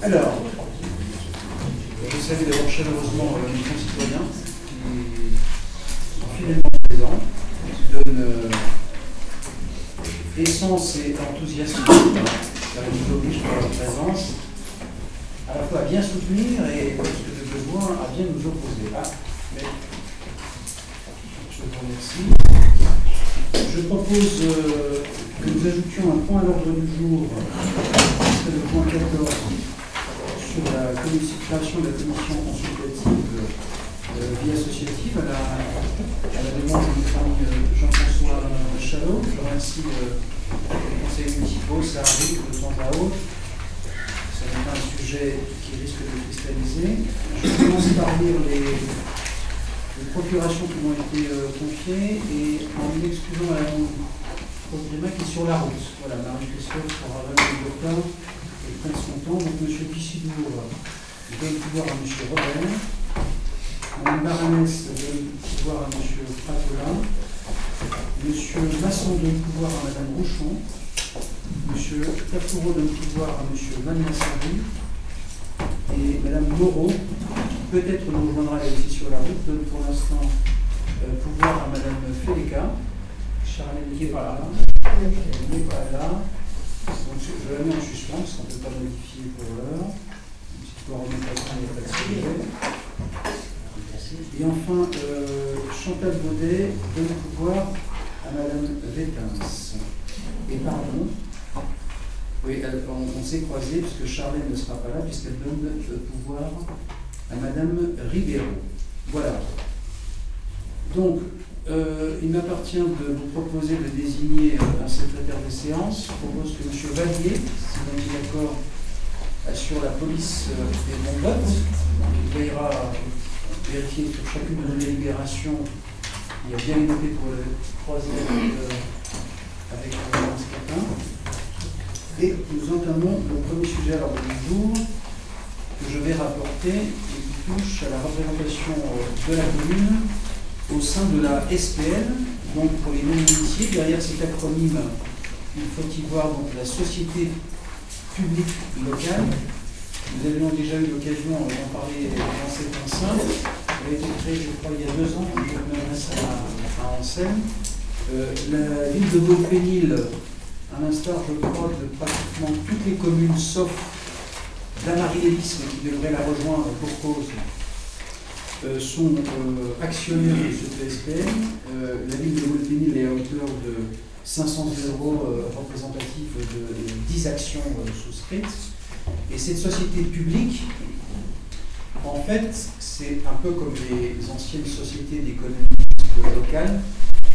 Alors, vous savez d'abord chaleureusement mes concitoyens qui sont fidèlement présents, qui donnent essence et enthousiasme car ils nous obligent par leur présence à la fois à bien soutenir et, lorsque de besoin, à bien nous opposer. Mais je vous remercie. Je propose que nous ajoutions un point à l'ordre du jour, c'est le point 14, sur la création de la commission consultative vie associative à la demande de notre ami Jean-François Chalot. Je remercie les conseils municipaux, ça arrive de temps à autre. Ce n'est pas un sujet qui risque de cristalliser. Je commence par lire les procurations qui m'ont été confiées et en m'excusant à la qui est sur la route. Voilà, Marie-Christophe sera vraiment le docteur et prenne son temps. Donc, M. Pissidour donne pouvoir à M. Robert, Mme Baranès donne pouvoir à M. Pratola, M. Masson donne pouvoir à Mme Rouchon, M. Tafoureau donne pouvoir à M. Magnassari et Mme Moreau, qui peut-être nous rejoindra elle aussi sur la route, donne pour l'instant pouvoir à Mme Féleka. Charlène n'est pas là. Elle n'est pas là. Donc je la mets en suspens parce qu'on ne peut pas modifier pour l'heure. Une petite coordination, il n'y a pas de sujet. Et enfin, Chantal Baudet donne pouvoir à Mme Vétins. Et pardon, oui, on s'est croisés puisque Charlène ne sera pas là, puisqu'elle donne le pouvoir à Mme Ribeiro. Voilà. Donc, il m'appartient de vous proposer de désigner un secrétaire de séance. Je propose que M. Vallier, si vous êtes d'accord, assure la police des bons votes. Il veillera à vérifier sur chacune de nos délibérations. Il y a bien noté pour le troisième avec ce matin. Et nous entamons le premier sujet à l'ordre du jour que je vais rapporter et qui touche à la représentation de la commune au sein de la SPL, donc pour les non-initiés. Derrière cet acronyme, il faut y voir donc la Société publique locale. Nous avions déjà eu l'occasion d'en parler dans cette enceinte. Elle a été créée, je crois, il y a 2 ans, je m'adresse à Anselme. La ville de Beaupénil, à l'instar, je crois, de pratiquement toutes les communes, sauf l'Amarylisme, qui devrait la rejoindre pour cause, sont actionnaires de cette SPL. La ville de Beaupénil est à hauteur de 500 € représentatifs de 10 actions souscrites. Et cette société publique, en fait, c'est un peu comme les anciennes sociétés d'économie locale,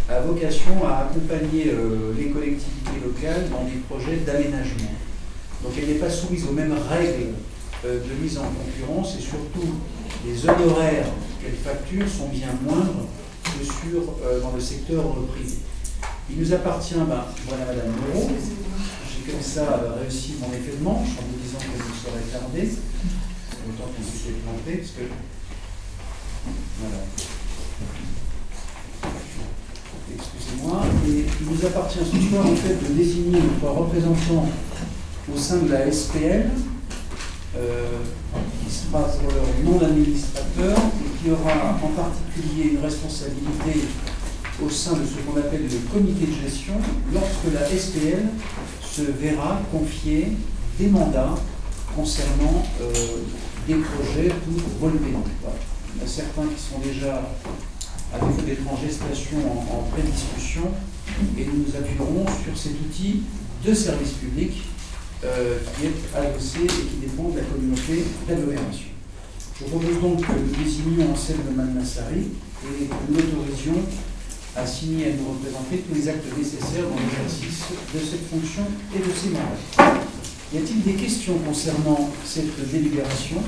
a vocation à accompagner les collectivités locales dans des projets d'aménagement. Donc elle n'est pas soumise aux mêmes règles de mise en concurrence et surtout les honoraires qu'elle facture sont bien moindres que dans le secteur privé. Il nous appartient, voilà Madame Moreau, j'ai comme ça réussi mon effet de manche en vous disant que vous serez tardé, autant qu'on puisse être planté, parce que voilà. Excusez-moi, et il nous appartient ce soir en fait de désigner notre représentant au sein de la SPL, qui sera sur leur nom d'administrateur et qui aura en particulier une responsabilité au sein de ce qu'on appelle le comité de gestion lorsque la SPL se verra confier des mandats concernant des projets pour relever. Voilà. Il y en a certains qui sont déjà à défaut d'être en gestation en pré-discussion et nous nous appuierons sur cet outil de service public qui est adossé et qui dépend de la communauté d'agglomération. Je propose donc que nous désignions Anselme Magnassari et que nous l'autorisions à signer et à nous représenter tous les actes nécessaires dans l'exercice de cette fonction et de ces mandats. Y a-t-il des questions concernant cette délibération?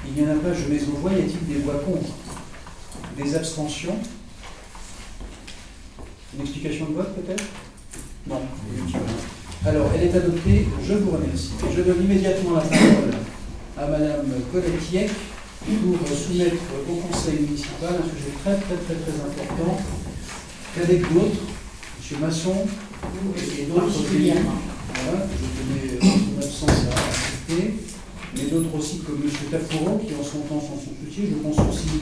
Il n'y en a pas, je mets aux voix. Y a-t-il des voix contre? Des abstentions? Une explication de vote peut-être? Non. Alors, elle est adoptée, je vous remercie. Et je donne immédiatement la parole à Madame Colette Hieck pour soumettre au Conseil municipal un sujet très important qu'avec d'autres, M. Masson et d'autres élus, voilà, je tenais en son absence à accepter, mais d'autres aussi comme M. Tafouro, qui en son temps sont son soutien. Je pense aussi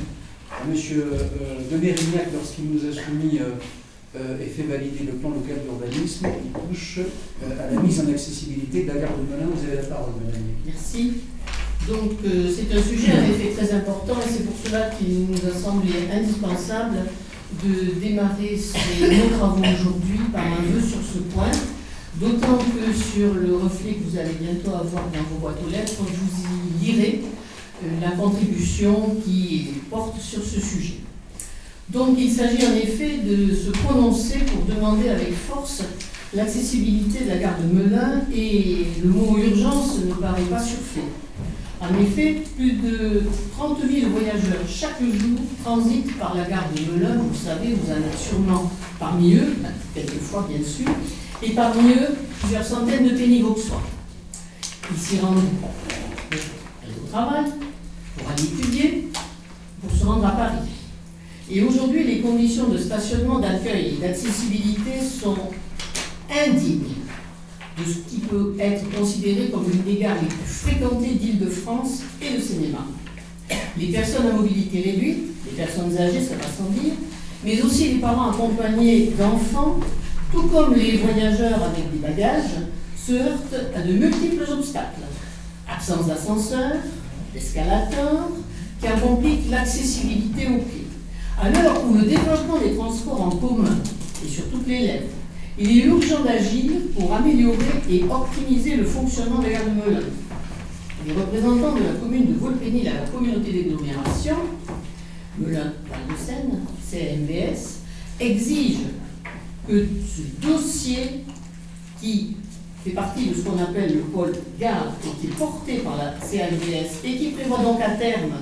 à M. de Mérignac lorsqu'il nous a soumis et fait valider le plan local d'urbanisme qui touche à la mise en accessibilité de la gare de Melun. Vous avez la parole, Madame. Merci. Donc c'est un sujet en effet très important et c'est pour cela qu'il nous a semblé indispensable de démarrer nos travaux aujourd'hui par un vœu sur ce point, d'autant que sur le reflet que vous allez bientôt avoir dans vos boîtes aux lettres, je vous y lirai la contribution qui porte sur ce sujet. Donc il s'agit en effet de se prononcer pour demander avec force l'accessibilité de la gare de Melun et le mot urgence ne paraît pas surfait. En effet, plus de 30 000 voyageurs chaque jour transitent par la gare de Melun. Vous savez, vous en êtes sûrement parmi eux, quelquefois bien sûr, et parmi eux, plusieurs centaines de pénivauxois. Ils s'y rendent pour aller au travail, pour aller étudier, pour se rendre à Paris. Et aujourd'hui, les conditions de stationnement, d'accueil et d'accessibilité sont indignes de ce qui peut être considéré comme une des gares les plus fréquentées d'Île-de-France et de Seine-et-Marne. Les personnes à mobilité réduite, les personnes âgées, ça va sans dire, mais aussi les parents accompagnés d'enfants, tout comme les voyageurs avec des bagages, se heurtent à de multiples obstacles. Absence d'ascenseur, d'escalator, qui en compliquent l'accessibilité aux pieds. À l'heure où le développement des transports en commun est sur toutes les lèvres, il est urgent d'agir pour améliorer et optimiser le fonctionnement de la gare de Melun. Les représentants de la commune de Volpénil à la communauté d'agglomération, Melun-Val-de-Seine, CMVS, exigent que ce dossier qui fait partie de ce qu'on appelle le pôle gare et qui est porté par la CMVS et qui prévoit donc à terme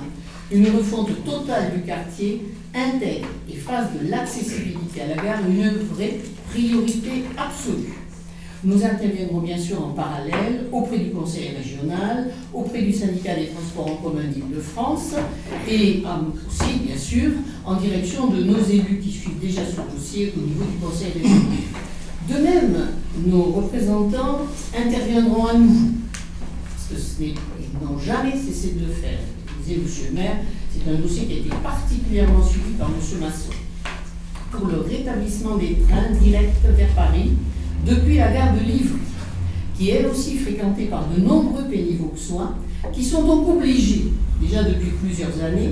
une refonte totale du quartier, intègre et fasse de l'accessibilité à la gare une vraie priorité absolue. Nous interviendrons bien sûr en parallèle auprès du Conseil régional, auprès du syndicat des transports en commun d'Île-de-France et aussi, bien sûr, en direction de nos élus qui suivent déjà ce dossier au niveau du Conseil régional. De même, nos représentants interviendront à nouveau, parce qu'ils n'ont jamais cessé de le faire. Disait M. le maire, c'est un dossier qui a été particulièrement suivi par M. Masson pour le rétablissement des trains directs vers Paris depuis la gare de Livry, qui est elle aussi fréquentée par de nombreux pénivauxois qui sont donc obligés, déjà depuis plusieurs années,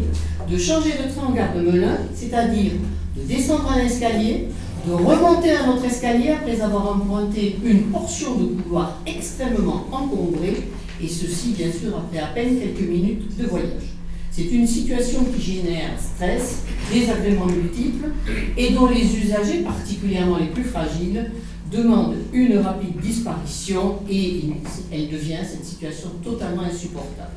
de changer de train en gare de Melun, c'est-à-dire de descendre un escalier, de remonter un autre escalier après avoir emprunté une portion de couloir extrêmement encombrée, et ceci bien sûr après à peine quelques minutes de voyage. C'est une situation qui génère stress, désagréments multiples et dont les usagers, particulièrement les plus fragiles, demandent une rapide disparition et elle devient cette situation totalement insupportable.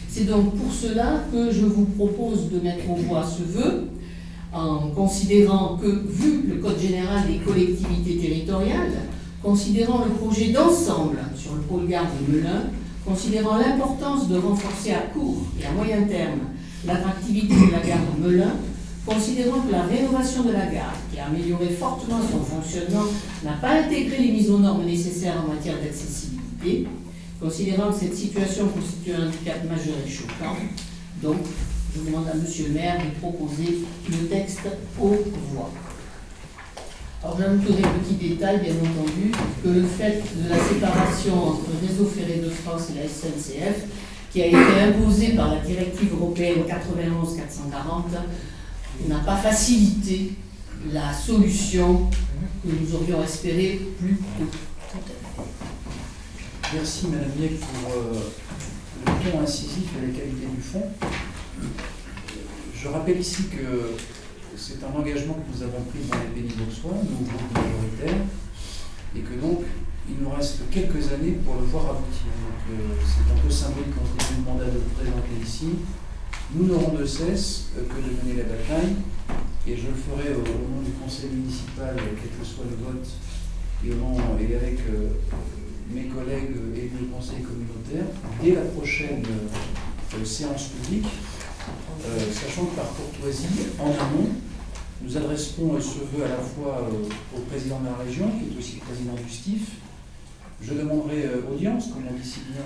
C'est donc pour cela que je vous propose de mettre en voie ce vœu, en considérant que, vu le Code général des collectivités territoriales, considérant le projet d'ensemble sur le pôle gare de Melun, considérant l'importance de renforcer à court et à moyen terme l'attractivité de la gare de Melun, considérant que la rénovation de la gare, qui a amélioré fortement son fonctionnement, n'a pas intégré les mises aux normes nécessaires en matière d'accessibilité, considérant que cette situation constitue un handicap majeur et choquant, donc je demande à M. le maire de proposer le texte aux voix. Alors j'ajouterai petit détail, bien entendu, que le fait de la séparation entre le réseau ferré de France et la SNCF, qui a été imposée par la directive européenne 91/440, n'a pas facilité la solution que nous aurions espéré plus tôt. Merci Madame Miec pour le ton incisif et la qualité du fond. Je rappelle ici que c'est un engagement que nous avons pris dans les pénivauxois, nous, groupe majoritaire, et que donc il nous reste quelques années pour le voir aboutir. Donc c'est un peu symbolique quand on a eu le mandat de vous présenter ici. Nous n'aurons de cesse que de mener la bataille, et je le ferai au nom du conseil municipal, quel que soit le vote, et avec mes collègues et le conseil communautaire, dès la prochaine séance publique, sachant que par courtoisie, en amont, nous adresserons ce vœu à la fois au président de la région, qui est aussi le président du STIF, Je demanderai audience, comme on dit si bien,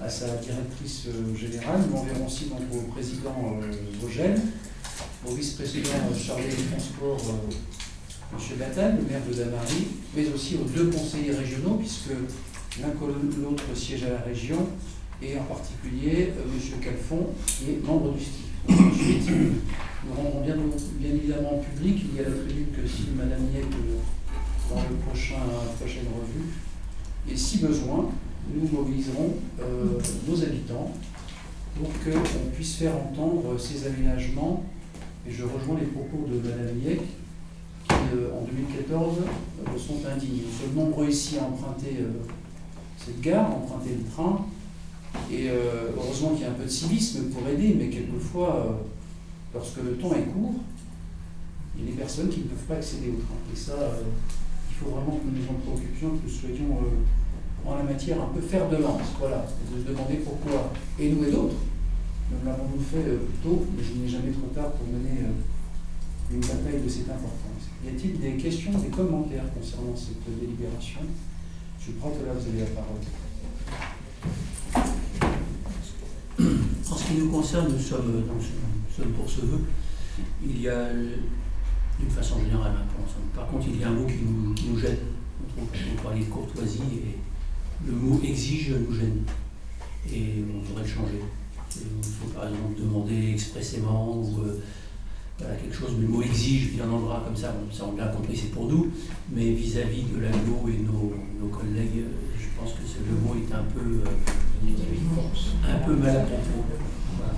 à sa directrice générale. Nous enverrons aussi donc au président Vogel, au vice-président chargé des transports M. Gattal, le maire de Damary, mais aussi aux 2 conseillers régionaux, puisque l'un comme l'autre siège à la région, et en particulier M. Calfon, qui est membre du STIF. Ensuite, nous rendrons bien évidemment public, il y a la tribune que signe Mme Niette dans la prochaine revue, et si besoin, nous mobiliserons nos habitants pour qu'on puisse faire entendre ces aménagements. Et je rejoins les propos de Mme Niette, qui en 2014 sont indignes. Nous sommes nombreux ici à emprunter cette gare, à emprunter le train, et heureusement qu'il y a un peu de civisme pour aider, mais quelquefois, lorsque le temps est court, il y a des personnes qui ne peuvent pas accéder au train. Et ça, il faut vraiment que nous nous en préoccupions, que nous soyons en la matière un peu fer de lance, voilà, et de se demander pourquoi, et nous et d'autres, nous l'avons fait plus tôt, mais il n'est jamais trop tard pour mener une bataille de cette importance. Y a-t-il des questions, des commentaires concernant cette délibération? M. Pratola, vous avez la parole. En ce qui nous concerne, nous sommes pour ce vœu. Il y a, d'une façon générale, par contre, il y a un mot qui nous gêne. On parlait de courtoisie et le mot exige nous gêne. Et on devrait le changer. Il faut par exemple demander expressément ou quelque chose, mais le mot exige, il y en aura comme ça, ça on a bien compris, c'est pour nous, mais vis-à-vis de l'aglo et nos collègues, je pense que le mot est un peu mal à propos. Voilà.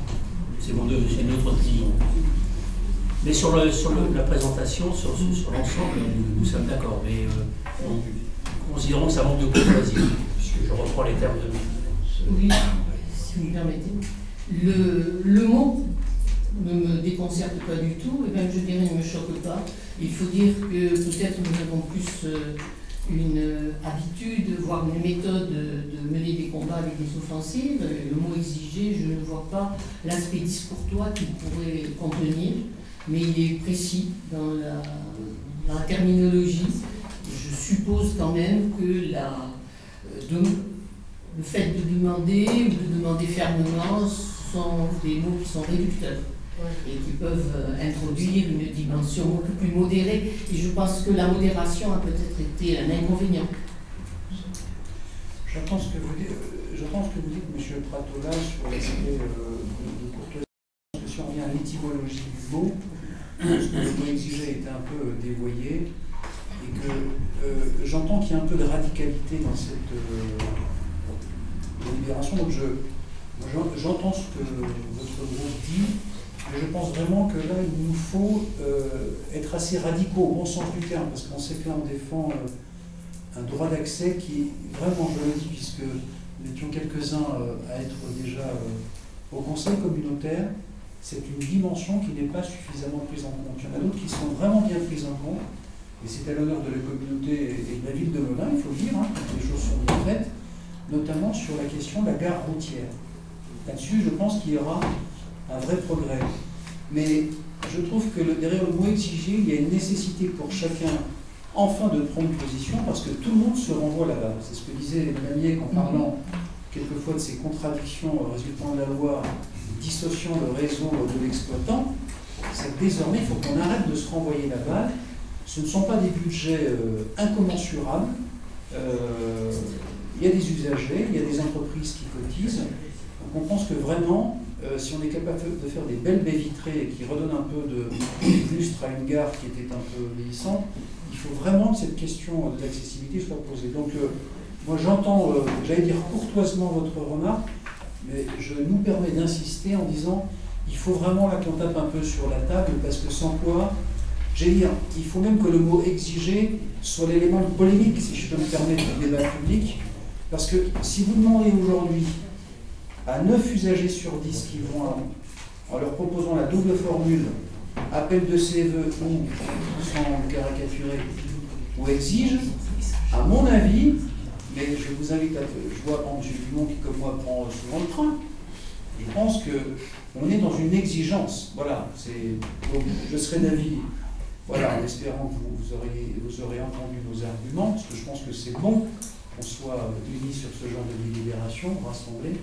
C'est notre opinion. Mais sur la présentation, sur l'ensemble, nous sommes d'accord, mais considérons que ça manque de courtoisie, puisque je reprends les termes de Oui, si vous me permettez. Le mot ne me déconcerte pas du tout, et même je dirais ne me choque pas. Il faut dire que peut-être nous avons plus une habitude, voire une méthode de mener des combats avec des offensives. Le mot exigé, je ne vois pas l'aspect discourtois qu'il pourrait contenir, mais il est précis dans la terminologie. Je suppose quand même que le fait de demander ou de demander fermement sont des mots qui sont réducteurs et qui peuvent introduire une dimension beaucoup plus modérée. Et je pense que la modération a peut-être été un inconvénient. J'entends ce que vous dites, M. Pratola, sur l'aspect de courtoisie. Parce que si on revient à l'étymologie du mot, ce que le mot exigé était un peu dévoyé, et que j'entends qu'il y a un peu de radicalité dans cette délibération. Donc j'entends ce que votre groupe dit, mais je pense vraiment que là, il nous faut être assez radicaux au bon sens du terme, parce qu'on sait que là, on défend un droit d'accès qui, vraiment, je le dis, puisque nous étions quelques-uns à être déjà au conseil communautaire, c'est une dimension qui n'est pas suffisamment prise en compte. Il y en a d'autres qui sont vraiment bien prises en compte, et c'est à l'honneur de la communauté et de la ville de Melun, il faut le dire, hein, que les choses sont bien faites, notamment sur la question de la gare routière. Là-dessus, je pense qu'il y aura un vrai progrès. Mais je trouve que derrière le mot exigé, il y a une nécessité pour chacun, enfin, de prendre position, parce que tout le monde se renvoie là-bas. C'est ce que disait Mme Niette en parlant quelquefois de ces contradictions résultant de la loi, dissociant le réseau de l'exploitant. C'est que désormais, il faut qu'on arrête de se renvoyer la balle. Ce ne sont pas des budgets incommensurables. Il y a des usagers, il y a des entreprises qui cotisent. Donc on pense que vraiment, si on est capable de faire des belles baies vitrées qui redonnent un peu de lustre à une gare qui était un peu vieillissante, il faut vraiment que cette question de l'accessibilité soit posée. Donc moi j'entends, j'allais dire courtoisement votre remarque, mais je nous permets d'insister en disant il faut vraiment là qu'on tape un peu sur la table, parce que sans quoi, j'allais dire, il faut même que le mot exigé soit l'élément de polémique, si je peux me permettre, du débat public. Parce que si vous demandez aujourd'hui à 9 usagers sur 10 qui vont, en leur proposant la double formule, appel de ses vœux ou, sans caricaturer, ou exige, à mon avis, mais je vous invite à... Je vois, M. Dumont qui, comme moi, prend souvent le train. Je pense qu'on est dans une exigence. Voilà. Donc, je serai d'avis, voilà, en espérant que vous aurez entendu nos arguments, parce que je pense que c'est bon qu'on soit unis sur ce genre de délibération, rassemblés.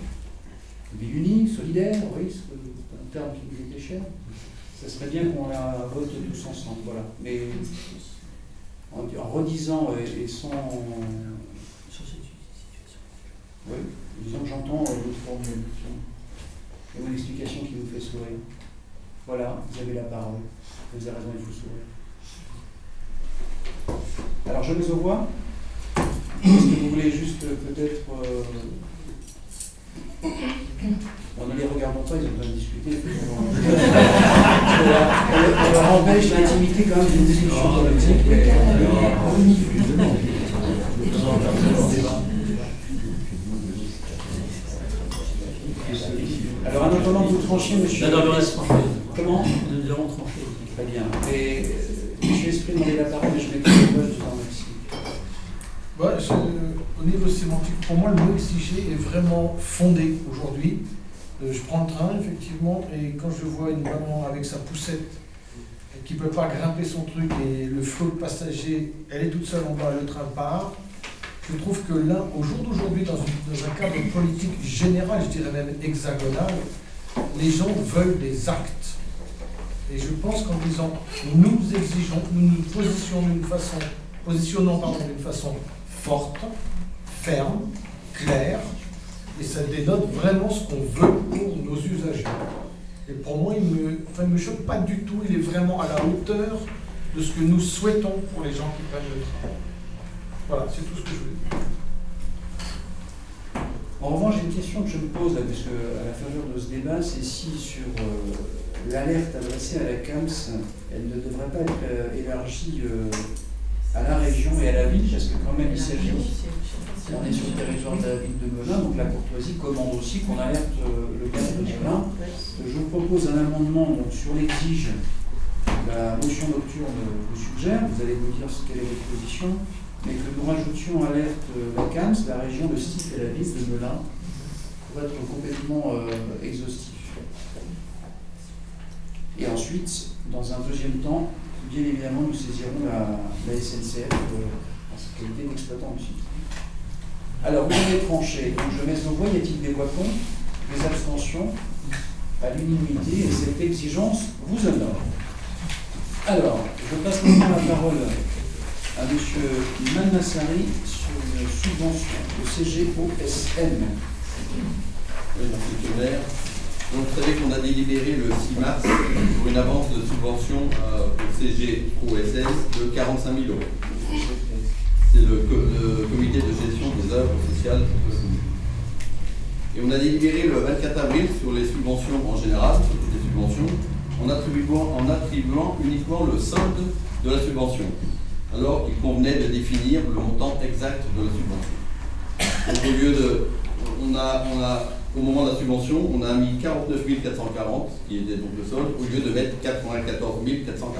Ville unie, solidaire, oui, c'est un terme qui nous était cher. Ça serait bien qu'on la vote tous ensemble, voilà. Mais en redisant et sans... Oui, disons que j'entends votre formule. Et mon explication qui vous fait sourire. Voilà, vous avez la parole. Vous avez raison, il faut sourire. Alors, je mets aux voix. Est-ce que vous voulez juste peut-être... On ne les regardons pas, ils ont besoin de discuter. On leur empêche l'intimité quand même d'une discussion politique. Alors, en attendant que vous tranchiez, monsieur. Comment? Nous avons tranché. Très bien. Et monsieur Esprit demandait la parole, mais je mettrai le vote, je vous en remercie. Au niveau sémantique, pour moi, le mot exiger est vraiment fondé aujourd'hui. Je prends le train, effectivement, et quand je vois une maman avec sa poussette qui ne peut pas grimper son truc et le flot de passagers, elle est toute seule en bas, le train part. Je trouve que là, au jour d'aujourd'hui, dans un cadre politique général, je dirais même hexagonal, les gens veulent des actes. Et je pense qu'en disant nous exigeons, nous nous positionnons d'une façon forte, ferme, claire, et ça dénote vraiment ce qu'on veut pour nos usagers. Et pour moi, il ne me choque pas du tout, il est vraiment à la hauteur de ce que nous souhaitons pour les gens qui prennent le train. Voilà, c'est tout ce que je voulais dire. En revanche, j'ai une question que je me pose, là, parce qu'à la faveur de ce débat, c'est si sur l'alerte adressée à la CAMS, elle ne devrait pas être élargie à la région et à la ville, parce que quand même il s'agit, on est sur le territoire de la ville de Melun, donc la courtoisie commande aussi qu'on alerte le gaz de Melun. Je vous propose un amendement donc, sur l'exige. La motion nocturne vous suggère, vous allez nous dire quelle est votre position, mais que nous rajoutions alerte la CAMS, la région, le STIF et la ville de Melun, pour être complètement exhaustif. Et ensuite, dans un deuxième temps, bien évidemment, nous saisirons la SNCF en sa qualité d'exploitant du site. Alors, vous avez tranché, donc je mets au voie, y a-t-il des voix contre, des abstentions, à l'unanimité, et cette exigence vous honore. Alors, je passe maintenant la parole à M. Mannassari sur une subvention au CGOSM. Oui, merci M. le maire. Donc, vous savez qu'on a délibéré le 6 mars pour une avance de subvention au CGOSM de 45 000 €. C'est le comité de gestion des œuvres sociales. Et on a délibéré le 24 avril sur les subventions en général, sur toutes les subventions, en attribuant uniquement le solde de la subvention, alors qu'il convenait de définir le montant exact de la subvention. Donc, au lieu de... au moment de la subvention, on a mis 49 440, qui était donc le solde, au lieu de mettre 94 440.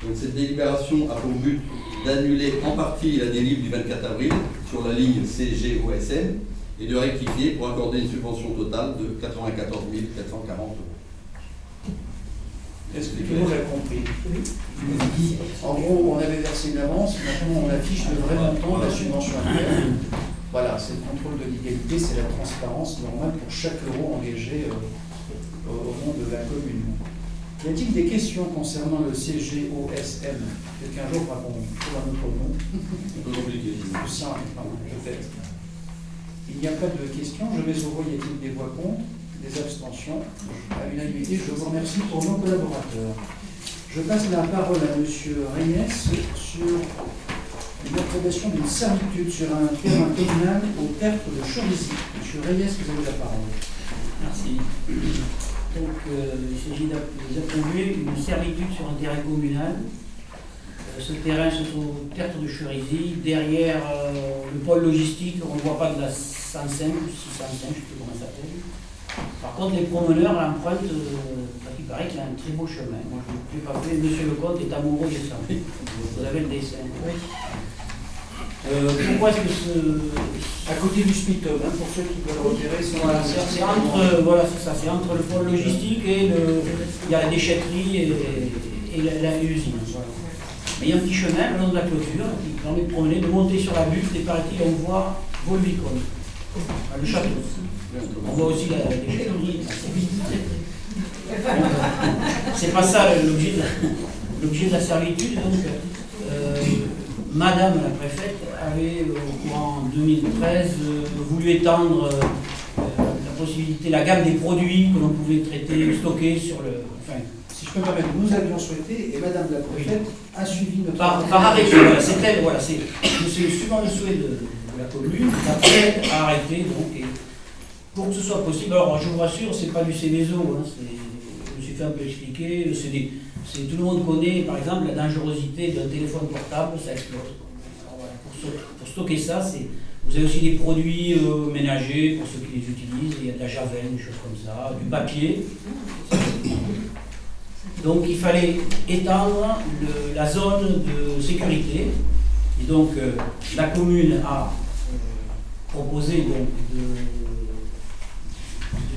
Donc cette délibération a pour but d'annuler en partie la délib du 24 avril sur la ligne CGOSM et de rectifier pour accorder une subvention totale de 94 440 €. Est-ce que tout le monde a compris? En gros, on avait versé une avance, maintenant on affiche le vrai montant de la subvention annuelle. Voilà, c'est le contrôle de l'égalité, c'est la transparence normale pour chaque euro engagé au nom de la commune. Y a-t-il des questions concernant le CGOSM? Quelqu'un jour va qu'on trouve un autre nom. Un peu compliqué. Simple, peut-être. Il n'y a pas de questions. Je mets au voie, y a-t-il des voix contre, des abstentions? À l'unanimité, je vous remercie pour nos collaborateurs. Je passe la parole à M. Reyes sur une approbation d'une servitude sur un terrain communal au tertre de Chorizy. M. Reyes, vous avez la parole. Merci. Donc, il s'agit d'approuver une servitude sur un terrain communal. Ce terrain se trouve au tertre de Chorizy, derrière le pôle logistique. On ne voit pas de la 105 ou 605, je ne sais plus comment ça s'appelle. Par contre, les promeneurs l'empruntent, il paraît qu'il y a un très beau chemin. Moi, je ne l'ai pas fait. Monsieur le comte est amoureux de ça. Vous avez le dessin. Oui. Pourquoi est-ce que À côté du SMITOM, hein, pour ceux qui veulent repérer, c'est entre le pôle logistique et il y a la déchetterie et l'usine. Voilà. Mais il y a un petit chemin le long de la clôture qui permet de promener, de monter sur la butte et par ici on voit Volvicone, le château. On voit aussi la chèvrerie. C'est pas ça l'objet de la servitude. Donc, Madame la préfète avait, au courant 2013, voulu étendre la possibilité, la gamme des produits que l'on pouvait traiter, stocker sur le. Enfin, si je peux me permettre, nous avions souhaité, et Madame la préfète a suivi notre... Par arrêté, voilà, c'est elle, voilà, c'est suivant le souhait de la commune, la préfète a arrêté, donc, et pour que ce soit possible, alors je vous rassure, c'est pas du Céveso, hein, je me suis fait un peu expliquer, tout le monde connaît, par exemple, la dangerosité d'un téléphone portable, ça explose. Alors, voilà, pour stocker ça, vous avez aussi des produits ménagers, pour ceux qui les utilisent, il y a de la javel, des choses comme ça, du papier. Donc il fallait étendre la zone de sécurité. Et donc la commune a proposé donc,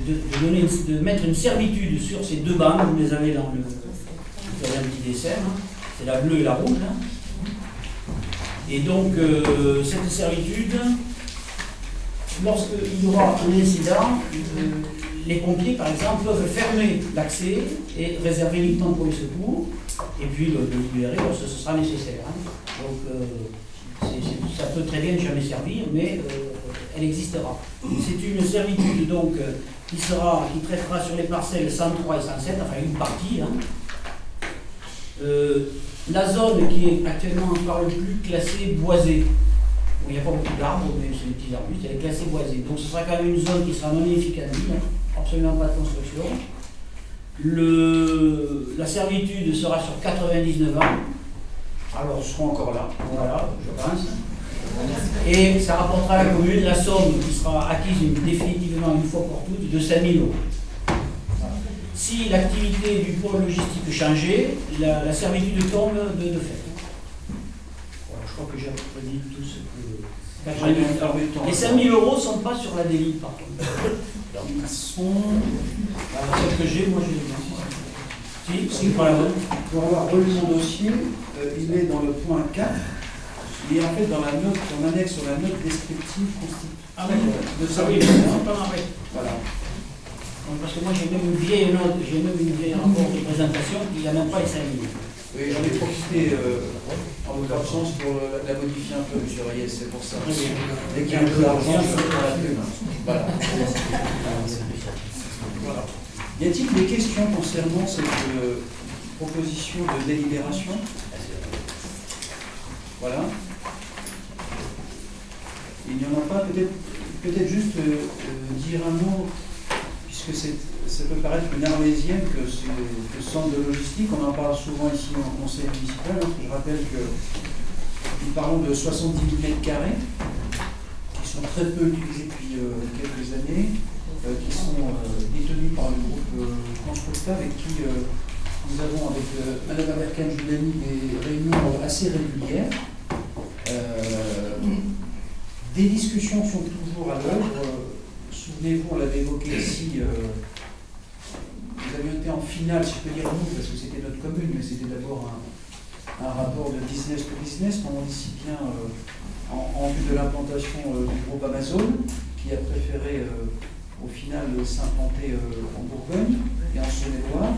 de mettre une servitude sur ces deux bandes. Vous les avez dans vous avez un petit dessin, hein. C'est la bleue et la rouge. Hein. Et donc cette servitude, lorsqu'il y aura un incident, les pompiers, par exemple, peuvent fermer l'accès et réserver uniquement pour les secours, et puis le libérer lorsque ce sera nécessaire. Hein. Donc, ça peut très bien ne jamais servir, mais elle existera. C'est une servitude donc, qui traitera sur les parcelles 103 et 107, enfin une partie. Hein. La zone qui est actuellement par le plus classée boisée. Bon, il n'y a pas beaucoup d'arbres, mais c'est des petits arbustes, elle est classée boisée. Donc ce sera quand même une zone qui sera non édificandine, hein. Absolument pas de construction. La servitude sera sur 99 ans. Alors, je serai encore là, voilà, je pense. Et ça rapportera à la commune la somme qui sera acquise définitivement une fois pour toutes de 5 000 €. Si l'activité du pôle logistique changeait, la servitude tombe de fait. Voilà, je crois que j'ai à peu près dit tout ce que... Les 5 000 € ne sont pas sur la délit, par contre. Ils sont... Celle que j'ai, moi je l'ai. Si, pas la bonne. Pour avoir relu mon dossier, il est dans le point 4. Il est en fait dans la note, dans l'annexe sur la note descriptive constituée. Ah oui, ça oui, c'est pas marré. Voilà. Parce que moi j'ai même une vieille note, j'ai même une vieille rapport de présentation qui n'a même pas les 5 000 €. Oui, j'en ai profité en votre absence pour la modifier un peu, M. Reyes, c'est pour ça. Dès qu'il y a un peu d'argent, je prends la plume. Voilà. Voilà. Y a-t-il des questions concernant cette proposition de délibération? Voilà. Il n'y en a pas, peut-être juste dire un mot, puisque ça peut paraître une arlésienne que ce centre de logistique, on en parle souvent ici en conseil municipal, hein, je rappelle que nous parlons de 70 000 m² qui sont très peu utilisés depuis quelques années, qui sont détenus par le groupe Constructa, avec qui nous avons avec Mme Aberkan-Joulani des réunions assez régulières. Des discussions sont toujours à l'œuvre. Souvenez-vous, on l'avait évoqué ici, nous avions été en finale, si je peux dire nous, parce que c'était notre commune, mais c'était d'abord un rapport de business to business, comme on dit si bien, en vue de l'implantation du groupe Amazon, qui a préféré au final s'implanter en Bourgogne et en Saône-et-Loire.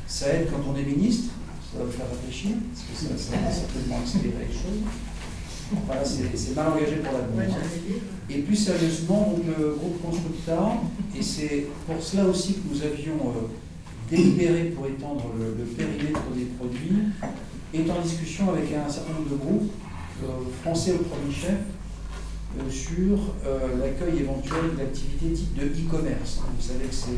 Ça aide quand on est ministre, ça va vous faire réfléchir, parce que ça va certainement accélérer les choses. Voilà, c'est mal engagé pour l'avenir. Et plus sérieusement, donc, le groupe Constructa, et c'est pour cela aussi que nous avions délibéré pour étendre le périmètre des produits, est en discussion avec un certain nombre de groupes, français au premier chef, sur l'accueil éventuel d'activités type de e-commerce. Vous savez que c'est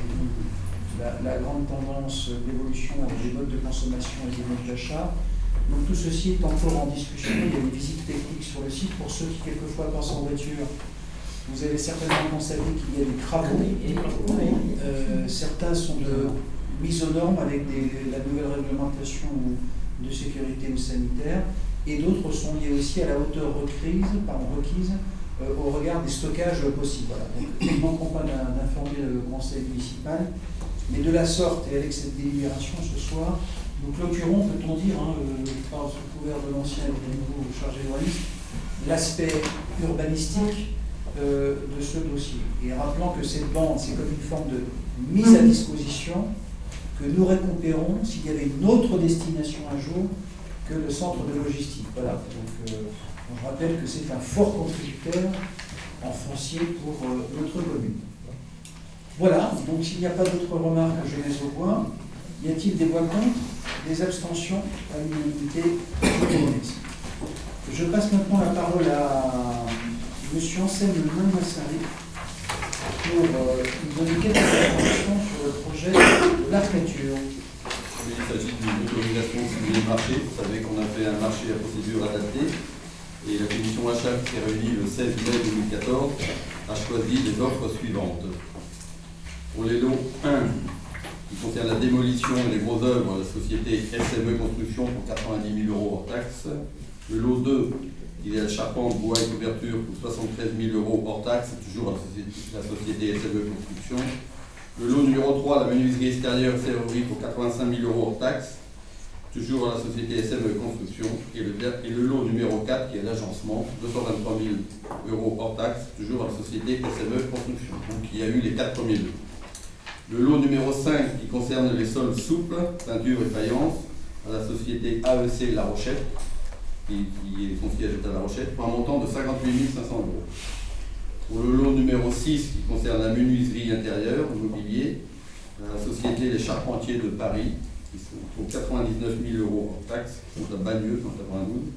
la grande tendance d'évolution des modes de consommation et des modes d'achat. Donc tout ceci est encore en discussion, il y a des visites techniques sur le site. Pour ceux qui quelquefois passent en voiture, vous avez certainement constaté qu'il y a des travaux. Certains sont de mise aux normes avec la nouvelle réglementation de sécurité ou sanitaire, et d'autres sont liés aussi à la hauteur requise au regard des stockages possibles. Voilà. Donc, nous ne manquerons pas d'informer le conseil municipal, mais de la sorte, et avec cette délibération ce soir, Nous clôturons, peut-on dire, par sous couvert de l'ancien et du nouveau chargé d'urbanisme, l'aspect urbanistique de ce dossier. Et rappelant que cette bande, c'est comme une forme de mise à disposition que nous récupérons s'il y avait une autre destination un jour que le centre de logistique. Voilà. Donc, je rappelle que c'est un fort contributeur en foncier pour notre commune. Voilà. Donc, s'il n'y a pas d'autres remarques que je mets au point, y a-t-il des voix contre, des abstentions à l'unanimité? Je passe maintenant la parole à M. Anselme Massari pour nous donner quelques informations sur le projet de l'arcature. Oui, il s'agit d'une autorisation civile de marché. Vous savez qu'on a fait un marché à procédure adaptée et la commission achat qui s'est réunie le 16 mai 2014 a choisi les offres suivantes. Pour les lots 1, qui concerne la démolition et les gros œuvres, la société SME Construction pour 90 000 € hors taxes. Le lot 2, qui est la charpente, bois et couverture pour 73 000 € hors taxes, toujours la société SME Construction. Le lot numéro 3, la menuiserie extérieure serrurerie pour 85 000 € hors taxes, toujours à la société SME Construction. Et le lot numéro 4, qui est l'agencement, 223 000 € hors taxes, toujours à la société SME Construction. Donc il y a eu les 4 premiers lots. Le lot numéro 5 qui concerne les sols souples, peinture et faïence, à la société AEC La Rochette, son siège est à La Rochette, pour un montant de 58 500 €. Pour le lot numéro 6 qui concerne la menuiserie intérieure, le mobilier, à la société Les Charpentiers de Paris, qui sont pour 99 000 € hors taxes, qui sont à Bagneux, en 92.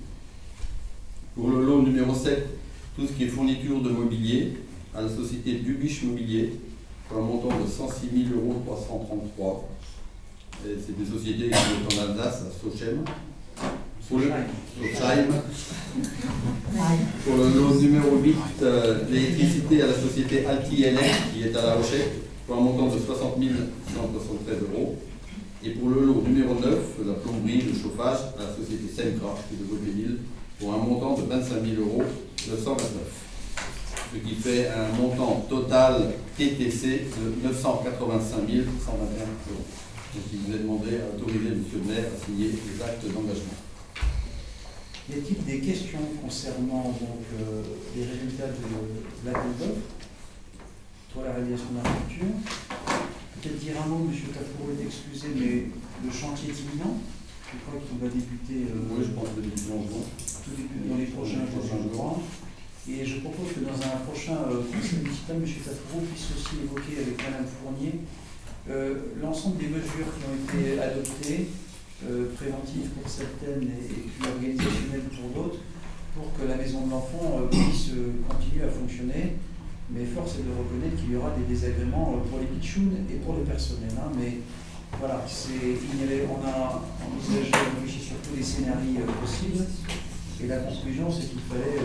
Pour le lot numéro 7, tout ce qui est fourniture de mobilier, à la société Dubiche Mobilier, pour un montant de 106 333 €. C'est des sociétés qui sont en Alsace, à Sochem. Pour le lot numéro 8, l'électricité à la société Alti-Elec, qui est à La Rochette, pour un montant de 60 173 €. Et pour le lot numéro 9, la plomberie, le chauffage, à la société Semcra, qui est de Vaudeville, pour un montant de 25 929 €. Ce qui fait un montant total TTC de 985 121 €. Donc il vous est demandé à autoriser M. le maire à signer les actes d'engagement. Y a-t-il des questions concernant les résultats de l'appel d'offres pour la réalisation de l'architecture? Peut-être dire un mot, M. Tafourou est excusé, mais le chantier est imminent. Je crois qu'il va débuter oui, je pense que dans les prochains jours, je crois. Et je propose que dans un prochain conseil municipal, M. Tafourou puisse aussi évoquer avec Mme Fournier l'ensemble des mesures qui ont été adoptées, préventives pour certaines et puis organisationnelles pour d'autres, pour que la maison de l'enfant puisse continuer à fonctionner. Mais force est de reconnaître qu'il y aura des désagréments pour les pitchounes et pour le personnel. Hein. Mais voilà, on a envisagé, réfléchi sur tous les scénarios possibles. Et la conclusion, c'est qu'il fallait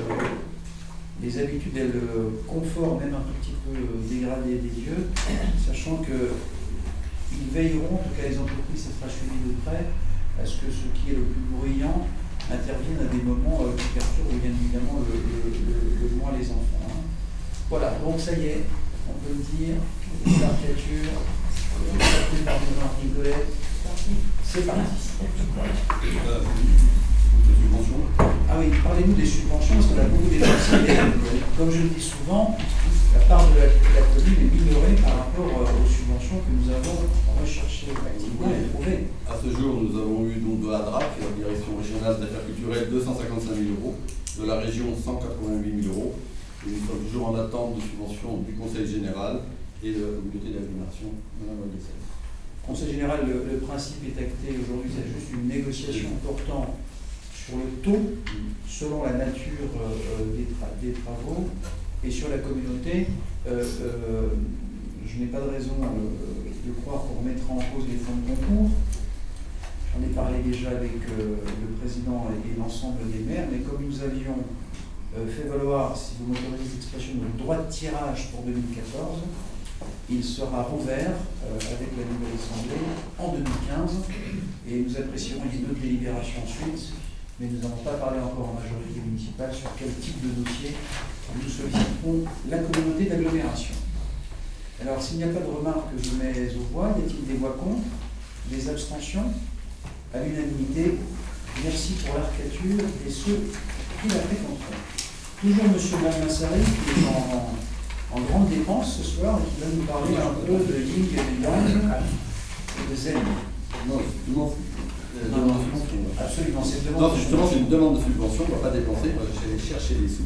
les habitudes et le confort, même un tout petit peu dégradé des lieux, sachant qu'ils veilleront, en tout cas les entreprises, ça sera suivi de près, à ce que ce qui est le plus bruyant intervienne à des moments qui perturbent bien évidemment le moins les enfants. Hein. Voilà, donc ça y est, on peut le dire, l'architecture, par Nicolet, c'est parti. Ah oui, parlez-nous des subventions, parce qu'on a beaucoup dépensé. Comme je le dis souvent, la part de la commune est minorée par rapport aux subventions que nous avons recherchées activement et trouvées. À ce jour, nous avons eu donc de la DRAC, la Direction Régionale d'Affaires Culturelles, 255 000 €, de la région 188 000 €. Et nous sommes toujours en attente de subventions du Conseil Général et de la communauté d'agglomération. Conseil Général, le principe est acté aujourd'hui, c'est juste une négociation portant sur le taux, selon la nature des travaux, et sur la communauté. Je n'ai pas de raison de croire qu'on remettra en cause les fonds de concours. J'en ai parlé déjà avec le président et l'ensemble des maires, mais comme nous avions fait valoir, si vous m'autorisez l'expression, notre droit de tirage pour 2014, il sera rouvert avec la nouvelle Assemblée en 2015, et nous apprécierons une autre délibération ensuite, mais nous n'avons pas parlé encore en majorité municipale sur quel type de dossier nous solliciterons la communauté d'agglomération. Alors, s'il n'y a pas de remarques que je mets aux voix, y a-t-il des voix contre, des abstentions? à l'unanimité. Merci pour l'arcature et ceux qui la fréquenteront. Toujours M. Malmassari, qui est en grande dépense ce soir et qui va nous parler un peu de Yin et de Yang et de Zen. Non, Absolument, c'est une demande. Non, justement, c'est une demande de subvention, on ne va pas dépenser, on va aller chercher les sous.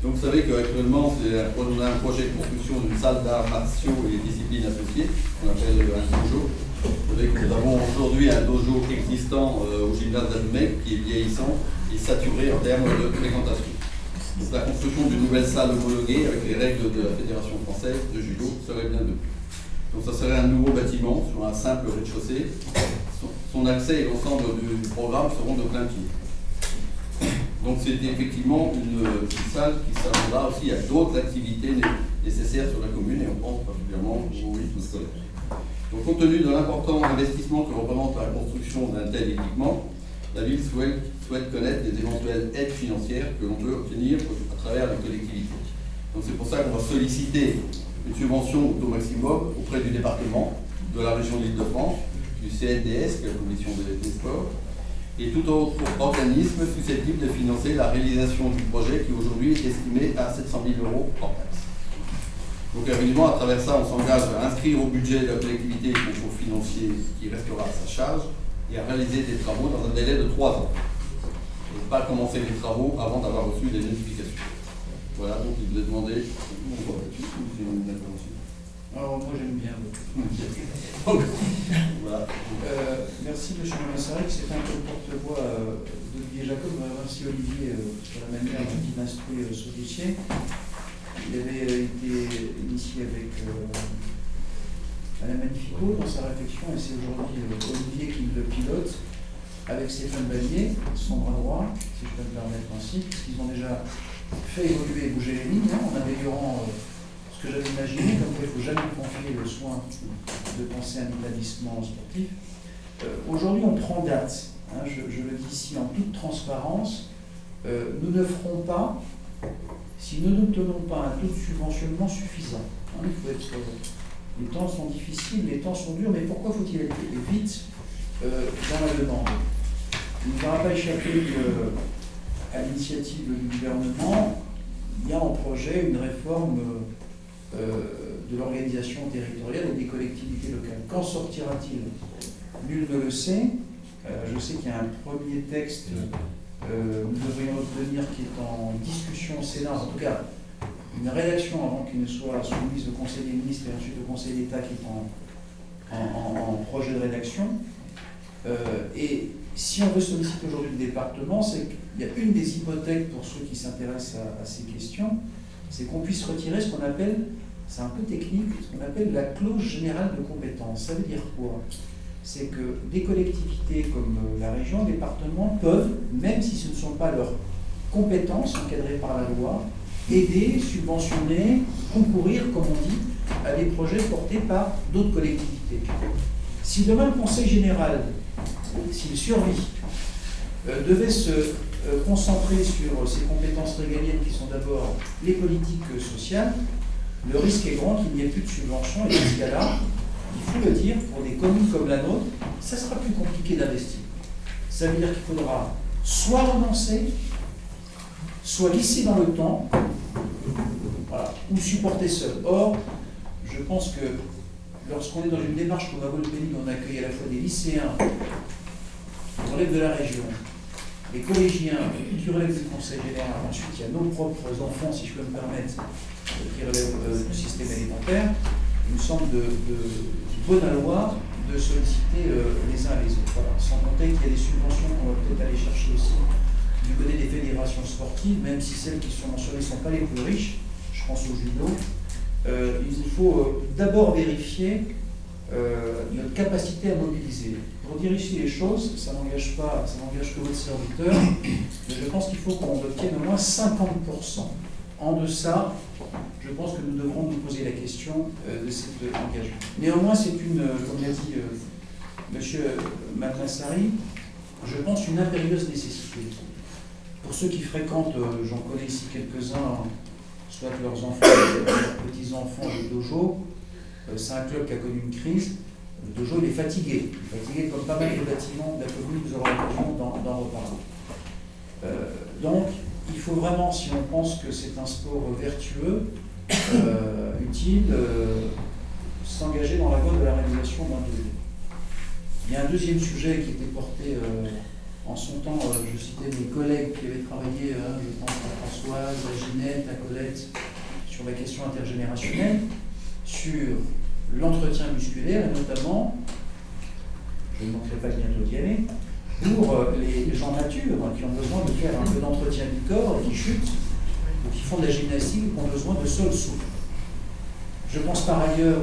Donc vous savez qu'actuellement, on a un projet de construction d'une salle d'arts martiaux et disciplines associées, qu'on appelle un dojo. Vous savez que nous avons aujourd'hui un dojo existant au gymnase d'Alumec qui est vieillissant et saturé en termes de fréquentation. Donc la construction d'une nouvelle salle homologuée avec les règles de la Fédération française de judo serait bien de. Donc ça serait un nouveau bâtiment sur un simple rez-de-chaussée. Son accès et l'ensemble du programme seront de plein pied. Donc c'est effectivement une salle qui s'amènera aussi à d'autres activités nécessaires sur la commune et on pense particulièrement au rythme scolaire. Donc compte tenu de l'important investissement que représente la construction d'un tel équipement, la ville souhaite connaître des éventuelles aides financières que l'on peut obtenir à travers les collectivités. Donc c'est pour ça qu'on va solliciter une subvention au taux maximum auprès du département, de la région de l'Île-de-France, du CNDS, qui est la commission des sports, et tout autre organisme susceptible de financer la réalisation du projet qui aujourd'hui est estimé à 700 000 € hors taxe. Donc évidemment, à travers ça, on s'engage à inscrire au budget de la collectivité le concours financier qui restera à sa charge et à réaliser des travaux dans un délai de 3 ans. Et pas commencer les travaux avant d'avoir reçu des notifications. Voilà, donc il vous est demandé mon vote là-dessus, ou c'est une intervention. Alors moi j'aime bien. Voilà. Merci M. Malmassari, c'est un peu le porte-voix d'Olivier Jacob. Merci Olivier sur la manière dont il instruit ce dossier. Il avait été initié avec Alain Magnifico dans sa réflexion et c'est aujourd'hui Olivier qui le pilote avec Stéphane Ballier, son bras droit, si je peux me permettre ainsi, puisqu'ils ont déjà fait évoluer et bouger les lignes en améliorant ce que j'avais imaginé, comme quoi il ne faut jamais confier le soin de penser à un établissement sportif. Aujourd'hui, on prend date. Hein, je le dis ici en toute transparence. Nous ne ferons pas si nous n'obtenons pas un taux de subventionnement suffisant. Hein, il faut être, les temps sont difficiles, les temps sont durs, mais pourquoi faut-il aller vite dans la demande? Il ne va pas échapper à l'initiative du gouvernement. Il y a en projet une réforme de l'organisation territoriale et des collectivités locales. Qu'en sortira-t-il? Nul ne le sait. Je sais qu'il y a un premier texte nous devrions obtenir qui est en discussion au Sénat, en tout cas une rédaction avant qu'il ne soit soumise au Conseil des ministres et ensuite au Conseil d'État qui est en projet de rédaction. Et si on veut solliciter aujourd'hui le département, c'est qu'il y a une des hypothèques pour ceux qui s'intéressent à ces questions, c'est qu'on puisse retirer ce qu'on appelle, c'est un peu technique, ce qu'on appelle la clause générale de compétence. Ça veut dire quoi? C'est que des collectivités comme la région, le département peuvent, même si ce ne sont pas leurs compétences encadrées par la loi, aider, subventionner, concourir, comme on dit, à des projets portés par d'autres collectivités. Si demain le Conseil général, s'il survit, devait se concentrer sur ses compétences régaliennes qui sont d'abord les politiques sociales, le risque est grand qu'il n'y ait plus de subventions et dans ce cas-là, il faut le dire, pour des communes comme la nôtre, ça sera plus compliqué d'investir. Ça veut dire qu'il faudra soit renoncer, soit glisser dans le temps, voilà, ou supporter seul. Or, je pense que lorsqu'on est dans une démarche comme à Volpelli, on accueille à la fois des lycéens qui relèvent de la région, les collégiens qui relèvent du Conseil général, ensuite il y a nos propres enfants, si je peux me permettre, qui relèvent du système alimentaire, il me semble de bonne loi de solliciter les uns les autres. Voilà. Sans compter qu'il y a des subventions qu'on va peut-être aller chercher aussi du côté des fédérations sportives, même si celles qui sont mentionnées ne sont pas les plus riches, je pense au judo. Il faut d'abord vérifier notre capacité à mobiliser. Pour dire ici les choses, ça n'engage que votre serviteur, mais je pense qu'il faut qu'on obtienne au moins 50%. En deçà, je pense que nous devrons nous poser la question de cet engagement. Néanmoins, c'est une, comme l'a dit M. Malmassari, je pense une impérieuse nécessité. Pour ceux qui fréquentent, j'en connais ici quelques-uns, soit leurs enfants, leurs petits-enfants de dojo, c'est un club qui a connu une crise. Le dojo, il est fatigué. Il est fatigué comme pas mal de bâtiments de la commune, vous aurez l'occasion d'en reparler. Donc, il faut vraiment, si on pense que c'est un sport vertueux, utile, s'engager dans la voie de la réalisation d'un dojo. Il y a un deuxième sujet qui était porté en son temps, je citais mes collègues qui avaient travaillé, je pense à Françoise, à Ginette, à Colette, sur la question intergénérationnelle, sur l'entretien musculaire, et notamment, je ne manquerai pas bientôt d'y aller, pour les gens matures qui ont besoin de faire un peu d'entretien du corps, qui chutent, ou qui font de la gymnastique, ou qui ont besoin de sol souple. Je pense par ailleurs,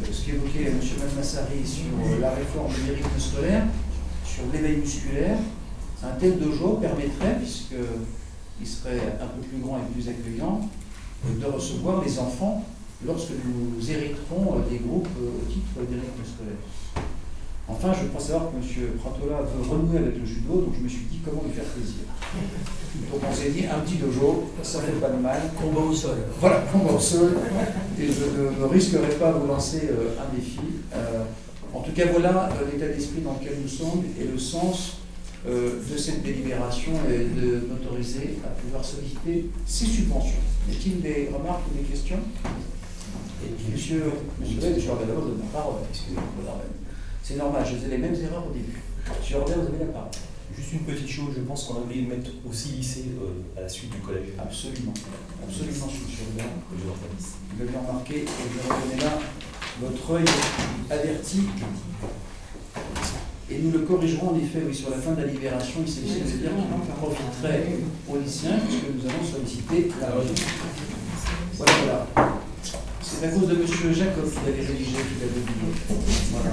ce qu'évoquait M. Malmassari sur la réforme du rythme scolaire, sur l'éveil musculaire, un tel dojo permettrait, puisqu'il serait un peu plus grand et plus accueillant, de recevoir les enfants lorsque nous hériterons des groupes au titre des rythmes scolaires. Enfin, je crois savoir que M. Pratola veut renouer avec le judo, donc je me suis dit comment lui faire plaisir. Donc on s'est dit un petit dojo, ça ne fait pas de mal. Combat au sol. Voilà, combat au sol. Et je ne risquerai pas à vous lancer un défi. En tout cas, voilà l'état d'esprit dans lequel nous sommes et le sens de cette délibération et de m'autoriser à pouvoir solliciter ces subventions. Y a-t-il des remarques ou des questions? Monsieur Ray, je vais d'abord donner la parole. Excusez-moi. C'est normal, je faisais les mêmes erreurs au début. Monsieur Robert, vous avez la parole. Juste une petite chose, je pense qu'on a oublié de mettre aussi lycée à la suite du collège. Absolument. Absolument, monsieur Robert. Vous l'avez remarqué, et je vais redonner là votre œil averti. Et nous le corrigerons en effet, oui, sur la fin de la libération, il s'agit de dire qu'il profiterait aux lycéens, puisque nous avons sollicité la remise. Voilà. C'est à cause de M. Jacob qui l'avait rédigé, qui l'avait oublié. Voilà.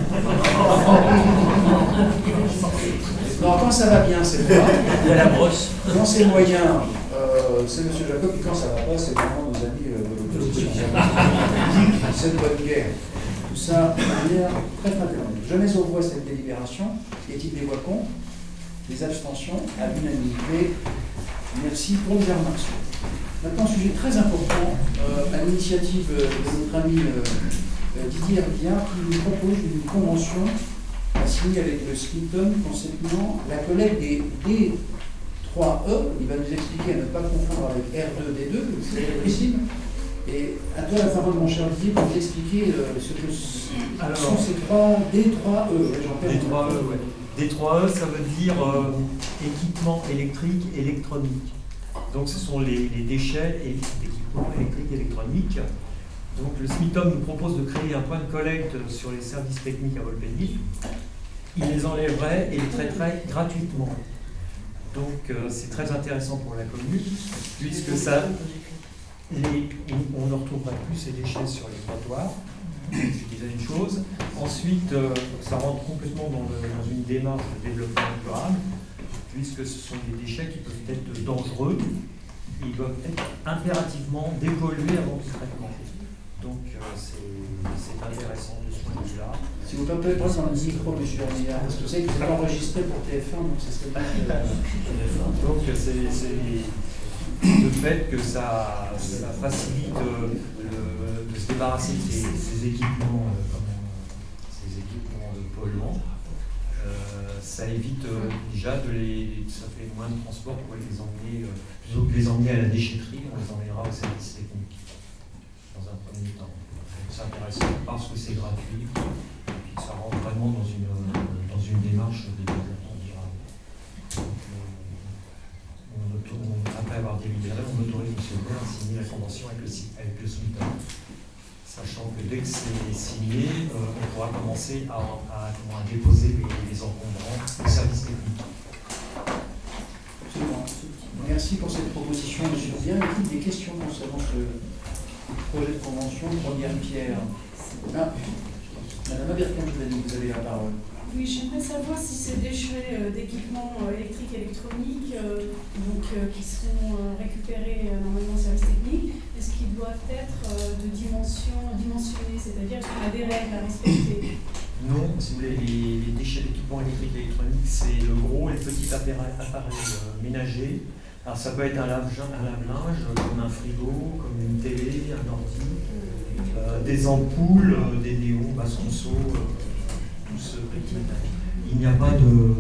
Non, quand ça va bien, c'est moi. Il y a la brosse. Quand c'est moyen, c'est M. Jacob, et quand ça va pas, c'est vraiment nos amis de l'opposition. C'est de bonne guerre. Tout ça de manière très fraternelle. Je mets aux voix cette délibération. Y a-t-il des voix contre? Des abstentions? À l'unanimité. Merci pour les remarques. Maintenant, un sujet très important, à l'initiative de notre ami Didier Rivière, qui nous propose une convention à signer avec le SMITOM concernant la collecte des D3E. Il va nous expliquer à ne pas confondre avec R2D2, c'est possible. Et à toi la parole, mon cher Didier, pour nous expliquer ce que sont ces trois D3E. D3E, ouais. D3E, ça veut dire équipement électrique, électronique. Donc ce sont les déchets d'équipements électriques et électroniques. Donc le SMITOM nous propose de créer un point de collecte sur les services techniques à Volpelli. Il les enlèverait et les traiterait gratuitement. Donc c'est très intéressant pour la commune, puisque ça, on ne retrouverait plus ces déchets sur les trottoirs. C'est déjà une chose. Ensuite, ça rentre complètement dans une démarche de développement durable, puisque ce sont des déchets qui peuvent être dangereux. Ils doivent être impérativement dépollués avant tout traitement. Donc c'est intéressant de ce point de vue-là. Si vous permettez de prendre un micro, monsieur Orniard, parce que vous savez que vous êtes enregistré pour TF1, donc ça serait bien. Donc c'est le fait que ça facilite de se débarrasser de ces équipements, polluants. Ça évite déjà ça fait moins de transport pour les emmener, plutôt que de les emmener à la déchetterie, on les emmènera au service technique dans un premier temps. C'est intéressant parce que c'est gratuit et puis que ça rentre vraiment dans une démarche de développement durable. Après avoir délibéré, on autorise M. le maire à signer la convention avec le SMITOM. Sachant que dès que c'est signé, on pourra commencer à déposer les encombrants au service technique. Absolument. Merci pour cette proposition, M. Rivière. Y a-t-il des questions concernant ce projet de convention? Première pierre. Madame Aberkan, vous avez la parole. Oui, j'aimerais savoir si ces déchets d'équipements électriques et électroniques qui seront récupérés normalement au service technique, est-ce qu'ils doivent être dimensionnés, c'est-à-dire est-ce qu'on a des règles à respecter? Non, si vous voulez, les déchets d'équipements électriques et électroniques, c'est le gros, les petits appareils ménagers. Alors ça peut être un lave-linge, comme un frigo, comme une télé, un ordi, des ampoules, des néons, basse conso. tous petits. Il n'y a pas de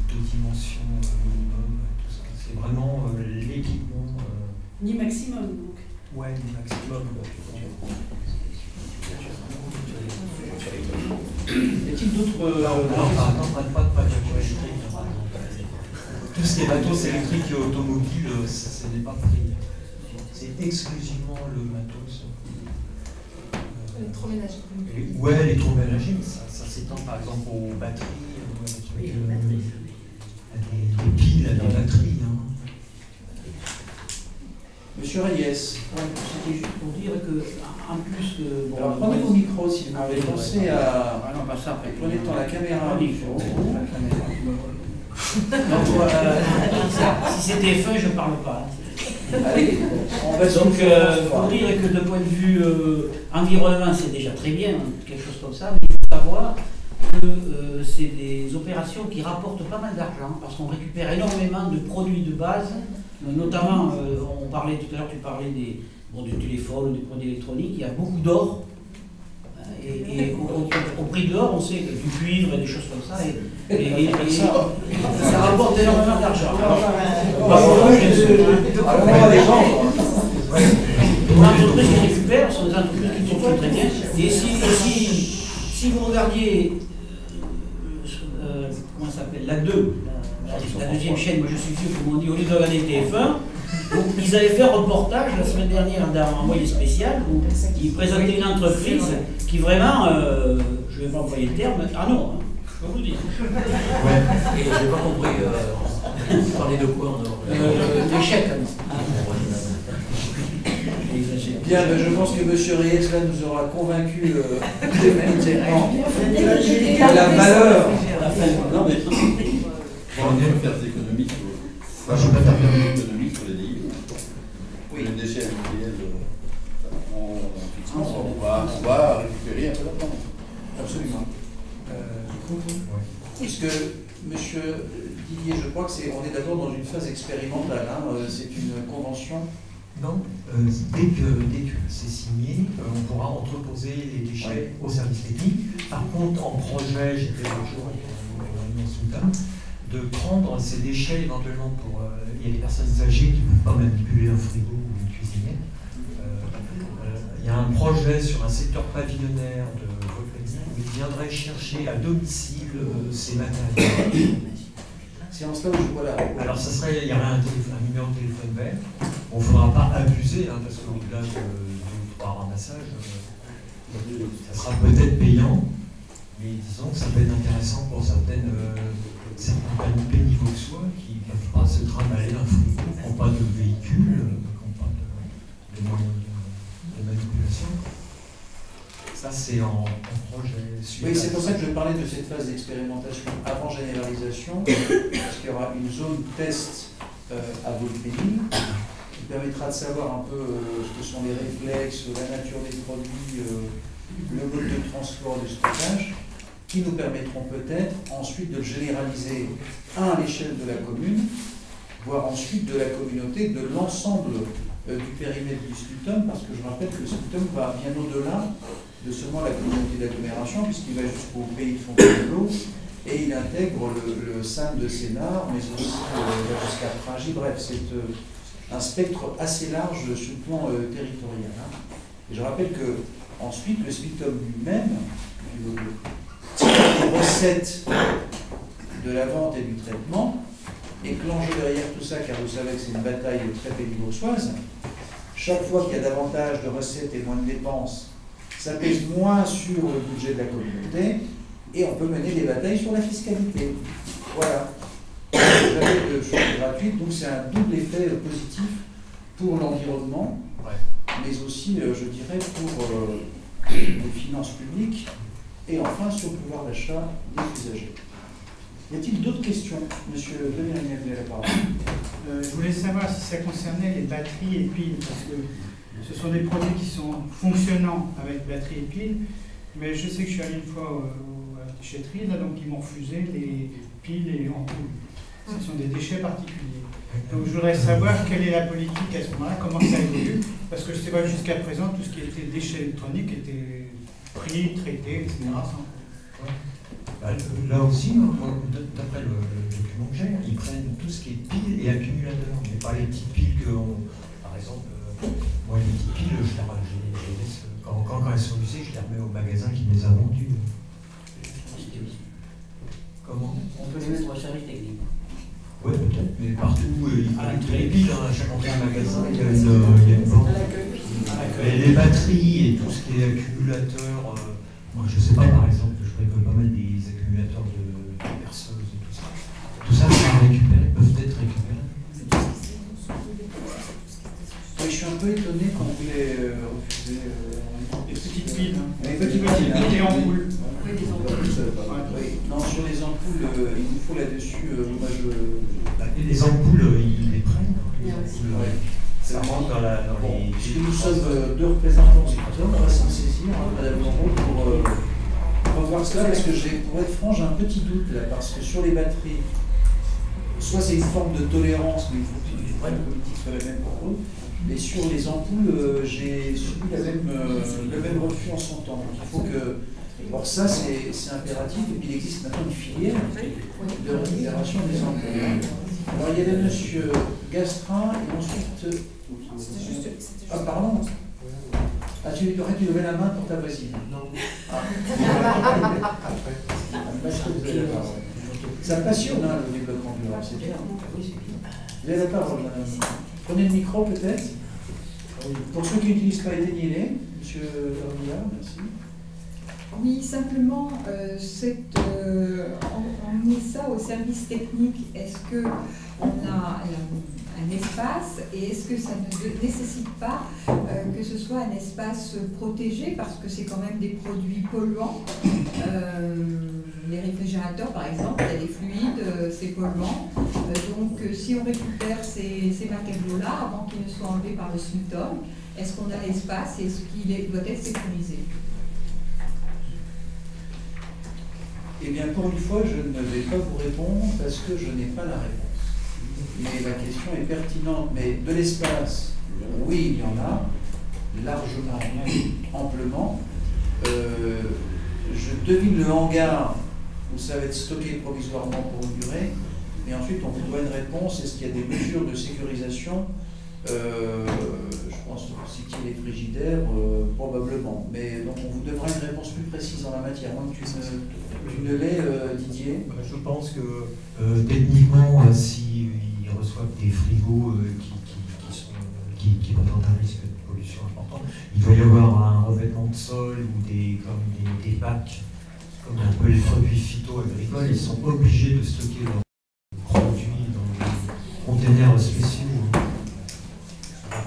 dimension minimum, tout ça. C'est vraiment l'équipement. Ni maximum, donc. Ouais, ni maximum. Y a-t-il d'autres... pas de voiture électrique. Tout ce qui est matos électrique et automobile, ce n'est pas pris. C'est exclusivement le matos. Électroménager. Ouais, l'électroménager, ça s'étend par exemple aux batteries, les piles, les batteries. Hein. Monsieur Reyes. C'était juste pour dire que, en plus de. Bon, Alors prenez vos micros si vous voulez. Pensez à. Ah non, pas ça après. Prenez dans la caméra. Si c'était fin, je ne parle pas. Allez, on va donc, pour dire que de point de vue environnement, c'est déjà très bien, quelque chose comme ça, mais il faut savoir que c'est des opérations qui rapportent pas mal d'argent, parce qu'on récupère énormément de produits de base, notamment, on parlait tout à l'heure, tu parlais des téléphones, des produits électroniques, il y a beaucoup d'or. Et au prix de l'or, on sait que du cuivre et des choses comme ça, et ça rapporte énormément d'argent. Les entreprises qui récupèrent sont des entreprises qui fonctionnent très bien. Et si vous regardiez, comment ça s'appelle, la 2, la deuxième chaîne, moi je suis vieux, comme on dit, au lieu de regarder TF1, donc, ils avaient fait un reportage la semaine dernière dans Envoyé spécial où ils présentaient une entreprise qui vraiment, je ne vais pas employer le terme, ah non, je peux vous dire. Ouais. Et je n'ai pas compris, vous parlez de quoi en dehors L'échec. Bien, ben, je pense que M. Reyes là nous aura convaincu de la valeur. Non, mais on peut faire des économies sur les livres. Oui. Les déchets industriels, on va récupérer un peu d'argent. Absolument. Puisque, M. Didier, je crois qu'on est d'abord dans une phase expérimentale. Hein, c'est une convention. Non, dès que c'est signé, on pourra entreposer les déchets au service technique. Par contre, en projet, j'étais l'autre jour avec un Soudan, de prendre ces déchets éventuellement pour. Il y a des personnes âgées qui ne peuvent pas manipuler un frigo ou une cuisinière. Il y a un projet sur un secteur pavillonnaire de Volcanie où ils viendraient chercher à domicile ces matériaux. C'est en cela où je vois là. Alors, il y aurait un numéro de téléphone vert. On ne faudra pas abuser, hein, parce qu'au-delà de 2 ou 3 ramassages, ça sera peut-être payant, mais disons que ça peut être intéressant pour certaines compagnies pénivauxois qui ne peuvent pas se trimballer un frigo, qui n'ont pas de véhicule, qui n'ont pas de moyens de manipulation. Ça, c'est en projet suivant. Oui, c'est pour ça que je parlais de cette phase d'expérimentation avant généralisation, parce qu'il y aura une zone test à Volpénie, qui permettra de savoir un peu ce que sont les réflexes, la nature des produits, le mode de transport et de stockage, qui nous permettront peut-être ensuite de le généraliser, à l'échelle de la commune, voire ensuite de la communauté, de l'ensemble du périmètre du Sputum, parce que je rappelle que le Sputum va bien au-delà de seulement la communauté d'agglomération, puisqu'il va jusqu'au pays de Fontainebleau, et il intègre le SAM de Sénart, mais aussi jusqu'à Pringy. Bref, c'est un spectre assez large sur le plan territorial. Hein. Et je rappelle que ensuite le Sputum lui-même tire les recettes de la vente et du traitement, et que l'enjeu derrière tout ça, car vous savez que c'est une bataille très pénibauçoise, chaque fois qu'il y a davantage de recettes et moins de dépenses, ça pèse moins sur le budget de la communauté, et on peut mener des batailles sur la fiscalité. Voilà. Jamais de choses gratuites, donc c'est un double effet positif pour l'environnement, mais aussi, je dirais, pour les finances publiques, et enfin sur le pouvoir d'achat des usagers. Y a-t-il d'autres questions? Monsieur Devernier, vous avez la parole. Je voulais savoir si ça concernait les batteries et piles, parce que ce sont des produits qui sont fonctionnants avec batterie et piles, mais je sais que je suis allé une fois à la déchetterie, là, donc ils m'ont refusé les piles et les ampoules. Ce sont des déchets particuliers. Donc je voudrais savoir quelle est la politique à ce moment-là, comment ça évolue, parce que je sais pas jusqu'à présent, tout ce qui était déchets électroniques était pris, traité, etc. Là aussi, d'après le document que j'ai, ils prennent tout ce qui est piles et accumulateurs, mais pas les petites piles que, par exemple, moi les petites piles, je les laisse, quand elles sont usées, je les remets au magasin qui me les a vendues. Comment? On peut les mettre au service technique. Oui, peut-être, mais partout, ils prennent toutes les piles, à chaque entrée de magasin, il y a une vente. Et les batteries et tout ce qui est accumulateur, moi je sais pas, par exemple, je peux pas mettre des accumulateurs de perceuses et tout ça. Tout ça, peuvent être récupérés. Oui, je suis un peu étonné quand vous voulez refuser Les petites piles. les petites piles. Les ampoules. Oui, des ampoules. Oui. Non, sur les ampoules, il nous faut là-dessus, moi je... Les ampoules, ils les prennent. Bien aussi. Ouais. Ça rentre dans Bon, les... puisque nous sommes deux représentants du secteur, on va s'en saisir, Madame Leroux, pour revoir cela, parce que pour être franc, j'ai un petit doute là, parce que sur les batteries, soit c'est une forme de tolérance, mais il faut que les vraies politiques soient la même pour eux, mais sur les ampoules, j'ai subi le même refus en son temps. Donc il faut que... Alors ça, c'est impératif, et puis il existe maintenant une filière de récupération des ampoules. Alors il y avait monsieur Gastrin, et ensuite... Ah, pardon. Ah, tu aurais dû lever la main pour ta voisine. Non. Ah. Ça me passionne, hein, le développement durable, c'est bien. Vous avez la parole, madame. Prenez le micro, peut-être. Pour ceux qui n'utilisent pas, éteignez-les. Monsieur Dormillard, merci. Oui, simplement, on met ça au service technique. Est-ce qu'on a un espace et est-ce que ça ne nécessite pas que ce soit un espace protégé parce que c'est quand même des produits polluants. Les réfrigérateurs, par exemple, il y a des fluides, c'est polluant. Donc, si on récupère ces matériaux-là avant qu'ils ne soient enlevés par le SMUTOM, est-ce qu'on a l'espace et est-ce qu'il doit être sécurisé? Eh bien, pour une fois, je ne vais pas vous répondre parce que je n'ai pas la réponse. Mais la question est pertinente. Mais de l'espace, oui, il y en a, largement, amplement. Je devine le hangar où ça va être stocké provisoirement pour une durée. Et ensuite, on vous doit une réponse. Est-ce qu'il y a des mesures de sécurisation? Je pense que vous citiez les frigidaires, probablement. Mais donc, on vous devra une réponse plus précise en la matière. Moi, tu ne l'es, Didier? Je pense que techniquement, s'ils reçoivent des frigos qui présentent un risque de pollution important, il doit y avoir un revêtement de sol ou des bacs, comme un peu les produits phyto-agricoles. Ils sont obligés de stocker leurs produits dans des containers spéciaux.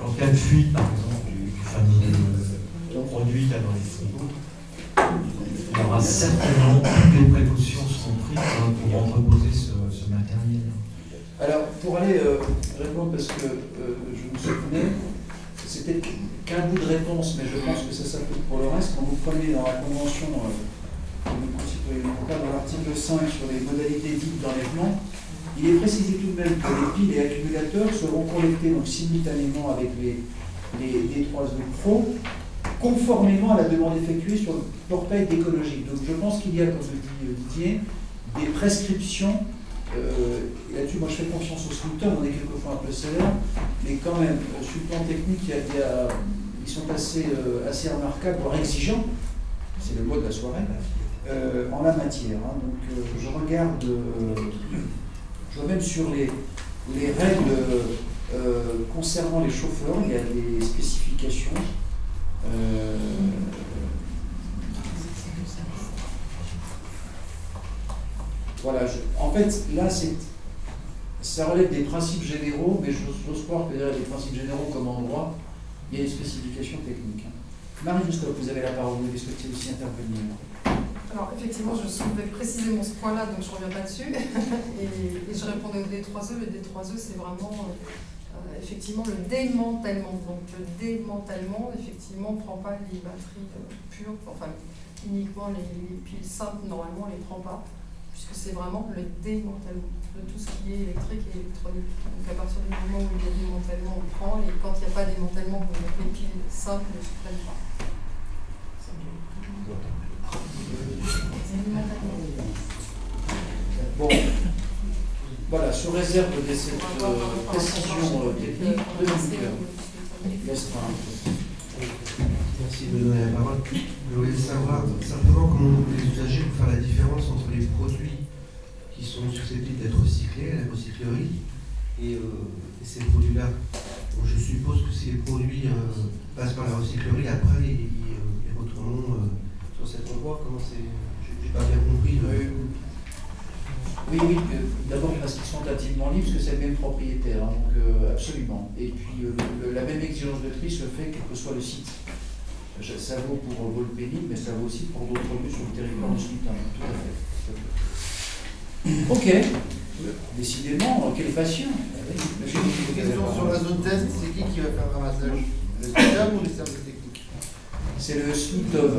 En cas de fuite, par exemple, du fameux produit là dans les frigos, il y aura certainement toutes les précautions seront prises pour entreposer ce matériel. Alors, pour aller répondre, parce que je me souvenais, c'était qu'un bout de réponse, mais je pense que ça s'applique pour le reste. Quand vous prenez dans la convention de nos concitoyens locaux, dans l'article 5 sur les modalités dites d'enlèvement, il est précisé tout de même que les piles et accumulateurs seront collectés donc, simultanément avec les D3E Pro, conformément à la demande effectuée sur le portail d'écologie. Donc je pense qu'il y a, comme le dit Didier, des prescriptions. Là-dessus, moi je fais confiance aux SMUTOM, on est quelquefois un peu sévère, mais quand même, sur le plan technique, ils sont assez remarquables, voire exigeants, c'est le mot de la soirée, en la matière. Hein. Donc je regarde, je vois même sur les règles concernant les chauffeurs, il y a des spécifications. Voilà, en fait, là, ça relève des principes généraux, mais j'ose croire que derrière les principes généraux comme en droit, il y a des spécifications techniques. Marie-Justine, vous avez la parole, vous souhaitez aussi intervenir. Alors, effectivement, je soulevais précisément ce point-là, donc je ne reviens pas dessus. et je répondais au D3E. Le D3E, c'est vraiment effectivement le démantèlement. Donc, le démantèlement, effectivement, ne prend pas les batteries pures, enfin, uniquement les piles simples, normalement, on ne les prend pas, puisque c'est vraiment le démantèlement de tout ce qui est électrique et électronique. Donc, à partir du moment où il y a démantèlement, on prend, et quand il n'y a pas démantèlement, les piles simples ne se prennent pas. C'est démantèlement. Bon, voilà, sous réserve de cette précision technique, Merci de me donner la parole. Je voulais savoir simplement comment les usagers vont faire la différence entre les produits qui sont susceptibles d'être recyclés à la recyclerie et ces produits-là. Donc, je suppose que si les produits passent par la recyclerie, après ils retourneront sur cette voie. Comment c'est? J'ai pas bien compris. Oui, d'abord parce qu'ils sont intimement libres, parce que c'est le même propriétaire, hein, donc absolument. Et puis la même exigence de tri se fait quel que soit le site. Ça vaut pour Volpénil, mais ça vaut aussi pour d'autres lieux sur le territoire de Smitton, tout à fait. Ok, décidément, quelle passion. Sur la zone test, c'est qui va faire le ramassage? Le SMITOM ou les services techniques? C'est le SMITOM,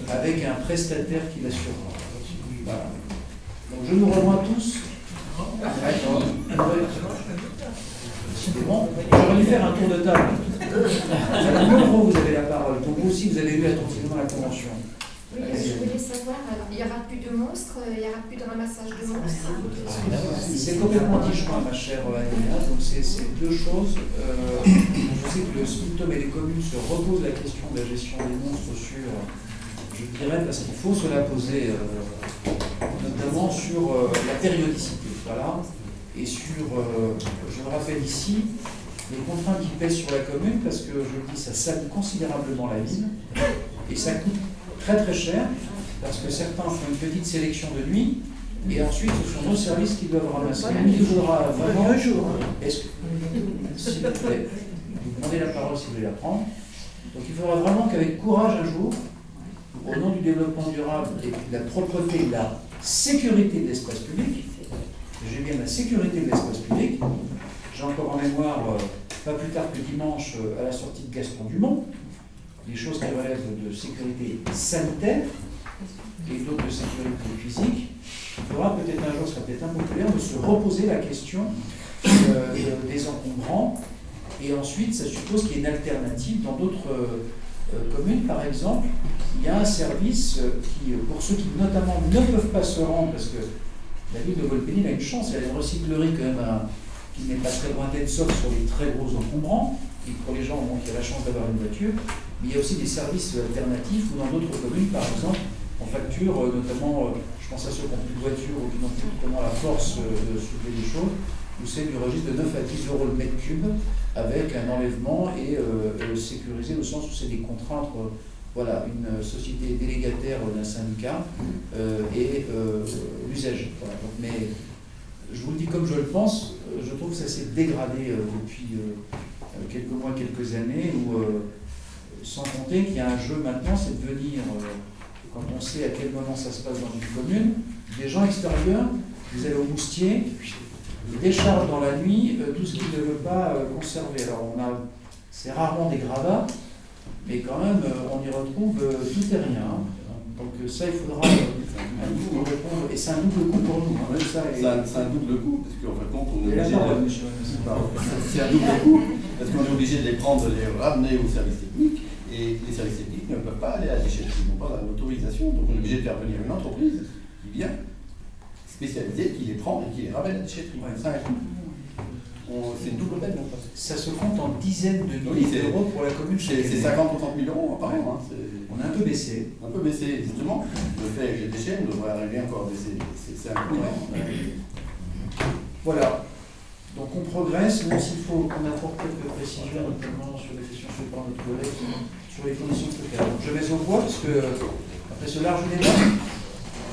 avec un prestataire qui l'assurera. Voilà. Donc je nous rejoins tous. Décidément, j'aurais dû faire un tour de table. Vous avez la parole. Donc vous aussi, vous avez lu attentivement la convention. Oui, je voulais savoir, il n'y aura plus de monstres, il n'y aura plus de ramassage de monstres. C'est complètement disjoint, ma chère Anéa. Donc c'est deux choses. Je sais que le SMITOM et les communes se reposent la question de la gestion des monstres sur, je dirais, parce qu'il faut se la poser, notamment sur la périodicité. Voilà. Et sur, je le rappelle ici, les contraintes qui pèsent sur la commune, parce que je le dis, ça salue considérablement la ville, et ça coûte très très cher, parce que certains font une petite sélection de nuit, et ensuite ce sont nos services qui doivent ramasser. Il faudra vraiment... Est-ce que, s'il vous plaît, vous demandez la parole si vous voulez la prendre. Donc il faudra vraiment qu'avec courage un jour, au nom du développement durable et de la propreté et de la sécurité de l'espace public, j'ai bien la sécurité de l'espace public. J'ai encore en mémoire, pas plus tard que dimanche, à la sortie de Gaston Dumont, des choses qui relèvent de sécurité sanitaire et d'autres de sécurité physique. Il faudra peut-être un jour, ce sera peut-être impopulaire, de se reposer la question des encombrants. Et ensuite, ça suppose qu'il y ait une alternative dans d'autres communes. Par exemple, il y a un service qui, pour ceux qui notamment ne peuvent pas se rendre, parce que la ville de Volpénil a une chance, elle a une recyclerie quand même qui n'est pas très lointaine, sauf sur les très gros encombrants, et pour les gens qui ont la chance d'avoir une voiture. Mais il y a aussi des services alternatifs où dans d'autres communes, par exemple, on facture notamment, je pense à ceux qui n'ont plus de voiture ou qui n'ont plus vraiment la force de soulever des choses, où c'est du registre de 9 à 10 euros le mètre cube, avec un enlèvement et sécurisé au sens où c'est des contraintes. Voilà, une société délégataire d'un syndicat et l'usager. Voilà. Mais je vous le dis comme je le pense, je trouve que ça s'est dégradé depuis quelques mois, quelques années, où, sans compter qu'il y a un jeu maintenant, c'est de venir, quand on sait à quel moment ça se passe dans une commune, des gens extérieurs, vous allez au Moustier, ils déchargent dans la nuit tout ce qu'ils ne veulent pas conserver. Alors c'est rarement des gravats, mais quand même, on y retrouve tout et rien. Donc ça, il faudra un double répondre. Et c'est un double coup pour nous. Hein. C'est un double coup, parce qu'en fin de compte, on est obligé de... C'est un double coup, parce qu'on est obligé de les prendre, de les ramener au service technique, et les services techniques ne peuvent pas aller à la déchetterie, ils n'ont pas l'autorisation. Donc on est obligé de faire venir une entreprise qui vient, spécialisée, qui les prend et qui les ramène à la déchetterie. Ouais, c'est une double peine. Ça se compte en dizaines de milliers d'euros pour la commune. C'est 50 ou 30 000 euros par an. On a un peu baissé. Un peu baissé, justement. Le fait avec les déchets, on devrait arriver encore à baisser. C'est un peu Voilà. Donc on progresse, même s'il faut qu'on apporte quelques précisions, notamment sur les questions faites par notre collègue, sur les conditions de stockage. Donc je mets au point, parce que après ce large débat,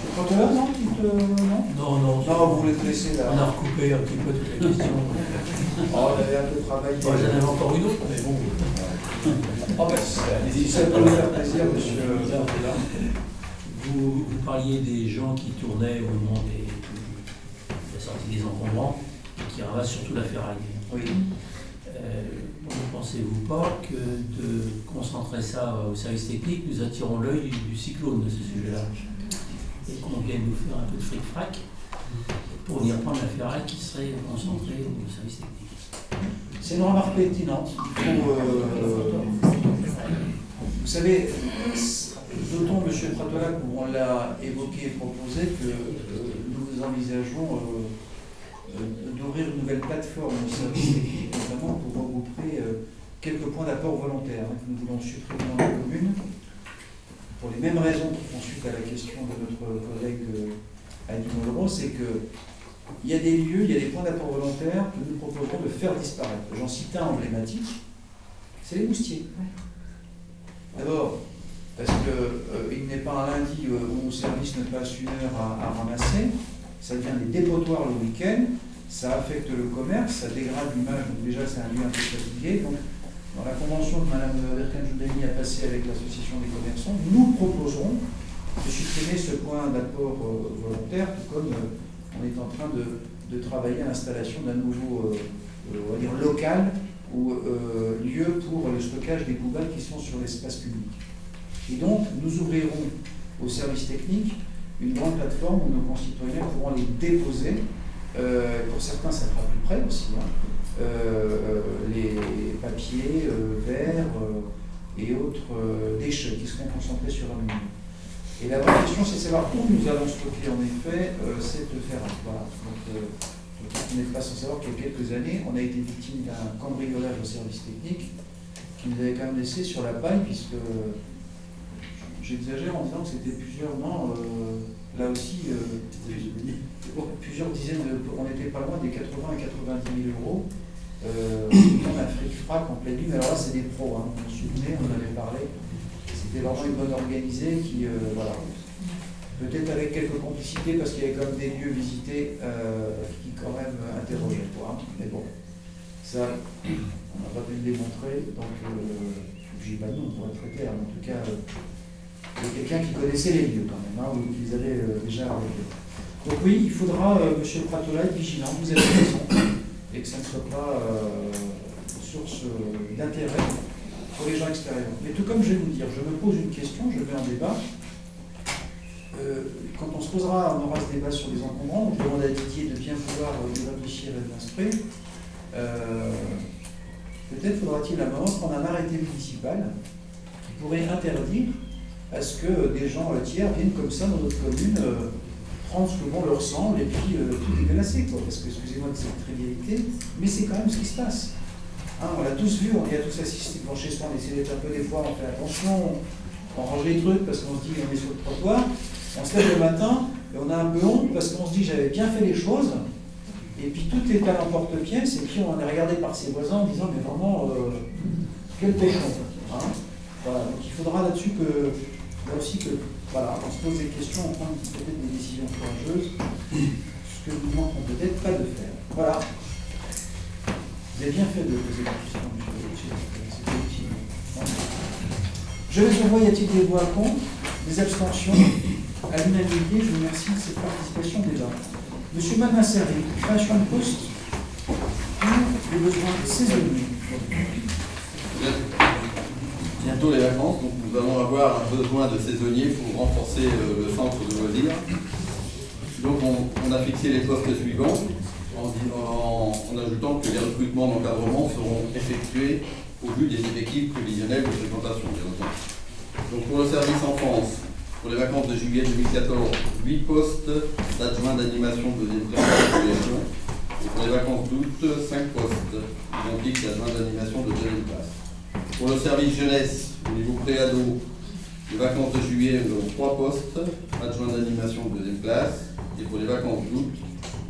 c'est pas là, non, Non, vous voulez te laisser là. On a recoupé un petit peu toutes les questions. On avait un peu travaillé. J'en avais encore une autre, mais bon. Si ça peut vous faire plaisir, monsieur. Vous parliez des gens qui tournaient au moment de la sortie des encombrants et qui ramassent surtout la ferraille. Oui. Ne pensez-vous pas que de concentrer ça au service technique, nous attirons l'œil du cyclone de ce sujet-là? Et qu'on vienne nous faire un peu de fric-frac pour venir prendre la ferraille qui serait concentrée au service technique. C'est une remarque pertinente. Il faut, vous savez, notons, M. Pratola, comme on l'a évoqué et proposé, que nous nous envisageons d'ouvrir une nouvelle plateforme au service technique, notamment pour regrouper quelques points d'apport volontaires que nous voulons supprimer dans la commune, pour les mêmes raisons qui font suite à la question de notre collègue Annie Mollereau, c'est qu'il y a des lieux, il y a des points d'apport volontaires que nous proposons de faire disparaître. J'en cite un emblématique, c'est les moustiers. D'abord, parce qu'il n'est pas un lundi où le service ne passe une heure à ramasser, ça devient des dépotoirs le week-end, ça affecte le commerce, ça dégrade l'image, donc déjà c'est un lieu un peu fatigué. Donc, dans la convention que Mme Verken-Joudani a passée avec l'association des commerçants, nous proposerons de supprimer ce point d'apport volontaire, tout comme on est en train de travailler à l'installation d'un nouveau on va dire local ou lieu pour le stockage des poubelles qui sont sur l'espace public. Et donc, nous ouvrirons au service technique une grande plateforme où nos concitoyens pourront les déposer. Pour certains, ça sera plus près aussi. Les papiers, verres et autres déchets qui seront concentrés sur un lieu. Et la vraie question, c'est de savoir où nous allons stocker, en effet, cette ferraille. Voilà. Donc, vous n'êtes pas sans savoir qu'il y a quelques années, on a été victime d'un cambriolage au service technique qui nous avait quand même laissé sur la paille, puisque j'exagère en disant que c'était plusieurs, non, là aussi, plusieurs dizaines de, on n'était pas loin des 80 à 90 000 euros. On a fait frac en pleine nuit, mais alors là c'est des pros, hein. Vous vous souvenez, on en avait parlé. C'était vraiment une bonne organisée qui, voilà, peut-être avec quelques complicités parce qu'il y avait quand même des lieux visités qui quand même interrogeaient, quoi. Mais bon, ça, on n'a pas pu le démontrer, donc je dis pas nous, pour être très clair, mais en tout cas, il y a quelqu'un qui connaissait les lieux quand même, hein, ou qui les avait déjà arrêtés. Donc oui, il faudra, monsieur Pratola, être vigilant, vous avez raison, et que ça ne soit pas source d'intérêt pour les gens extérieurs. Mais tout comme je vais vous dire, je me pose une question, je vais en débat. Quand on se posera, on aura ce débat sur les encombrants, je demande à Didier de bien vouloir y réfléchir et de l'instruire. Peut-être faudra-t-il à un moment prendre un arrêté municipal qui pourrait interdire à ce que des gens tiers viennent comme ça dans notre commune prendre ce que bon leur semble et puis tout dégueulasser, quoi. Parce que, excusez-moi de cette trivialité, mais c'est quand même ce qui se passe. Hein, on l'a tous vu, on y a tous assisté devant chez soi, on essaie d'être un peu des fois, on fait attention, on range les trucs parce qu'on se dit on est sur le trottoir, on se lève le matin et on a un peu honte parce qu'on se dit j'avais bien fait les choses, et puis tout est à l'emporte-pièce, et puis on est regardé par ses voisins en disant mais vraiment quel cochon. Hein, voilà, donc il faudra là-dessus que, là aussi que, voilà, on se pose des questions, on prend peut-être des décisions courageuses, ce que nous ne manquons peut-être pas de faire. Voilà. Vous avez bien fait de poser la question, c'était utile. Je vais envoyer, y a-t-il des voix contre, des abstentions? À l'unanimité, je vous remercie de cette participation au débat. Monsieur Malmassari, création de poste pour les besoins saisonniers. Bientôt les vacances, donc nous allons avoir un besoin de saisonniers pour renforcer le centre de loisirs. Donc on a fixé les postes suivants en ajoutant que les recrutements d'encadrement seront effectués au vu des effectifs prévisionnels de fréquentation, bien entendu. Donc pour le service enfance, pour les vacances de juillet 2014, 8 postes d'adjoints d'animation de deuxième classe de population. Et pour les vacances d'août, 5 postes identiques d'adjoints d'animation de deuxième classe. Pour le service jeunesse, au niveau pré-ado, les vacances de juillet, nous avons 3 postes adjoints d'animation de deuxième classe. Et pour les vacances d'août,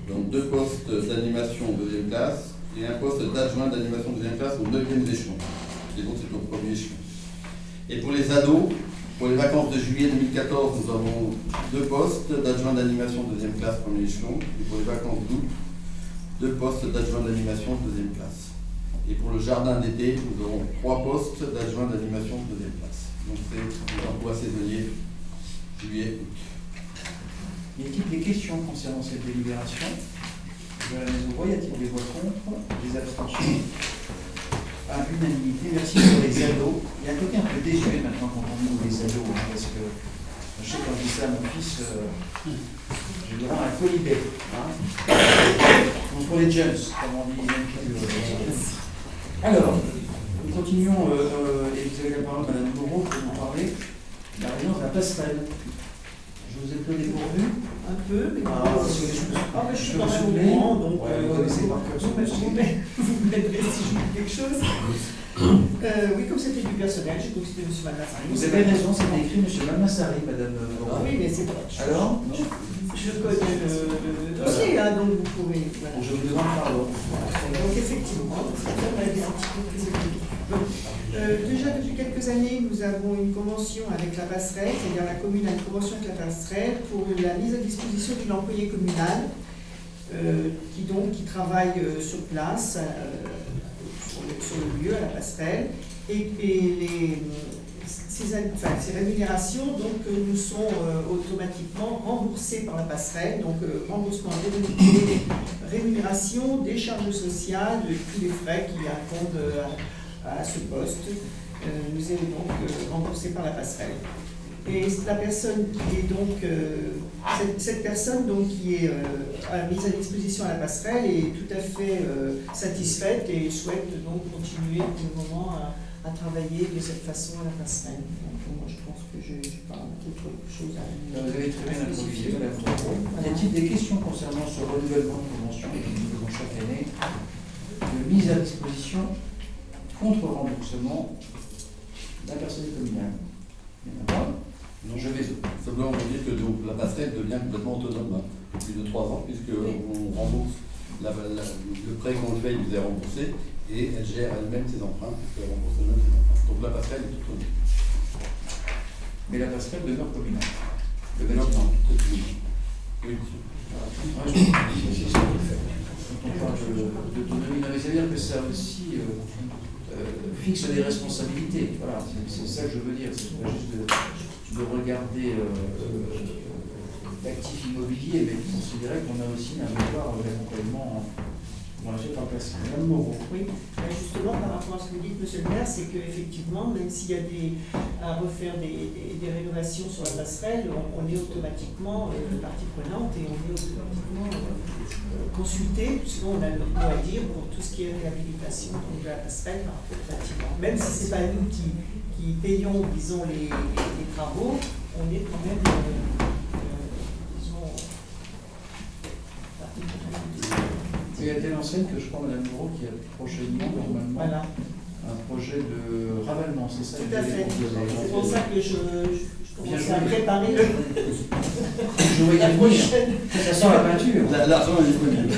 donc 2 postes d'animation de deuxième classe et un poste d'adjoint d'animation de deuxième classe au 9e échelon. Et donc c'est au premier échelon. Et pour les ados, pour les vacances de juillet 2014, nous avons 2 postes d'adjoint d'animation de deuxième classe premier échelon. Et pour les vacances d'août, 2 postes d'adjoint d'animation de deuxième classe. Et pour le jardin d'été, nous aurons 3 postes d'adjoint d'animation de deuxième classe. Donc c'est l'emploi saisonnier juillet-août. Y a-t-il des questions concernant cette délibération? De la mise au voie, y a-t-il des voix contre, des abstentions? À l'unanimité, merci pour les ados. Il y a un côté un peu désuet maintenant quand on dit les ados, hein, parce que je sais quand je dis ça à mon fils, j'ai le droit à un colibé. Hein. Donc pour les jeunes, comme on dit, même plus. Alors, nous continuons, et vous avez la parole, Madame Moreau, pour vous parler de la réunion de la passerelle. Je vous ai peu dépourvu. un peu, mais Ah, parce que mais je suis je quand me même au souvenais. courant, donc Ouais, vous connaissez par cœur ce vous m'aiderez si je dis quelque chose. Oui, comme c'était du personnel, j'ai cru que c'était M. Malmassari. Vous avez raison, c'était écrit M. Malmassari, Madame. Oui, mais c'est pas. Alors Je connais le dossier, hein, donc vous pouvez. Voilà. Je vous demande pardon. Donc effectivement, j'aimerais bien un petit peu plus évoluer. Déjà depuis quelques années, nous avons une convention avec la passerelle, c'est-à-dire la commune a une convention avec la passerelle pour la mise à disposition d'une employée communale qui travaille sur place, sur le lieu, à la passerelle, ces rémunérations donc, nous sont automatiquement remboursées par la passerelle, donc remboursement des rémunérations, des charges sociales, de tous les frais qui incombent à ce poste, nous est donc remboursée par la passerelle. Et la personne qui est donc, cette personne donc qui est mise à disposition à la passerelle est tout à fait satisfaite et souhaite donc continuer pour le moment à travailler de cette façon à la passerelle. Donc moi je pense que je n'ai pas autre chose à dire. Vous avez très bien improvisé, Madame Foucault. Y a-t-il des questions concernant ce renouvellement de convention que nous faisons chaque année de mise à disposition contre remboursement d'un personnel communal? Il n'y en a pas? Non, je vais simplement vous dire que donc, la passerelle devient complètement autonome depuis de 3 ans, puisqu'on rembourse le prêt qu'on fait, il nous est remboursé, et elle gère elle-même ses emprunts, puisqu'elle rembourse elle-même ses emprunts. Donc la passerelle est autonome. Mais la passerelle demeure communale. Le bâtiment, c'est tout. Oui, c'est ça qu'il fait. Quand on parle d'autonomie, ça veut dire que ça aussi fixe des responsabilités. Voilà, c'est ça que je veux dire. C'est pas juste de regarder l'actif immobilier, mais de considérer qu'on a aussi un devoir d'accompagnement fait par personne. Madame Moreau. Oui, justement, par rapport à ce que vous dites, monsieur le maire, c'est qu'effectivement, même s'il y a à refaire des rénovations sur la passerelle, on est automatiquement partie prenante et on est automatiquement consulté, puisqu'on a le mot à dire pour tout ce qui est réhabilitation de la passerelle par rapport au bâtiment. Même si ce n'est pas nous qui payons, disons, les travaux, on est quand même, disons, partie prenante. Il y a telle enseigne que je crois, Mme Moreau, qui a prochainement, normalement, un projet de ravalement, c'est ça? Tout à fait. C'est pour ça que je commence à préparer je voyais la prochaine. Ça sent la peinture. L'argent est disponible.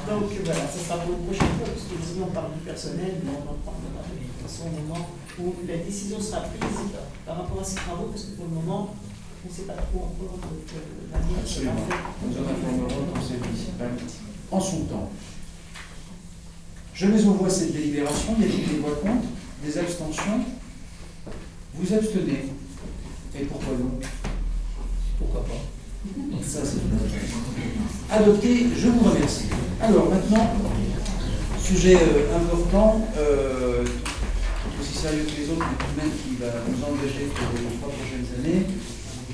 Donc voilà, ça sera pour une prochaine fois, parce que sinon on parle du personnel, mais on en parlera de toute façon au moment où la décision sera prise par rapport à ces travaux, parce que pour le moment, on ne sait pas trop encore la manière de faire. Nous en informerons le conseil municipal en son temps. Je mets aux voix cette délibération. Y a-t-il des voix contre? Des abstentions? Vous abstenez. Et pourquoi donc? Pourquoi pas? Ça, c'est adopté. Je vous remercie. Alors maintenant, sujet important, aussi sérieux que les autres, mais tout de même qui va nous engager pour les 3 prochaines années,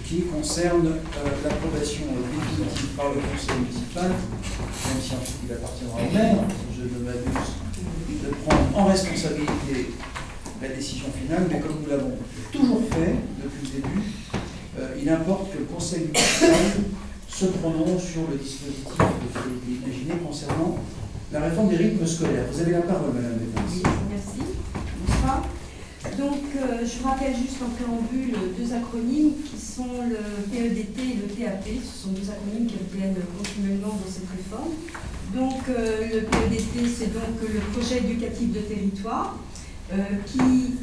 qui concerne l'approbation définitive par le conseil municipal, même si ensuite il appartiendra au maire, je ne m'abuse, de prendre en responsabilité la décision finale, mais comme nous l'avons toujours fait depuis le début, il importe que le conseil municipal se prononce sur le dispositif qui a été imaginé concernant la réforme des rythmes scolaires. Vous avez la parole, Madame Défense. Oui, merci. Bonsoir. Donc, je vous rappelle juste en préambule 2 acronymes qui sont le PEDT et le TAP. Ce sont 2 acronymes qui reviennent continuellement dans cette réforme. Donc, le PEDT, c'est donc le projet éducatif de territoire qui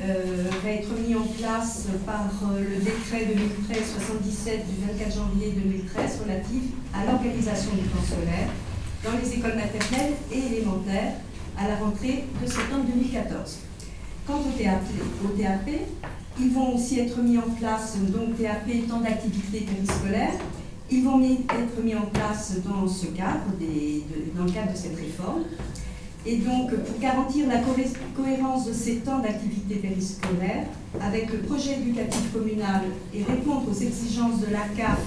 va être mis en place par le décret 2013-77 du 24 janvier 2013 relatif à l'organisation du temps scolaire dans les écoles maternelles et élémentaires à la rentrée de septembre 2014. Quant au TAP, ils vont aussi être mis en place, donc TAP, temps d'activité périscolaire, ils vont être mis en place dans ce cadre, dans le cadre de cette réforme. Et donc, pour garantir la cohérence de ces temps d'activité périscolaire avec le projet éducatif communal et répondre aux exigences de l'ACAF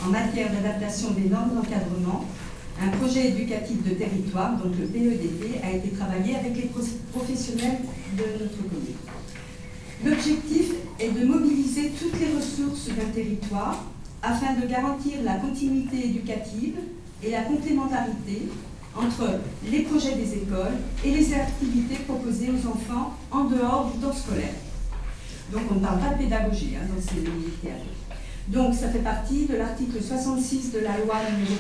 en matière d'adaptation des normes d'encadrement, un projet éducatif de territoire, donc le PEDT, a été travaillé avec les professionnels de notre commune. L'objectif est de mobiliser toutes les ressources d'un territoire afin de garantir la continuité éducative et la complémentarité entre les projets des écoles et les activités proposées aux enfants en dehors du temps scolaire. Donc on ne parle pas de pédagogie dans ces TAP. Donc ça fait partie de l'article 66 de la loi numéro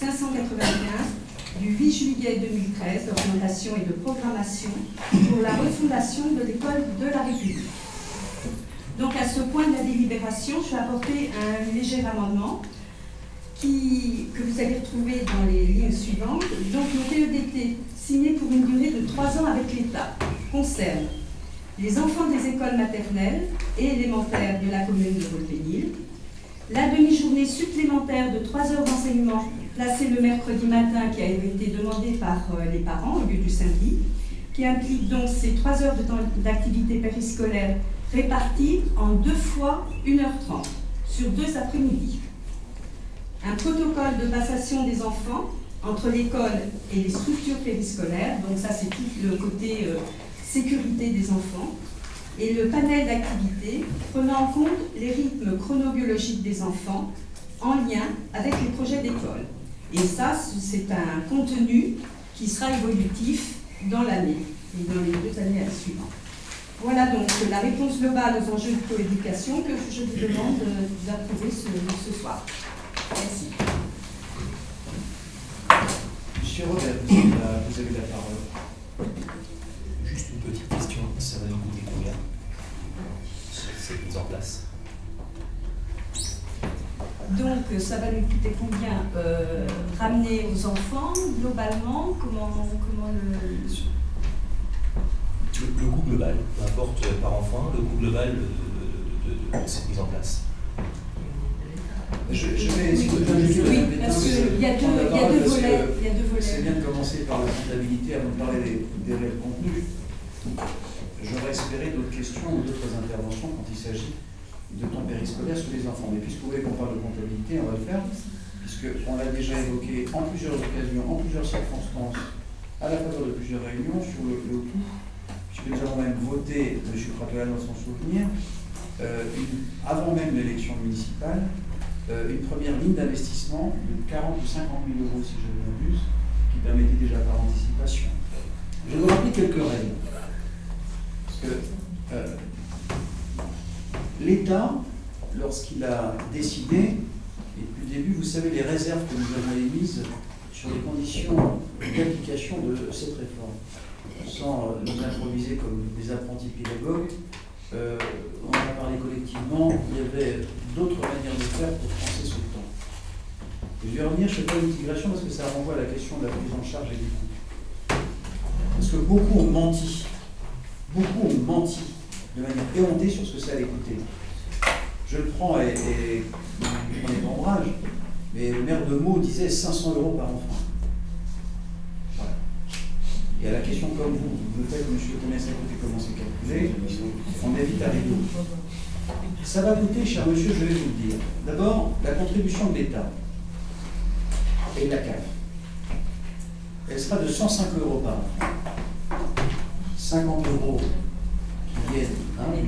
2013-595 du 8 juillet 2013 d'orientation et de programmation pour la refondation de l'école de la République. Donc à ce point de la délibération, je vais apporter un léger amendement que vous allez retrouver dans les lignes suivantes. Donc le PEDT, signé pour une durée de 3 ans avec l'État, concerne les enfants des écoles maternelles et élémentaires de la commune de Volpénil, la demi-journée supplémentaire de 3 heures d'enseignement placée le mercredi matin qui a été demandée par les parents au lieu du samedi, qui implique donc ces 3 heures de temps d'activité périscolaire réparties en 2 fois 1h30 sur 2 après-midi. Un protocole de passation des enfants entre l'école et les structures périscolaires, donc ça c'est tout le côté sécurité des enfants, et le panel d'activités prenant en compte les rythmes chronobiologiques des enfants en lien avec les projets d'école. Et ça, c'est un contenu qui sera évolutif dans l'année et dans les 2 années suivantes. Voilà donc la réponse globale aux enjeux de coéducation que je vous demande d'approuver ce soir. Merci. Monsieur Robert, vous avez la parole. Juste une petite question, ça va nous coûter combien cette mise en place? Donc ça va nous coûter combien ramener aux enfants globalement, comment le coût global, peu importe par enfant, le coût global de cette mise en place. Je vais essayer juste oui, parce qu'il y a deux volets. C'est bien de commencer par la comptabilité avant de parler des réels contenus. J'aurais espéré d'autres questions ou d'autres interventions quand il s'agit de temps périscolaire sur les enfants. Mais puisque vous voulez qu'on parle de comptabilité, on va le faire, puisqu'on l'a déjà évoqué en plusieurs occasions, en plusieurs circonstances, à la faveur de plusieurs réunions sur le tout, puisque nous avons même voté, M. Pratola dans son souvenir, avant même l'élection municipale, une première ligne d'investissement de 40 ou 50 000 euros, si je ne m'abuse, qui permettait déjà par anticipation. Je vais vous rappeler quelques règles. Parce que l'État, lorsqu'il a décidé, et depuis le début, vous savez les réserves que nous avons émises sur les conditions d'application de cette réforme, sans nous improviser comme des apprentis pédagogues, on en a parlé collectivement, il y avait d'autres manières de faire pour penser ce temps. Et je vais revenir, je ne fais pas une digression parce que ça renvoie à la question de la prise en charge et du coût. Parce que beaucoup ont menti de manière éhontée sur ce que ça allait coûter. Je le prends et on est en rage, mais le maire de Meaux disait 500 euros par enfant. Voilà. Et à la question comme vous le faites, monsieur connaît à côté comment c'est calculé, on est vite arrivé. Ça va coûter, cher monsieur, je vais vous le dire. D'abord, la contribution de l'État et de la CAF. Elle sera de 105 euros par an. 50 euros qui viennent avec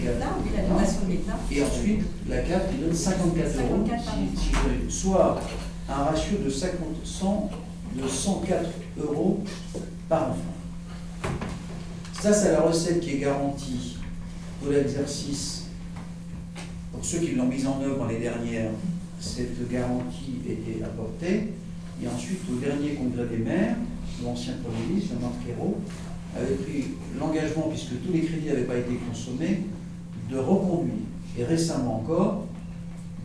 la donation de l'État. Et ensuite, la CAF qui donne 54 euros, soit un ratio de 104 euros par enfant. Ça, c'est la recette qui est garantie pour l'exercice. Pour ceux qui l'ont mise en œuvre l'année dernière, cette garantie était apportée. Et ensuite, au dernier congrès des maires, l'ancien Premier ministre, Jean-Marc Ayrault, avait pris l'engagement, puisque tous les crédits n'avaient pas été consommés, de reconduire. Et récemment encore,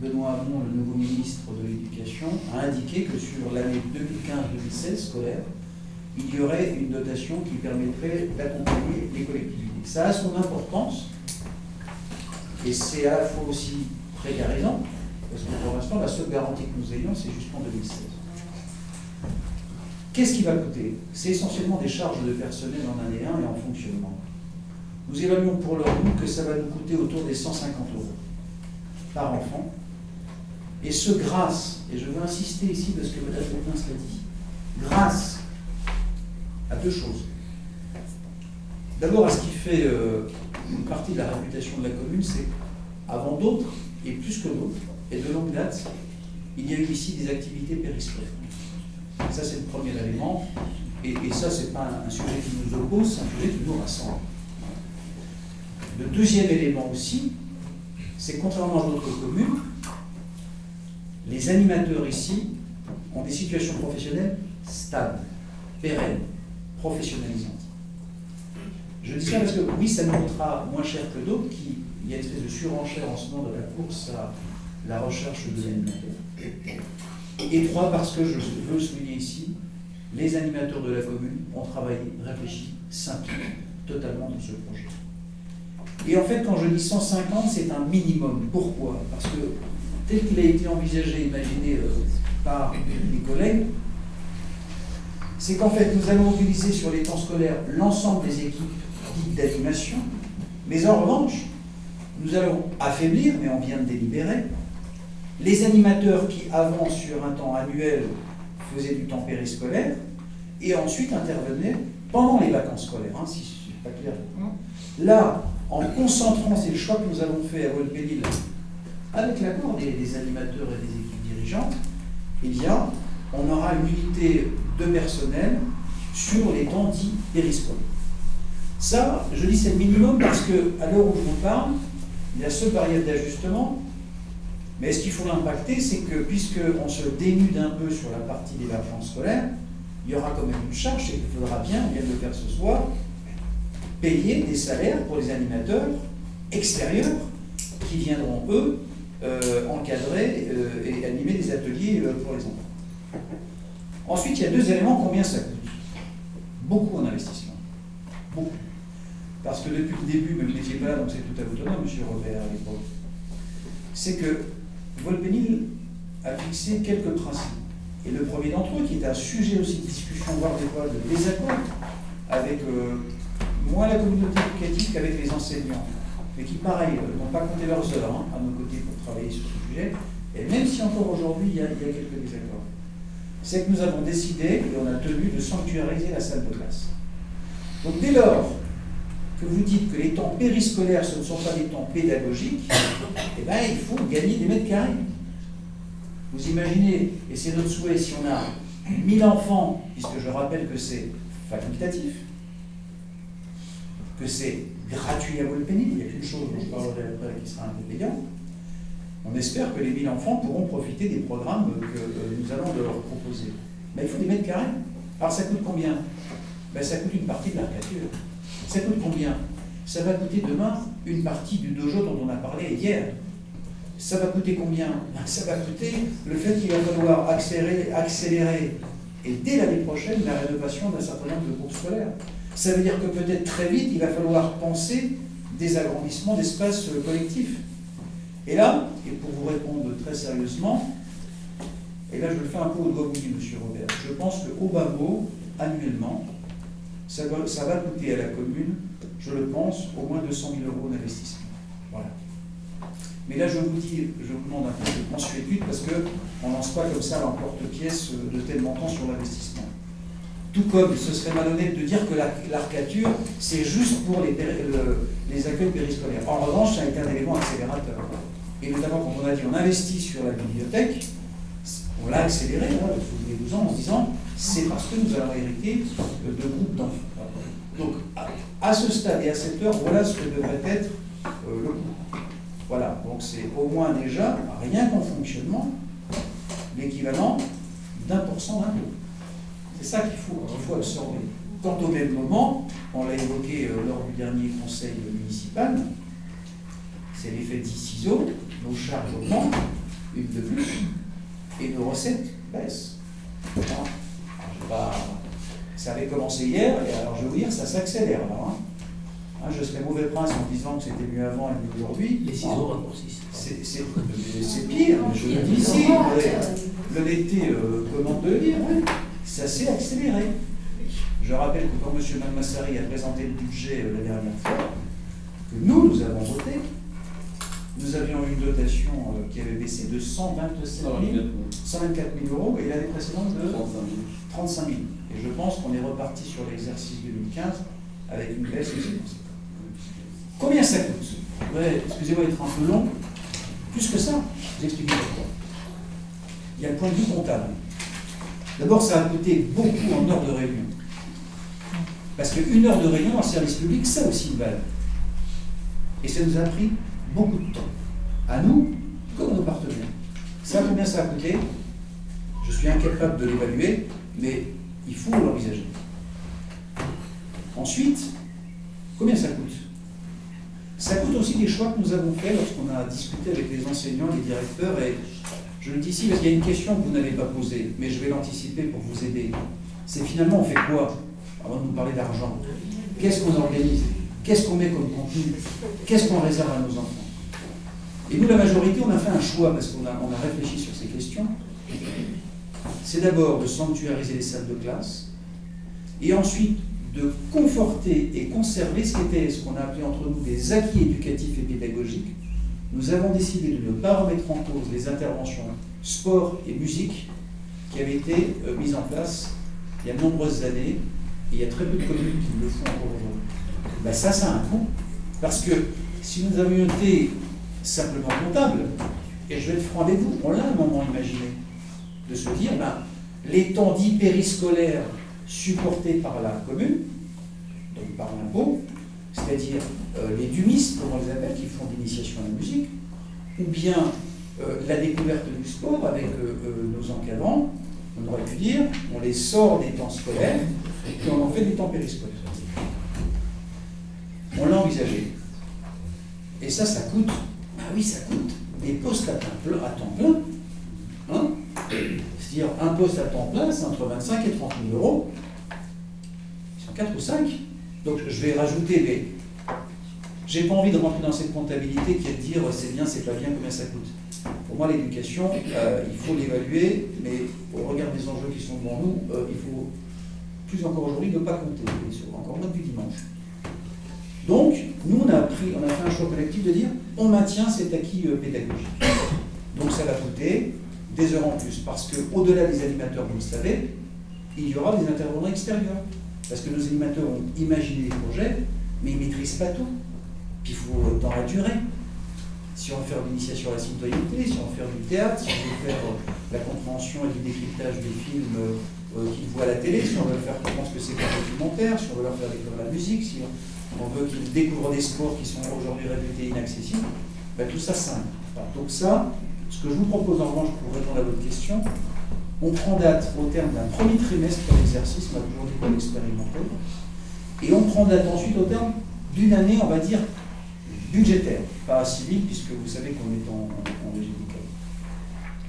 Benoît Hamon, le nouveau ministre de l'Éducation, a indiqué que sur l'année 2015-2016 scolaire, il y aurait une dotation qui permettrait d'accompagner les collectivités. Ça a son importance, et c'est à la fois aussi précarisant, parce que pour l'instant, la seule garantie que nous ayons, c'est jusqu'en 2016. Qu'est-ce qui va coûter? C'est essentiellement des charges de personnel en année 1 et en fonctionnement. Nous évaluons pour leur coût que ça va nous coûter autour des 150 euros par enfant. Et ce grâce, et je veux insister ici parce que Mme Pétain l'a dit, grâce à deux choses. D'abord à ce qui fait une partie de la réputation de la commune, c'est, avant d'autres, et plus que d'autres, et de longue date, il y a eu ici des activités périscolaires. Ça, c'est le premier élément. Et ça, ce n'est pas un sujet qui nous oppose, c'est un sujet qui nous rassemble. Le deuxième élément aussi, c'est contrairement à d'autres communes, les animateurs ici ont des situations professionnelles stables, pérennes, professionnalisantes. Je dis ça parce que oui, ça nous coûtera moins cher que d'autres, il y a une espèce de surenchère en ce moment de la course à la recherche de l'animateur. Et trois, parce que je veux le souligner ici, les animateurs de la commune ont travaillé, réfléchi, s'impliquent totalement dans ce projet. Et en fait, quand je dis 150, c'est un minimum. Pourquoi? Parce que tel qu'il a été envisagé, imaginé par mes collègues, c'est qu'en fait, nous allons mobiliser sur les temps scolaires l'ensemble des équipes dites d'animation, mais en revanche, nous allons affaiblir, mais on vient de délibérer, les animateurs qui, avant, sur un temps annuel, faisaient du temps périscolaire, et ensuite intervenaient pendant les vacances scolaires, hein, si c'est pas clair. Là, en concentrant, c'est le choix que nous avons fait à Wolpénil, avec l'accord des animateurs et des équipes dirigeantes, eh bien, on aura une unité de personnel sur les temps dits périscolaires. Ça, je dis c'est le minimum parce qu'à l'heure où je vous parle, il y a seule variable d'ajustement, mais ce qu'il faut l'impacter, c'est que puisqu'on se dénude un peu sur la partie des vacances scolaires, il y aura quand même une charge, et il faudra bien, on vient de le faire ce soir, payer des salaires pour les animateurs extérieurs qui viendront, eux, encadrer et animer des ateliers pour les enfants. Ensuite, il y a deux éléments, combien ça coûte? Beaucoup en investissement. Beaucoup. Parce que depuis le début, mais vous n'étiez pas là, donc c'est tout à votre honneur, M. Robert, à l'époque, c'est que Wolpénil a fixé quelques principes. Et le premier d'entre eux, qui est un sujet aussi de discussion, voire des fois de désaccord, avec moins la communauté éducative qu'avec les enseignants, mais qui, pareil, n'ont pas compté leurs heures hein, à nos côtés pour travailler sur ce sujet, et même si encore aujourd'hui il y a quelques désaccords, c'est que nous avons décidé, et on a tenu, de sanctuariser la salle de classe. Donc dès lors que vous dites que les temps périscolaires, ce ne sont pas des temps pédagogiques, eh bien, il faut gagner des mètres carrés. Vous imaginez, et c'est notre souhait, si on a 1000 enfants, puisque je rappelle que c'est facultatif, que c'est gratuit à Wolpénil, il n'y a qu'une chose dont je parlerai après qui sera un peu payant, on espère que les 1000 enfants pourront profiter des programmes que nous allons leur proposer. Mais il faut des mètres carrés. Alors ça coûte combien? Ben, ça coûte une partie de l'arcature. Ça coûte combien? Ça va coûter demain une partie du dojo dont on a parlé hier. Ça va coûter combien? Ça va coûter le fait qu'il va falloir accélérer, et dès l'année prochaine, la rénovation d'un certain nombre de groupes scolaires. Ça veut dire que peut-être très vite, il va falloir penser des agrandissements d'espaces collectifs. Et là, et pour vous répondre très sérieusement, et là je le fais un peu au doigt mouillé, M. Robert, je pense qu'au bas mot, annuellement, ça va coûter à la commune, je le pense, au moins 200 000 € d'investissement. Voilà. Mais là, je vous demande un peu de consuétude parce qu'on ne lance pas comme ça l'emporte-pièce de tel montant sur l'investissement. Tout comme ce serait malhonnête de dire que l'arcature, c'est juste pour les accueils périscolaires. En revanche, ça a été un élément accélérateur. Et notamment, quand on a dit on investit sur la bibliothèque, on l'a accéléré, il y a 12 ans, en se disant c'est parce que nous allons hériter de groupes d'enfants. Donc, à ce stade et à cette heure, voilà ce que devrait être le coût. Voilà, donc c'est au moins déjà, rien qu'en fonctionnement, l'équivalent d'1% d'impôt. C'est ça qu'il faut absorber. Quant au même moment, on l'a évoqué lors du dernier conseil municipal, c'est l'effet de ciseaux, nos charges augmentent, une de plus, et nos recettes baissent. Ça avait commencé hier, et alors je vais vous dire, ça s'accélère là. Je serais mauvais prince en disant que c'était mieux avant et mieux aujourd'hui. Les ciseaux raccourcissent. C'est pire, je le dis ici. L'honnêteté commande de le dire. Ça s'est accéléré. Je rappelle que quand M. Malmassari a présenté le budget la dernière fois, que nous avons voté, nous avions une dotation qui avait baissé de 124 000 €, et l'année précédente de 35 000. Et je pense qu'on est reparti sur l'exercice 2015 avec une baisse aussi. Combien ça coûte? Ouais, excusez-moi d'être un peu long. Plus que ça, je vous explique pourquoi. Il y a le point de vue comptable. D'abord, ça a coûté beaucoup en heures de réunion. Parce qu'une heure de réunion en service public, ça aussi une valeur. Et ça nous a pris beaucoup de temps. À nous, comme à nos partenaires. Ça, combien ça a coûté? Je suis incapable de l'évaluer, mais il faut l'envisager. Ensuite, combien ça coûte? Ça coûte aussi des choix que nous avons faits lorsqu'on a discuté avec les enseignants, les directeurs, et je le dis ici parce qu'il y a une question que vous n'avez pas posée, mais je vais l'anticiper pour vous aider. C'est finalement, on fait quoi? Avant de nous parler d'argent, qu'est-ce qu'on organise? Qu'est-ce qu'on met comme contenu? Qu'est-ce qu'on réserve à nos enfants? Et nous, la majorité, on a fait un choix parce qu'on a réfléchi sur ces questions. C'est d'abord de sanctuariser les salles de classe et ensuite de conforter et conserver ce qu'on a appelé entre nous des acquis éducatifs et pédagogiques. Nous avons décidé de ne pas remettre en cause les interventions sport et musique qui avaient été mises en place il y a de nombreuses années. Et il y a très peu de communes qui le font encore aujourd'hui. Ben ça a un coût. Parce que si nous avions été simplement comptables, et je vais être franc avec vous, on l'a un moment imaginé, de se dire, ben, les temps dits périscolaires supportés par la commune, donc par l'impôt, c'est-à-dire les dumistes, comme on les appelle, qui font l'initiation à la musique, ou bien la découverte du sport avec nos encadrants, on aurait pu dire, on les sort des temps scolaires, et on en fait des temps périscolaires. On l'a envisagé. Et ça coûte. Ah oui, ça coûte. Des postes à temps plein. Hein? C'est-à-dire, un poste à temps plein, c'est entre 25 et 30 000 euros. Ils sont 4 ou 5. Donc, je vais rajouter, mais j'ai pas envie de rentrer dans cette comptabilité qui est de dire c'est bien, c'est pas bien, combien ça coûte. Pour moi, l'éducation, il faut l'évaluer, mais au regard des enjeux qui sont devant nous, il faut plus encore aujourd'hui ne pas compter, encore moins depuis dimanche. Donc, nous, on a fait un choix collectif de dire on maintient cet acquis pédagogique. Donc, ça va coûter des heures en plus, parce qu'au-delà des animateurs, vous le savez, il y aura des intervenants extérieurs. Parce que nos animateurs ont imaginé des projets, mais ils ne maîtrisent pas tout. Puis il faut dans la durée. Si on veut faire de l'initiation à la citoyenneté, si on veut faire du théâtre, si on veut faire la compréhension et du décryptage des films qu'ils voient à la télé, si on veut faire comprendre ce que c'est qu'un documentaire, si on veut leur faire découvrir la musique, si on veut qu'ils découvrent des sports qui sont aujourd'hui réputés inaccessibles, ben tout ça, ça. Donc ça, ce que je vous propose en revanche pour répondre à votre question, on prend date au terme d'un premier trimestre pour l'exercice, on a toujours dit qu'on l'expérimentait, et on prend date ensuite au terme d'une année, on va dire, budgétaire, pas civil, puisque vous savez qu'on est en régime d'école.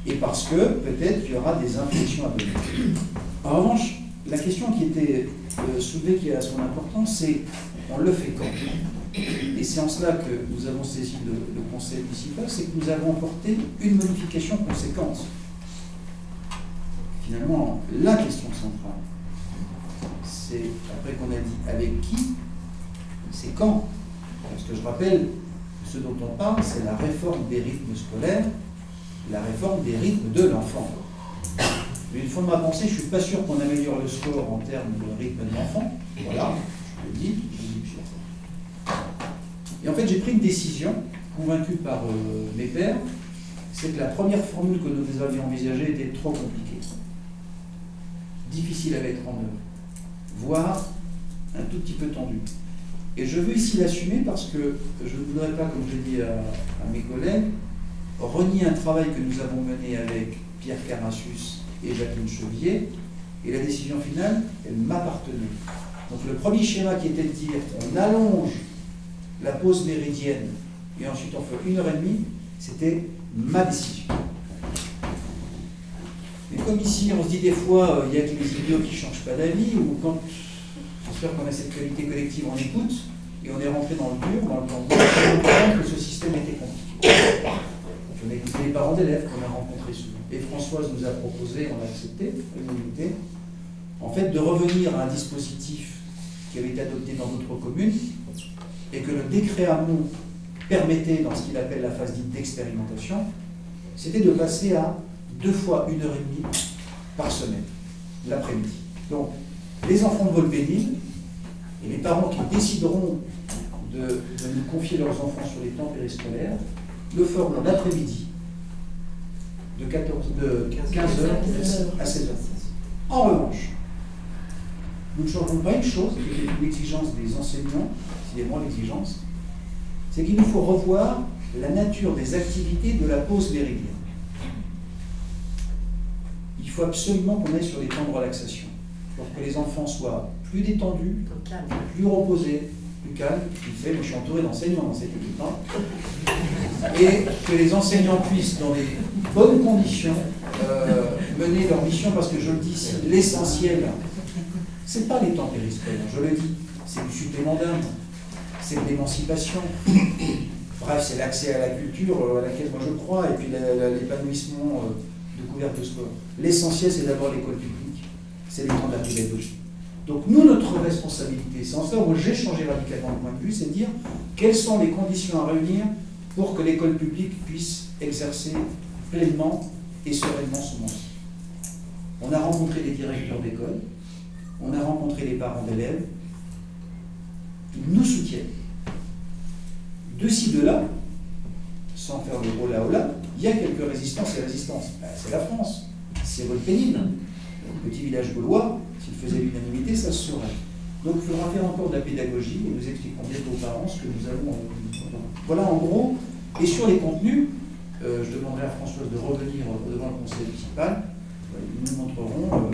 Et parce que peut-être qu'il y aura des inflexions à venir. En revanche, la question qui était soulevée, qui a son importance, c'est on le fait quand? Et c'est en cela que nous avons saisi le conseil municipal, c'est que nous avons apporté une modification conséquente. Finalement, la question centrale, c'est, après qu'on a dit avec qui, c'est quand. Parce que je rappelle, ce dont on parle, c'est la réforme des rythmes scolaires, la réforme des rythmes de l'enfant. Une fois de ma pensée, je ne suis pas sûr qu'on améliore le score en termes de rythme de l'enfant. Voilà, je le dis. Et en fait, j'ai pris une décision, convaincu par mes pairs, c'est que la première formule que nous avions envisagée était trop compliquée. Difficile à mettre en œuvre, voire un tout petit peu tendue. Et je veux ici l'assumer parce que je ne voudrais pas, comme je dis à mes collègues, renier un travail que nous avons mené avec Pierre Carassus et Jacqueline Chevillier, et la décision finale, elle m'appartenait. Donc le premier schéma qui était de dire on allonge la pause méridienne et ensuite on fait 1h30, c'était ma décision. Mais comme ici on se dit des fois, il y a que les idiots qui ne changent pas d'avis, ou quand j'espère qu'on a cette qualité collective, on écoute, et on est rentré dans le dur, dans le temps on comprend que ce système était compliqué. On a écouté les parents d'élèves qu'on a rencontrés souvent. Et Françoise nous a proposé, on a accepté, l'unité, en fait de revenir à un dispositif qui avait été adopté dans d'autres communes, et que le décret Hamon permettait, dans ce qu'il appelle la phase dite d'expérimentation, c'était de passer à 2 fois 1h30 par semaine, l'après-midi. Donc, les enfants de Volpénil et les parents qui décideront de nous confier leurs enfants sur les temps périscolaires, le ferons l'après-midi, de 15h à 16h. En revanche, nous ne changerons pas une chose, qui est une exigence des enseignants, c'est vraiment l'exigence, c'est qu'il nous faut revoir la nature des activités de la pause méridienne. Il faut absolument qu'on aille sur des temps de relaxation, pour que les enfants soient plus détendus, plus reposés, plus calmes. Je sais, moi je suis entouré d'enseignants dans cette équipe, et que les enseignants puissent, dans des bonnes conditions, mener leur mission, parce que je le dis, l'essentiel, c'est pas les temps périscolaires, je le dis, c'est du supplément d'âme, c'est de l'émancipation. Bref, c'est l'accès à la culture à laquelle moi je crois, et puis l'épanouissement de sport. L'essentiel, c'est d'abord l'école publique, c'est le temps de la pédagogie. Donc nous, notre responsabilité, c'est en ça où j'ai changé radicalement de point de vue, c'est de dire quelles sont les conditions à réunir pour que l'école publique puisse exercer pleinement et sereinement son mandat. On a rencontré des directeurs d'école, on a rencontré les parents d'élèves, ils nous soutiennent. De ci, de là, sans faire le gros là-haut-là, il y a quelques résistances et résistances. Ben, c'est la France, c'est votre pénible. Le petit village gaulois, s'il faisait l'unanimité, ça se saurait. Donc il faudra faire encore de la pédagogie et nous expliquerons bientôt aux parents ce que nous avons. Voilà en gros. Et sur les contenus, je demanderai à Françoise de revenir devant le conseil municipal. Nous nous montrerons.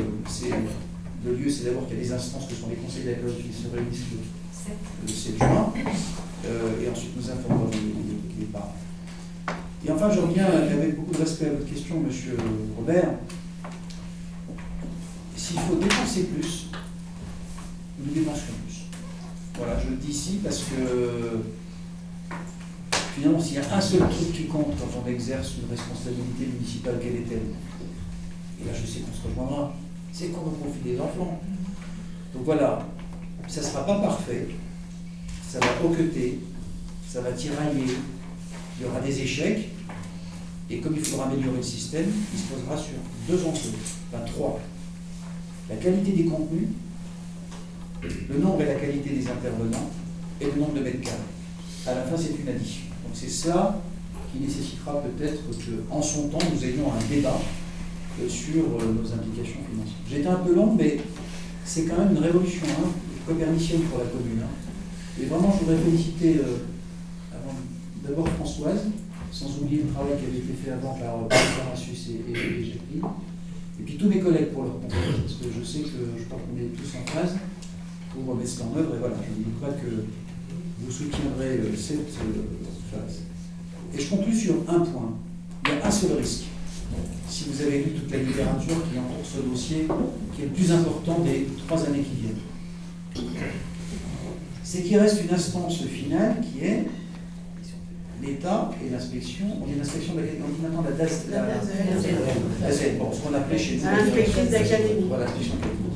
Le lieu, c'est d'abord qu'il y a des instances que sont les conseils d'école qui se réunissent le 7 juin. Et ensuite nous informerons les parents. Et enfin, je reviens avec beaucoup de respect à votre question, monsieur Robert. S'il faut dépenser plus, nous dépenserons plus. Voilà, je le dis ici parce que finalement, s'il y a un seul truc qui compte quand on exerce une responsabilité municipale, quelle est-elle? Et là, je sais qu'on se rejoindra, c'est qu'on au profit des enfants. Donc voilà, ça ne sera pas parfait, ça va hoqueter, ça va tirailler, il y aura des échecs, et comme il faudra améliorer le système, il se posera sur deux enjeux, enfin trois. La qualité des contenus, le nombre et la qualité des intervenants, et le nombre de mètres carrés. À la fin, c'est une addition. Donc c'est ça qui nécessitera peut-être qu'en son temps, nous ayons un débat sur nos implications financières. J'étais un peu long, mais c'est quand même une révolution copernicienne pour la commune. Et vraiment, je voudrais féliciter d'abord Françoise, sans oublier le travail qui avait été fait avant par Rassus et Jacqueline, et puis tous mes collègues pour leur confiance, parce que je sais que je crois qu'on est tous en phase pour mettre ça en œuvre, et voilà, je ne dis pas que vous soutiendrez cette phase. Et je conclue sur un point. Il y a un seul risque. Si vous avez lu toute la littérature qui entoure ce dossier, qui est le plus important des 3 années qui viennent, c'est qu'il reste une instance finale qui est l'État et l'inspection. On dit l'inspection de on dit maintenant la DAZN, bon, ce qu'on appelait chez nous l'inspectrice d'académie. Voilà, l'inspection d'académie.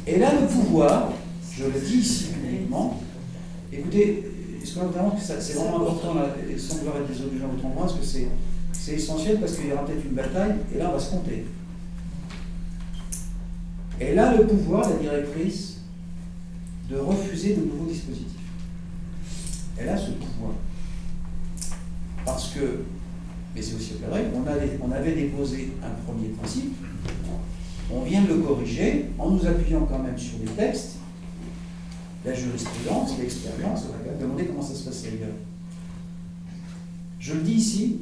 Et là, le pouvoir, je le dis ici publiquement, écoutez, est-ce que vraiment c'est vraiment important, là, sans vouloir être désobligeant à votre endroit, parce que c'est essentiel, parce qu'il y aura peut-être une bataille, et là, on va se compter. Et là, le pouvoir, la directrice, de refuser de nouveaux dispositifs. Elle a ce pouvoir. Parce que, mais c'est aussi vrai, on avait déposé un premier principe, on vient de le corriger en nous appuyant quand même sur des textes, la jurisprudence, l'expérience, on va demander comment ça se passe ailleurs. Je le dis ici,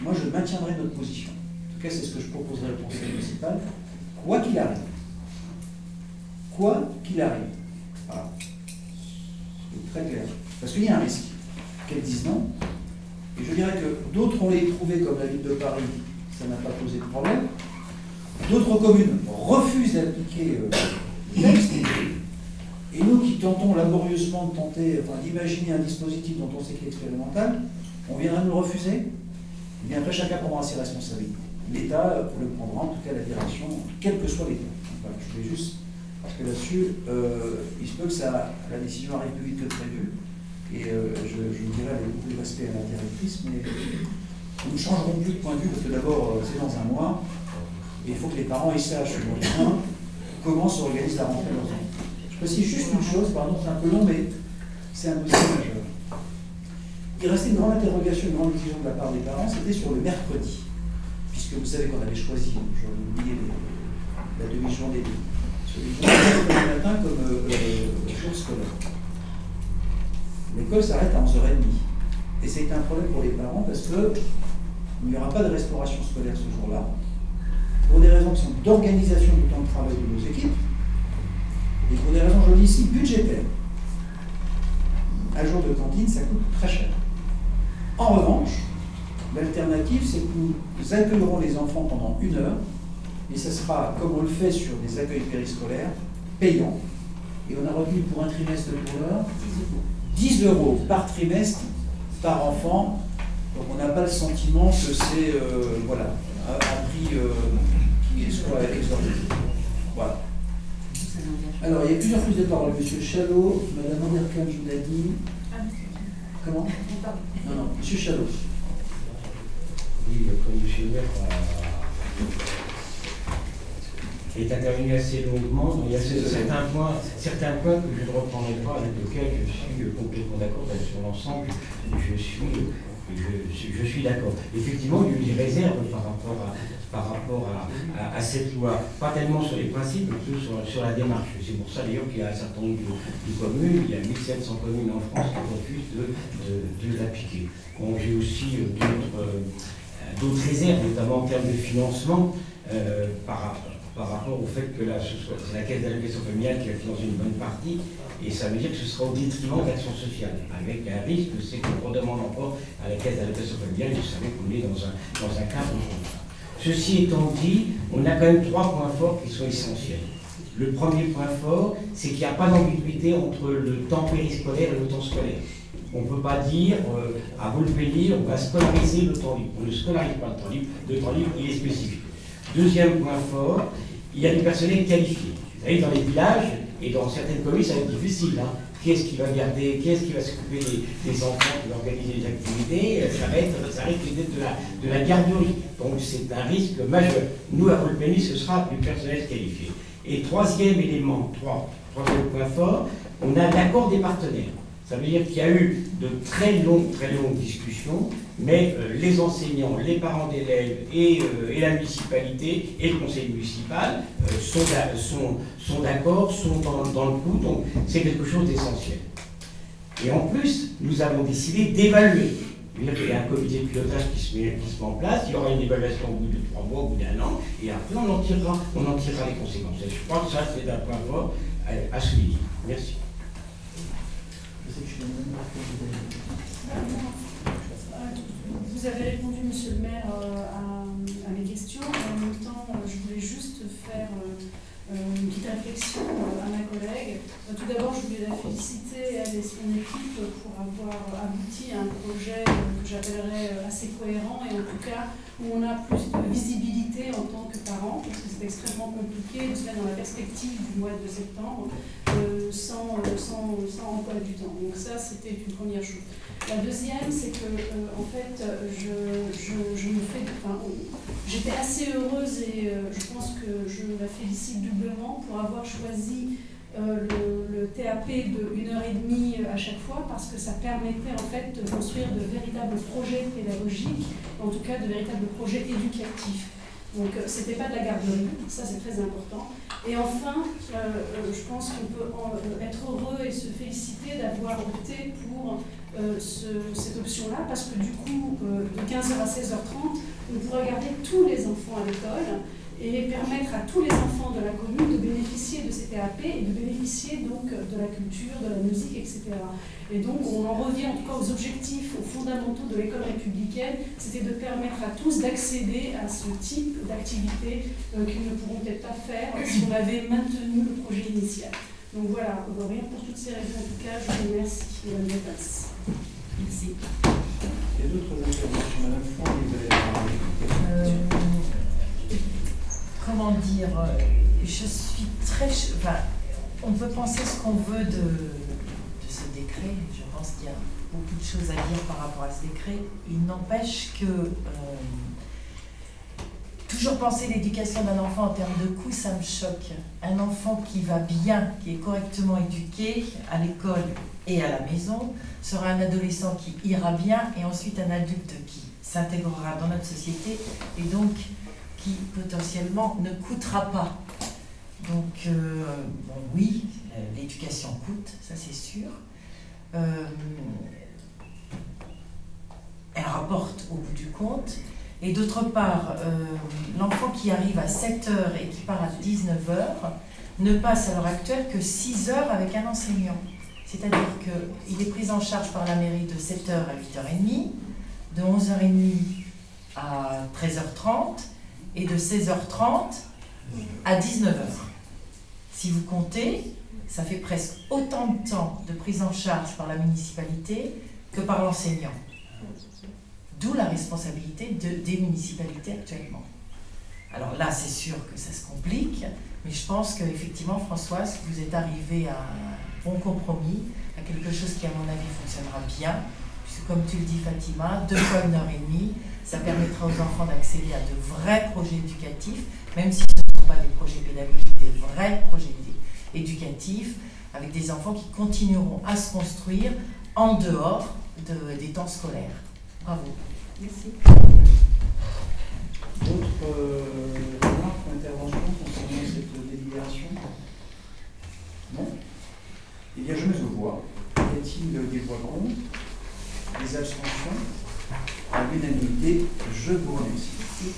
moi je maintiendrai notre position. En tout cas, c'est ce que je proposerai au conseil municipal, quoi qu'il arrive. Quoi qu'il arrive. Voilà. C'est très clair. Parce qu'il y a un risque qu'elles disent non. Et je dirais que d'autres ont éprouvé, comme la ville de Paris, ça n'a pas posé de problème. D'autres communes refusent d'appliquer le texte. Et nous qui tentons laborieusement d'imaginer un dispositif dont on sait qu'il est expérimental, on viendra nous le refuser. Et bien après, chacun prendra ses responsabilités. L'État le prendra, en tout cas la direction, quel que soit l'État. Voilà, je voulais juste, parce que là-dessus, il se peut que la décision arrive plus vite que prévu. Et je vous dirais avec beaucoup de respect à la directrice, mais nous ne changerons plus de point de vue, parce que d'abord, c'est dans un mois, et il faut que les parents sachent comment s'organise la rentrée de leurs enfants. Je précise juste une chose, pardon, c'est un peu long, mais c'est un dossier majeur. Il restait une grande interrogation, une grande exigence de la part des parents, c'était sur le mercredi. Puisque vous savez qu'on avait choisi, j'en ai oublié la demi-journée, le matin comme jour scolaire. L'école s'arrête à 11h30. Et c'est un problème pour les parents parce qu'il n'y aura pas de restauration scolaire ce jour-là, pour des raisons qui sont d'organisation du temps de travail de nos équipes, et pour des raisons, je le dis ici, budgétaires. Un jour de cantine, ça coûte très cher. En revanche, l'alternative, c'est que nous accueillerons les enfants pendant 1 heure, et ce sera, comme on le fait sur des accueils périscolaires, payant. Et on a retenu pour un trimestre pour l'heure 10 € par trimestre par enfant. Donc on n'a pas le sentiment que c'est voilà, un prix qui soit exorbitant. Voilà. Alors, il y a plusieurs prises de parole. Monsieur Chalot, Madame Anderkamp, je vous l'ai dit. Comment? Non, non, Monsieur Chalot. Oui, comme M. le maire est intervenu assez longuement, il y a certains points que je ne reprendrai pas, avec lesquels je suis complètement d'accord sur l'ensemble. Je suis d'accord. Effectivement, il y a eu des réserves par rapport à cette loi, pas tellement sur les principes, mais plutôt sur la démarche. C'est pour ça d'ailleurs qu'il y a un certain nombre de communes, il y a 1700 communes en France qui refusent de l'appliquer. Bon, j'ai aussi d'autres réserves, notamment en termes de financement, par rapport au fait que c'est la caisse d'allocation familiale qui va financer une bonne partie, et ça veut dire que ce sera au détriment de l'action sociale, avec un risque, c'est qu'on redemande encore à la caisse d'allocation familiale, vous savez qu'on est dans un cadre comme ça. Ceci étant dit, on a quand même 3 points forts qui sont essentiels. Le premier point fort, c'est qu'il n'y a pas d'ambiguïté entre le temps périscolaire et le temps scolaire. On ne peut pas dire à Volpellier, on va scolariser le temps libre. On ne scolarise pas le temps libre, il est spécifique. Deuxième point fort, il y a du personnel qualifié. Vous savez, dans les villages et dans certaines communes, ça va être difficile. Hein. Qui est-ce qui va garder, qui est-ce qui va s'occuper des enfants, qui va organiser les activités? Ça risque d'être de la garderie. Donc c'est un risque majeur. Nous, à Volpellier, ce sera du personnel qualifié. Et troisième élément, troisième point fort, on a l'accord des partenaires. Ça veut dire qu'il y a eu de très longues discussions, mais les enseignants, les parents d'élèves et la municipalité et le conseil municipal sont d'accord, sont dans le coup, donc c'est quelque chose d'essentiel. Et en plus, nous avons décidé d'évaluer. Il y a un comité de pilotage qui se met en place, il y aura une évaluation au bout de 3 mois, au bout d'1 an, et après on en tirera les conséquences. Et je crois que ça, c'est un point fort à souligner. Merci. Vous avez répondu, monsieur le maire, à mes questions. En même temps, je voulais juste faire une petite réflexion à ma collègue. Tout d'abord, je voulais la féliciter, elle et son équipe, pour avoir abouti à un projet que j'appellerais assez cohérent, et en tout cas où on a plus de visibilité en tant que parent, parce que c'est extrêmement compliqué de se mettre dans la perspective du mois de septembre sans emploi du temps. Donc ça, c'était une première chose. La deuxième, c'est que en fait, j'étais assez heureuse, et je pense que je la félicite doublement pour avoir choisi le TAP de 1h30 à chaque fois, parce que ça permettait en fait de construire de véritables projets pédagogiques, en tout cas de véritables projets éducatifs. Donc c'était pas de la garderie, ça c'est très important. Et enfin, je pense qu'on peut être heureux et se féliciter d'avoir opté pour cette option-là, parce que du coup, de 15h à 16h30, on pourra garder tous les enfants à l'école et permettre à tous les enfants de la commune de bénéficier de ces TAP et de bénéficier donc de la culture, de la musique, etc. Et donc on en revient en tout cas aux objectifs, aux fondamentaux de l'école républicaine, c'était de permettre à tous d'accéder à ce type d'activité qu'ils ne pourront peut-être pas faire si on avait maintenu le projet initial. Donc voilà, rien pour toutes ces raisons, en tout cas, je vous remercie, Madame Vétens. Merci. Il y a d'autres interventions, Madame Franck, vous allez parler. Comment dire, je suis très... Enfin, on peut penser ce qu'on veut de ce décret. Je pense qu'il y a beaucoup de choses à dire par rapport à ce décret. Il n'empêche que toujours penser l'éducation d'un enfant en termes de coût, ça me choque. Un enfant qui va bien, qui est correctement éduqué à l'école et à la maison, sera un adolescent qui ira bien et ensuite un adulte qui s'intégrera dans notre société et donc qui potentiellement ne coûtera pas. Donc, bon, oui, l'éducation coûte, ça c'est sûr. Elle rapporte au bout du compte. Et d'autre part, l'enfant qui arrive à 7 heures et qui part à 19 heures ne passe à l'heure actuelle que 6 heures avec un enseignant. C'est-à-dire qu'il est pris en charge par la mairie de 7 heures à 8h30, de 11h30 à 13h30 et de 16h30 à 19h. Si vous comptez, ça fait presque autant de temps de prise en charge par la municipalité que par l'enseignant. D'où la responsabilité des municipalités actuellement. Alors là, c'est sûr que ça se complique, mais je pense qu'effectivement, Françoise, vous êtes arrivée à un bon compromis, à quelque chose qui, à mon avis, fonctionnera bien, puisque comme tu le dis, Fatima, 2 fois 1h30, ça permettra aux enfants d'accéder à de vrais projets éducatifs, même si ce ne sont pas des projets pédagogiques, des vrais projets éducatifs, avec des enfants qui continueront à se construire en dehors des temps scolaires. Bravo. Merci. D'autres remarques ou interventions concernant cette délibération? Non? Eh bien, je mets aux voix. Y a-t-il des voix contre? Des abstentions? À l'unanimité, je vous remercie.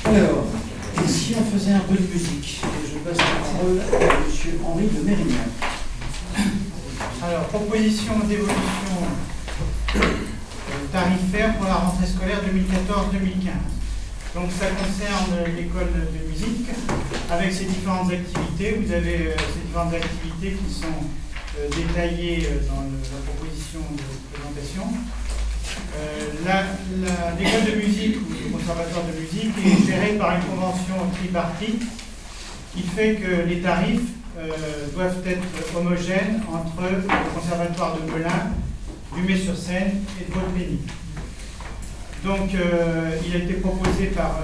Alors, et si on faisait un peu de musique? Et je passe la parole à M. Henri de Mérignac. Alors, proposition d'évolution tarifaire pour la rentrée scolaire 2014-2015. Donc ça concerne l'école de musique avec ses différentes activités. Vous avez ces différentes activités qui sont détaillées dans la proposition de présentation. L'école de musique ou le conservatoire de musique est gérée par une convention tripartite qui fait que les tarifs doivent être homogènes entre le conservatoire de Melun, du Mets-sur-Seine et de Volpény. Donc, il a été proposé par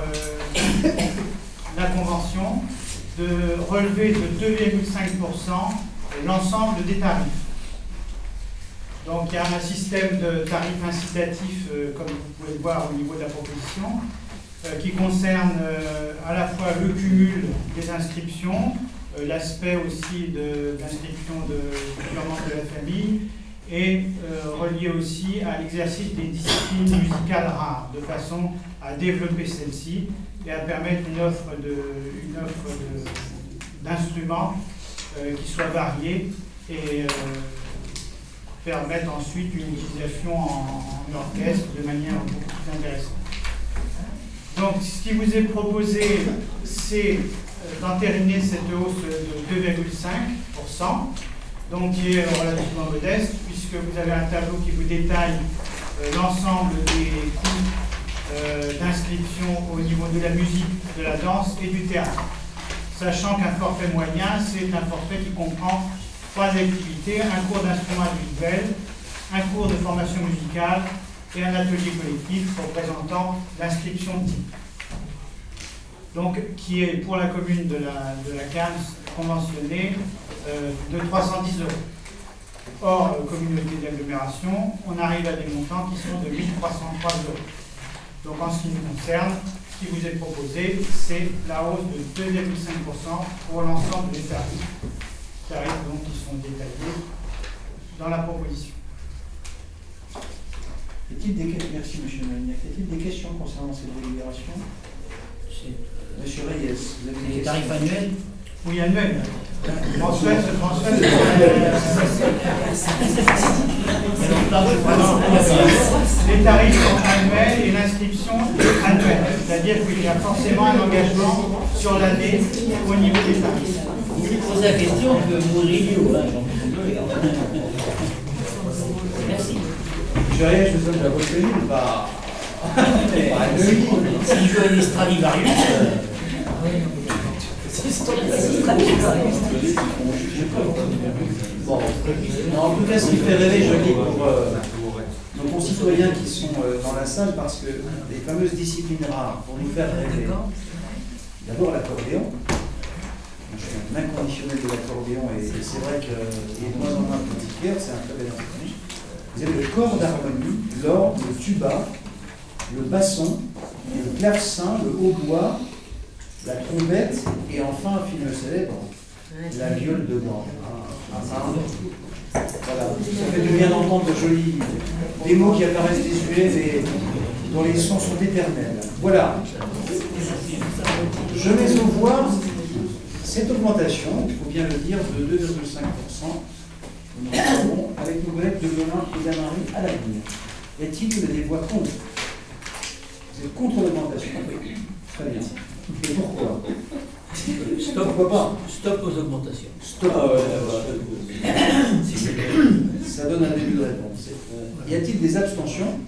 la Convention de relever de 2,5% l'ensemble des tarifs. Donc, il y a un système de tarifs incitatifs, comme vous pouvez le voir au niveau de la proposition, qui concerne à la fois le cumul des inscriptions, l'aspect aussi de l'inscription du membre de la famille, et relié aussi à l'exercice des disciplines musicales rares, de façon à développer celle-ci et à permettre une offre d'instruments qui soit variée et permettre ensuite une utilisation en orchestre de manière beaucoup plus intéressante. Donc, ce qui vous est proposé, c'est d'entériner cette hausse de 2,5%. Donc qui est relativement modeste, puisque vous avez un tableau qui vous détaille l'ensemble des coûts d'inscription au niveau de la musique, de la danse et du théâtre. Sachant qu'un forfait moyen, c'est un forfait qui comprend 3 activités, un cours d'instrument individuel, un cours de formation musicale et un atelier collectif représentant l'inscription de type. Donc, qui est pour la commune de la Cannes conventionnée de 310 €. Hors communauté d'agglomération, on arrive à des montants qui sont de 1303 €. Donc, en ce qui nous concerne, ce qui vous est proposé, c'est la hausse de 2,5% pour l'ensemble des tarifs donc, qui sont détaillés dans la proposition. Merci M. Mérignac. Y a-t-il des questions concernant cette délibération? Monsieur Reyes, vous avez des tarifs annuels? Oui, annuels. Mensuel, ce transfert. Les tarifs sont annuels et l'inscription est annuelle. C'est-à-dire qu'il y a forcément un engagement sur l'année au niveau des tarifs. Il pose la question que Murillo. Merci. Monsieur Reyes, je vous donne la retenue ou pas? S'il joue à l'Estradivarius. Bon, en tout cas, ce qui fait rêver, je dis pour nos concitoyens qui sont dans la salle parce que les fameuses disciplines rares pour nous faire rêver. D'abord l'accordéon. Je suis un inconditionnel de l'accordéon et c'est vrai qu'il est de moins en moins pratiqué, c'est un très bel instrument. Vous avez le corps d'harmonie, l'orgue, le tuba, le basson, le clavecin, le hautbois, la trompette et enfin un film célèbre, la viole de bois. Voilà, ça fait du bien d'entendre des mots qui apparaissent désuets et dont les sons sont éternels. Voilà. Je mets au voix cette augmentation, il faut bien le dire, de 2,5%. Nous avons avec nos collègues de Melun et d'Amarie à l'avenir. Y a-t-il des voix contre? Vous êtes contre l'augmentation? Oui. Très bien. Et pourquoi? Stop, pourquoi pas? Stop aux augmentations. Stop. Ça donne un début de réponse. Y a-t-il des abstentions?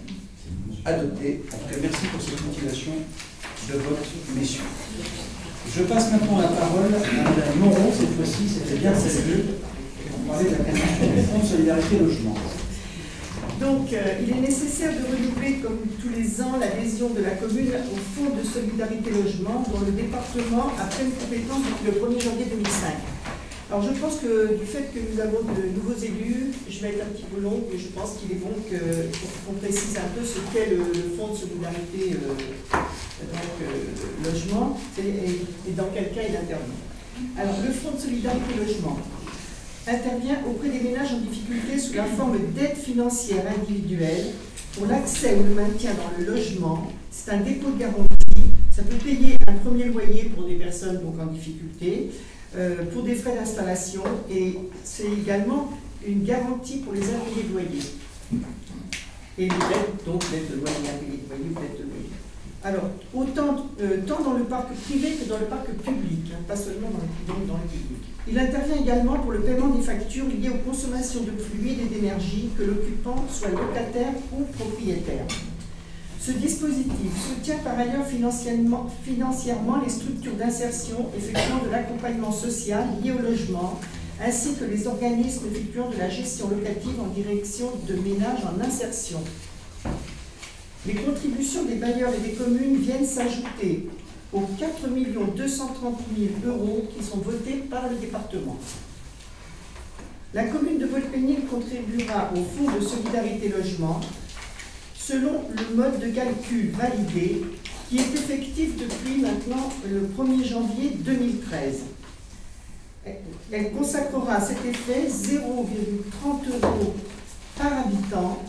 Adoptées. En tout cas, merci pour cette motivation de vote, messieurs. Je passe maintenant la parole à Mme Moreau, cette fois-ci, c'était bien sérieux, pour parler de la question du Fonds de solidarité logement. Donc, il est nécessaire de renouveler, comme tous les ans, l'adhésion de la commune au Fonds de solidarité logement, dont le département a pleine compétence depuis le 1er janvier 2005. Alors, je pense que du fait que nous avons de nouveaux élus, je vais être un petit peu long, mais je pense qu'il est bon qu'on précise un peu ce qu'est le Fonds de solidarité logement et dans quel cas il intervient. Alors, le Fonds de solidarité logement intervient auprès des ménages en difficulté sous la forme d'aide financière individuelle pour l'accès ou le maintien dans le logement. C'est un dépôt de garantie. Ça peut payer un premier loyer pour des personnes donc en difficulté, pour des frais d'installation, et c'est également une garantie pour les impayés de loyer. Et donc l'aide de loyer, impayé de loyer ou l'aide de loyer. Alors, tant dans le parc privé que dans le parc public, hein, pas seulement dans le public. Il intervient également pour le paiement des factures liées aux consommations de fluides et d'énergie, que l'occupant soit locataire ou propriétaire. Ce dispositif soutient par ailleurs financièrement les structures d'insertion effectuant de l'accompagnement social lié au logement, ainsi que les organismes effectuant de la gestion locative en direction de ménages en insertion. Les contributions des bailleurs et des communes viennent s'ajouter aux 4 230 000 € qui sont votés par le département. La commune de Volpénil contribuera au Fonds de solidarité logement selon le mode de calcul validé qui est effectif depuis maintenant le 1er janvier 2013. Elle consacrera à cet effet 0,30 € par habitant.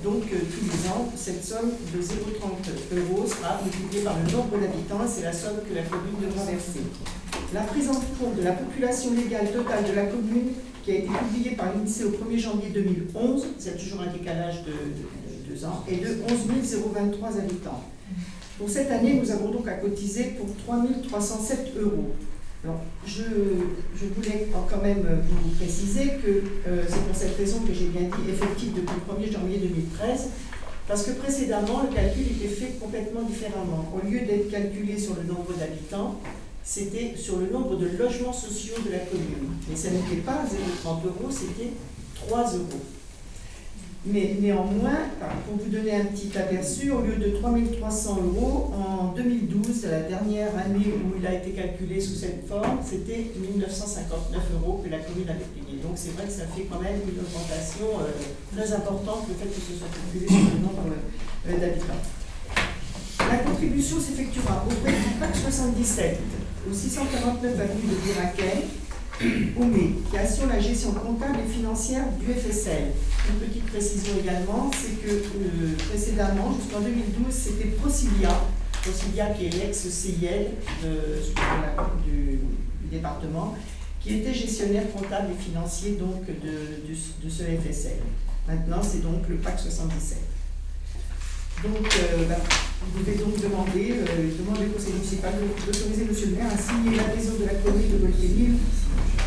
Donc tous les ans, cette somme de 0,30 € sera multipliée par le nombre d'habitants et c'est la somme que la commune devra verser. La prise en compte de la population légale totale de la commune qui a été publiée par l'INSEE au 1er janvier 2011, c'est toujours un décalage de 2 ans, et de 11 023 habitants. Pour cette année, nous avons donc à cotiser pour 3 307 €. Alors, je voulais quand même vous préciser que c'est pour cette raison que j'ai bien dit effectif depuis le 1er janvier 2013, parce que précédemment, le calcul était fait complètement différemment. Au lieu d'être calculé sur le nombre d'habitants, c'était sur le nombre de logements sociaux de la commune. Mais ça n'était pas 0,30 €, c'était 3 €. Mais néanmoins, pour vous donner un petit aperçu, au lieu de 3 300 €, en 2012, la dernière année où il a été calculé sous cette forme, c'était 1 959 € que la commune avait payé. Donc c'est vrai que ça fait quand même une augmentation très importante, le fait que ce soit calculé sur le nombre d'habitants. La contribution s'effectuera auprès du PAC 77, au 649 avenue de Biraquet, Oumé, qui assure la gestion comptable et financière du FSL. Une petite précision également, c'est que précédemment, jusqu'en 2012, c'était Procilia qui est l'ex-CIL du département, qui était gestionnaire comptable et financier donc, de ce FSL. Maintenant, c'est donc le PAC 77. Donc, vous devez donc demander au conseil municipal d'autoriser M. le maire à signer l'adhésion de la commune de Volpénil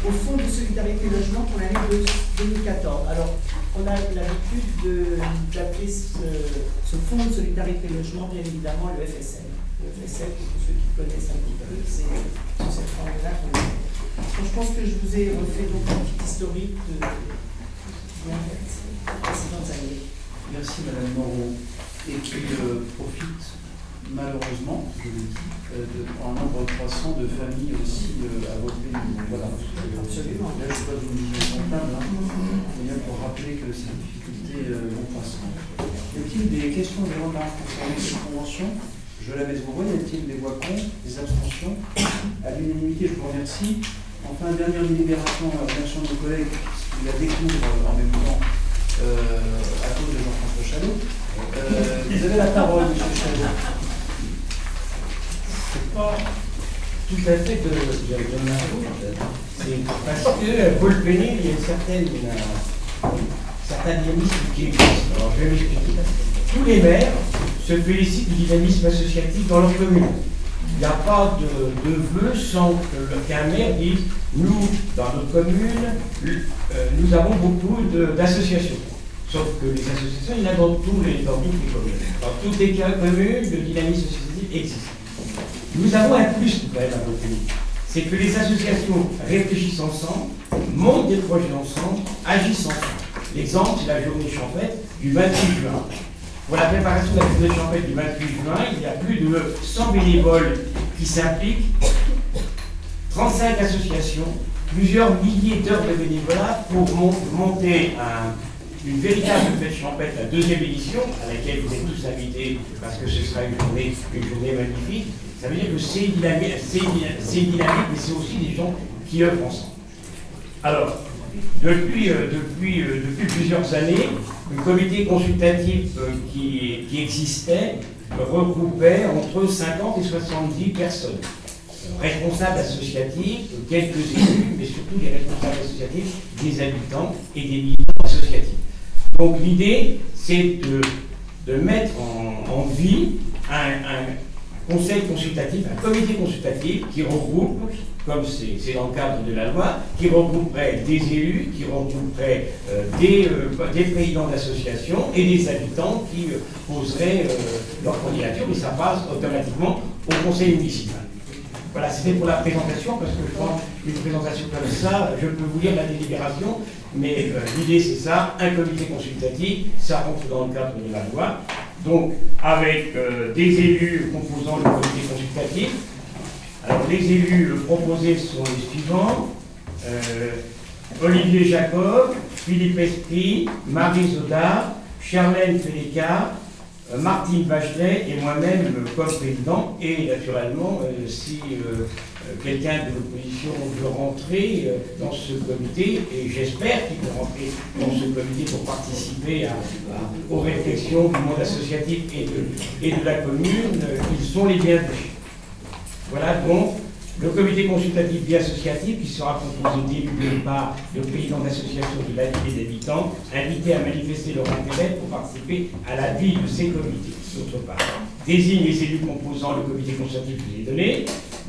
au Fonds de solidarité logement pour l'année 2014. Alors, on a l'habitude d'appeler ce Fonds de solidarité logement, bien évidemment, le FSL. Le FSL, pour ceux qui connaissent un petit peu, c'est sur cette forme-là qu'on est. Donc, je pense que je vous ai refait donc un petit historique de précédentes Zaïe. Merci Madame Moreau. Et qui profite malheureusement, je le dis, en nombre croissant de familles aussi à votre pays. Voilà, absolument. Là, je ne suis pas une vision comptable, mais bien pour rappeler que ces difficultés vont croissant. Y a-t-il des questions ou des remarques concernant cette convention? Je la mets devant vous. Y a-t-il des voix contre, des abstentions? À l'unanimité, je vous remercie. Enfin, dernière délibération, merci à nos collègues qui la découvrent en même temps à cause de Jean-François Chalot. Vous avez la parole, M. Chalot. C'est pas tout à fait de l'info, c'est parce que Paul Pénil, il y a un certain dynamisme qui existe. Alors je vais m'expliquer. Tous les maires se félicitent du dynamisme associatif dans leur commune. Il n'y a pas de vœu sans qu'un maire dise nous, dans notre commune, nous avons beaucoup d'associations. Sauf que les associations, il y en a dans toutes les communes. Dans toutes les communes, le dynamisme associatif existe. Nous avons un plus quand même à notre commune. C'est que les associations réfléchissent ensemble, montent des projets ensemble, agissent ensemble. L'exemple, c'est la journée champêtre du 28 juin. Pour la préparation de la journée champêtre du 28 juin, il y a plus de 100 bénévoles qui s'impliquent, 35 associations, plusieurs milliers d'heures de bénévolat pour monter une véritable fête champêtre, la deuxième édition, à laquelle vous êtes tous invités parce que ce sera une journée magnifique. Ça veut dire que c'est dynamique, mais c'est aussi des gens qui œuvrent ensemble. Alors, depuis plusieurs années, le comité consultatif qui existait regroupait entre 50 et 70 personnes. Responsables associatifs, quelques élus, mais surtout les responsables associatifs, des habitants et des militants associatifs. Donc l'idée, c'est de mettre en vie un conseil consultatif, un comité consultatif qui regroupe, comme c'est dans le cadre de la loi, qui regrouperait des élus, qui regrouperait des présidents d'associations et des habitants qui poseraient leur candidature, et ça passe automatiquement au conseil municipal. Voilà, c'était pour la présentation, parce que je pense qu'une présentation comme ça, je peux vous lire la délibération, mais l'idée c'est ça, un comité consultatif, ça rentre dans le cadre de la loi, donc avec des élus composant le comité consultatif. Alors les élus proposés sont les suivants, Olivier Jacob, Philippe Esprit, Marie Zoda, Charlène Féléca, Martine Bachelet et moi-même comme président, et naturellement si quelqu'un de l'opposition veut rentrer dans ce comité, et j'espère qu'il peut rentrer dans ce comité pour participer aux réflexions du monde associatif et de la commune, ils sont les bienvenus. Voilà donc le comité consultatif bi-associatif qui sera composé d'élus d'une part de présidents d'associations de la vie des habitants, invités à manifester leur intérêt pour participer à la vie de ces comités. D'autre part, désigne les élus composant le comité consultatif que j'ai donné,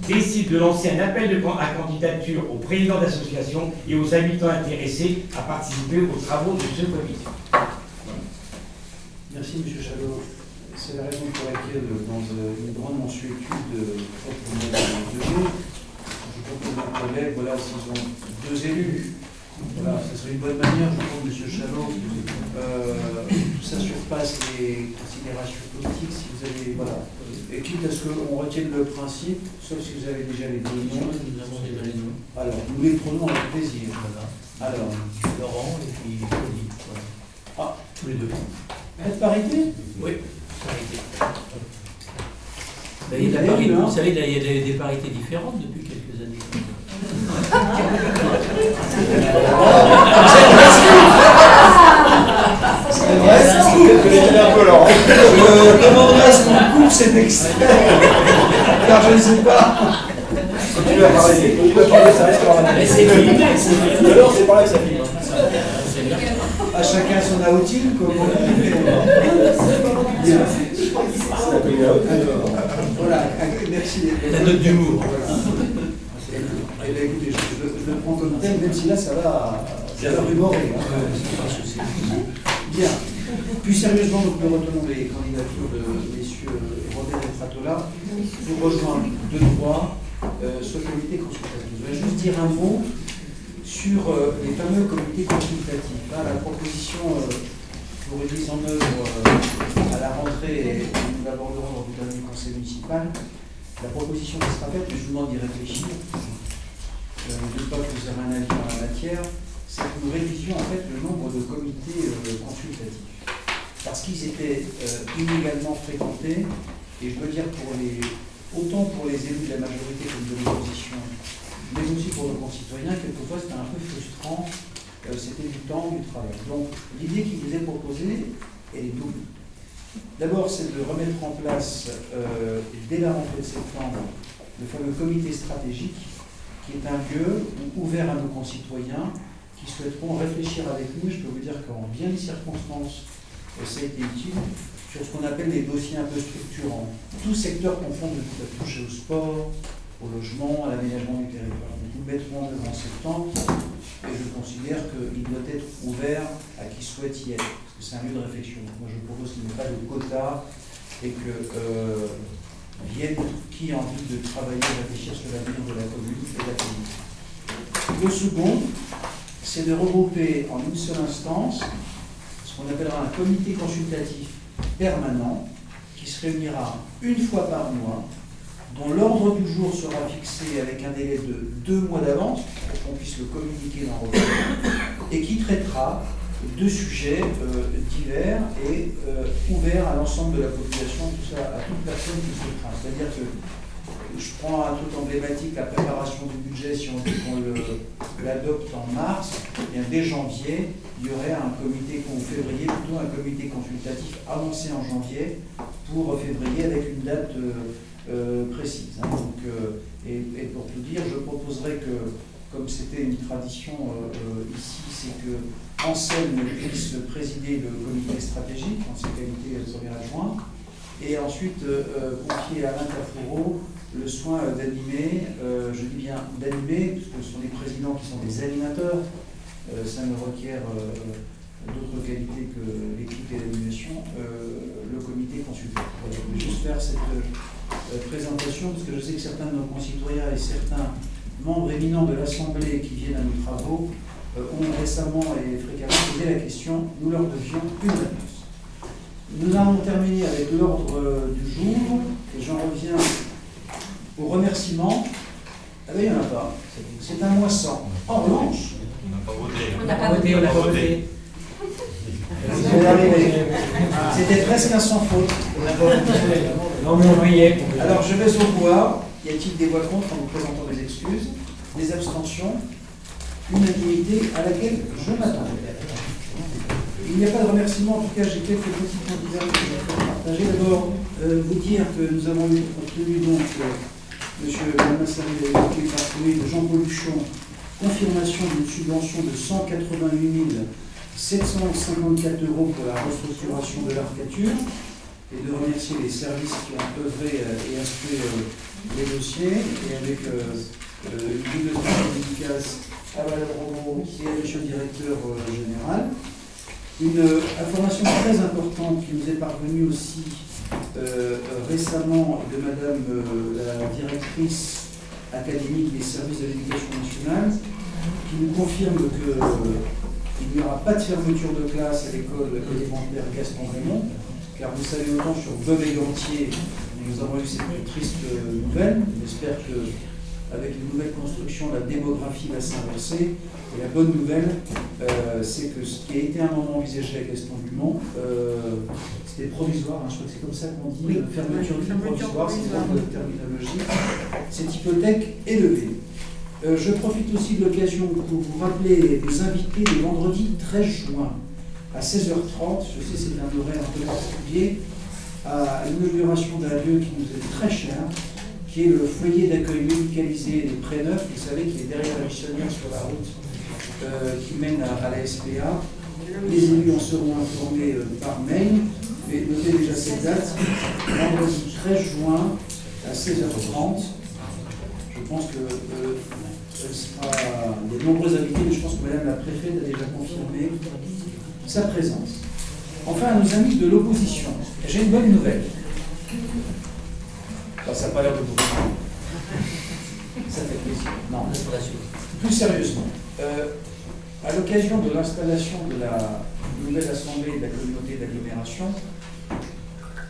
décide de lancer un appel à candidature aux présidents d'associations et aux habitants intéressés à participer aux travaux de ce comité. Voilà. Merci M. Chalot. C'est la raison pour laquelle, dans une grande mensuétude proprement donnée, je propose à nos collègues, voilà, s'ils ont deux élus, voilà, ce serait une bonne manière, je trouve, M. Chalot, tout ça surpasse les considérations politiques, si vous avez, voilà, et quitte à ce qu'on retienne le principe, sauf si vous avez déjà les deux noms. Nous avons déjà les noms. Alors, nous les prenons avec plaisir. Voilà. Alors, Laurent et puis Oli. Voilà. Ah, tous les deux. Faites parité? Oui. Il y a vous savez, il y a des parités différentes depuis quelques années. C'est vrai, je demanderai à ce qu'on coupe cet extrait, car je ne sais pas. Tu vas parler, ça reste mais c'est filmé, alors c'est par là que ça filme. À chacun son outil, comme on dit. Bien. Voilà, merci. La note d'humour. Écoutez, je le prends comme tel, même si là ça va rumorer. Bien. Plus sérieusement, nous retenons les candidatures de messieurs Robert et Fratola pour rejoindre de droit ce comité consultatif. Je vais juste dire un mot sur les fameux comités consultatifs. Là, la proposition pour une mise en œuvre à la rentrée, et nous l'aborderons dans le dernier conseil municipal. La proposition qui sera faite, mais je vous demande d'y réfléchir, je ne doute pas que vous aurez un avis en la matière, c'est que nous réduisions en fait le nombre de comités consultatifs. Parce qu'ils étaient inégalement fréquentés, et je veux dire autant pour les élus de la majorité comme de l'opposition, mais aussi pour nos concitoyens, quelquefois c'était un peu frustrant, c'était du temps, du travail. Donc l'idée qui vous est proposée, elle est double. D'abord, c'est de remettre en place, dès la rentrée de septembre, le fameux comité stratégique, qui est un lieu ouvert à nos concitoyens qui souhaiteront réfléchir avec nous. Je peux vous dire qu'en bien des circonstances, ça a été utile, sur ce qu'on appelle les dossiers un peu structurants. Tout secteur confondu, tout à toucher au sport, au logement, à l'aménagement du territoire. Donc, nous le mettrons en œuvre en septembre, et je considère qu'il doit être ouvert à qui souhaite y être, parce que c'est un lieu de réflexion. Donc, moi, je propose qu'il n'y ait pas de quota, et que viennent qui a envie de travailler, réfléchir sur l'avenir de la commune et de la communauté. Le second, c'est de regrouper en une seule instance ce qu'on appellera un comité consultatif permanent qui se réunira une fois par mois, dont l'ordre du jour sera fixé avec un délai de 2 mois d'avance pour qu'on puisse le communiquer dans le rapport, et qui traitera de sujets divers et ouverts à l'ensemble de la population, tout ça, à toute personne qui souhaitera. C'est-à-dire que je prends un truc emblématique, la préparation du budget, si on dit qu'on l'adopte en mars, eh bien dès janvier, il y aurait un comité, ou février plutôt, un comité consultatif annoncé en janvier pour février avec une date précise. Hein. Donc, et pour tout dire, je proposerais que, comme c'était une tradition ici, c'est que Anselme puisse présider le comité stratégique en ses qualités de premier adjoint, et ensuite confier à Alain Tafourreau le soin d'animer, je dis bien d'animer, puisque ce sont des présidents qui sont des animateurs, ça ne requiert d'autres qualités que l'équipe et l'animation, le comité consultatif. Voilà, je vais juste faire cette présentation, parce que je sais que certains de nos concitoyens et certains membres éminents de l'Assemblée qui viennent à nos travaux ont récemment et fréquemment posé la question, nous leur devions une réponse. Nous allons terminer avec l'ordre du jour, et j'en reviens aux remerciements. Ah ben il n'y en a pas, c'est un mois sans. En revanche, on n'a pas voté. C'était presque un sans faute. Non, mais on voyait. Alors je vais au voix. Y a-t-il des voix contre en vous présentant des excuses? Des abstentions? Unanimité à laquelle je m'attends. Il n'y a pas de remerciement, en tout cas j'ai quelques petits points divers que je vais partager. D'abord, vous dire que nous avons obtenu donc, M. Manassari de Jean-Paul Huchon, confirmation d'une subvention de 188 754 € pour la restructuration de l'Arcature, et de remercier les services qui ont œuvré et instruit les dossiers, et avec une bibliothèque efficace à Valère Romo et à M. le directeur général. Une information très importante qui nous est parvenue aussi récemment de Madame la directrice académique des services de l'éducation nationale, qui nous confirme qu'il n'y aura pas de fermeture de classe à l'école élémentaire Gaston Raymond, car vous savez autant sur Veuve et Gantier, nous avons eu cette triste nouvelle. J'espère qu'avec les nouvelles constructions, la démographie va s'inverser. Et la bonne nouvelle, c'est que ce qui a été un moment envisagé à Gaston Dumont, c'était provisoire, hein, je crois que c'est comme ça qu'on dit, oui, fermeture provisoire, c'est une autre terminologie. Cette hypothèque est levée. Je profite aussi de l'occasion pour vous rappeler les invités le vendredi 13 juin à 16h30. Je sais c'est un horaire un peu particulier, à l'inauguration d'un lieu qui nous est très cher, qui est le foyer d'accueil médicalisé des Prés-Neufs, vous savez, qui est derrière la Michonnière sur la route qui mène à la SPA. Les élus en seront informés par mail, mais notez déjà cette date, vendredi 13 juin à 16h30. Je pense que il y a de nombreux invités, mais je pense que Madame la Préfète a déjà confirmé sa présence. Enfin, à nos amis de l'opposition, j'ai une bonne nouvelle. Enfin, ça n'a pas l'air de vous. Ça fait plaisir. Non, plus sérieusement. À l'occasion de l'installation de la nouvelle assemblée de la communauté d'agglomération.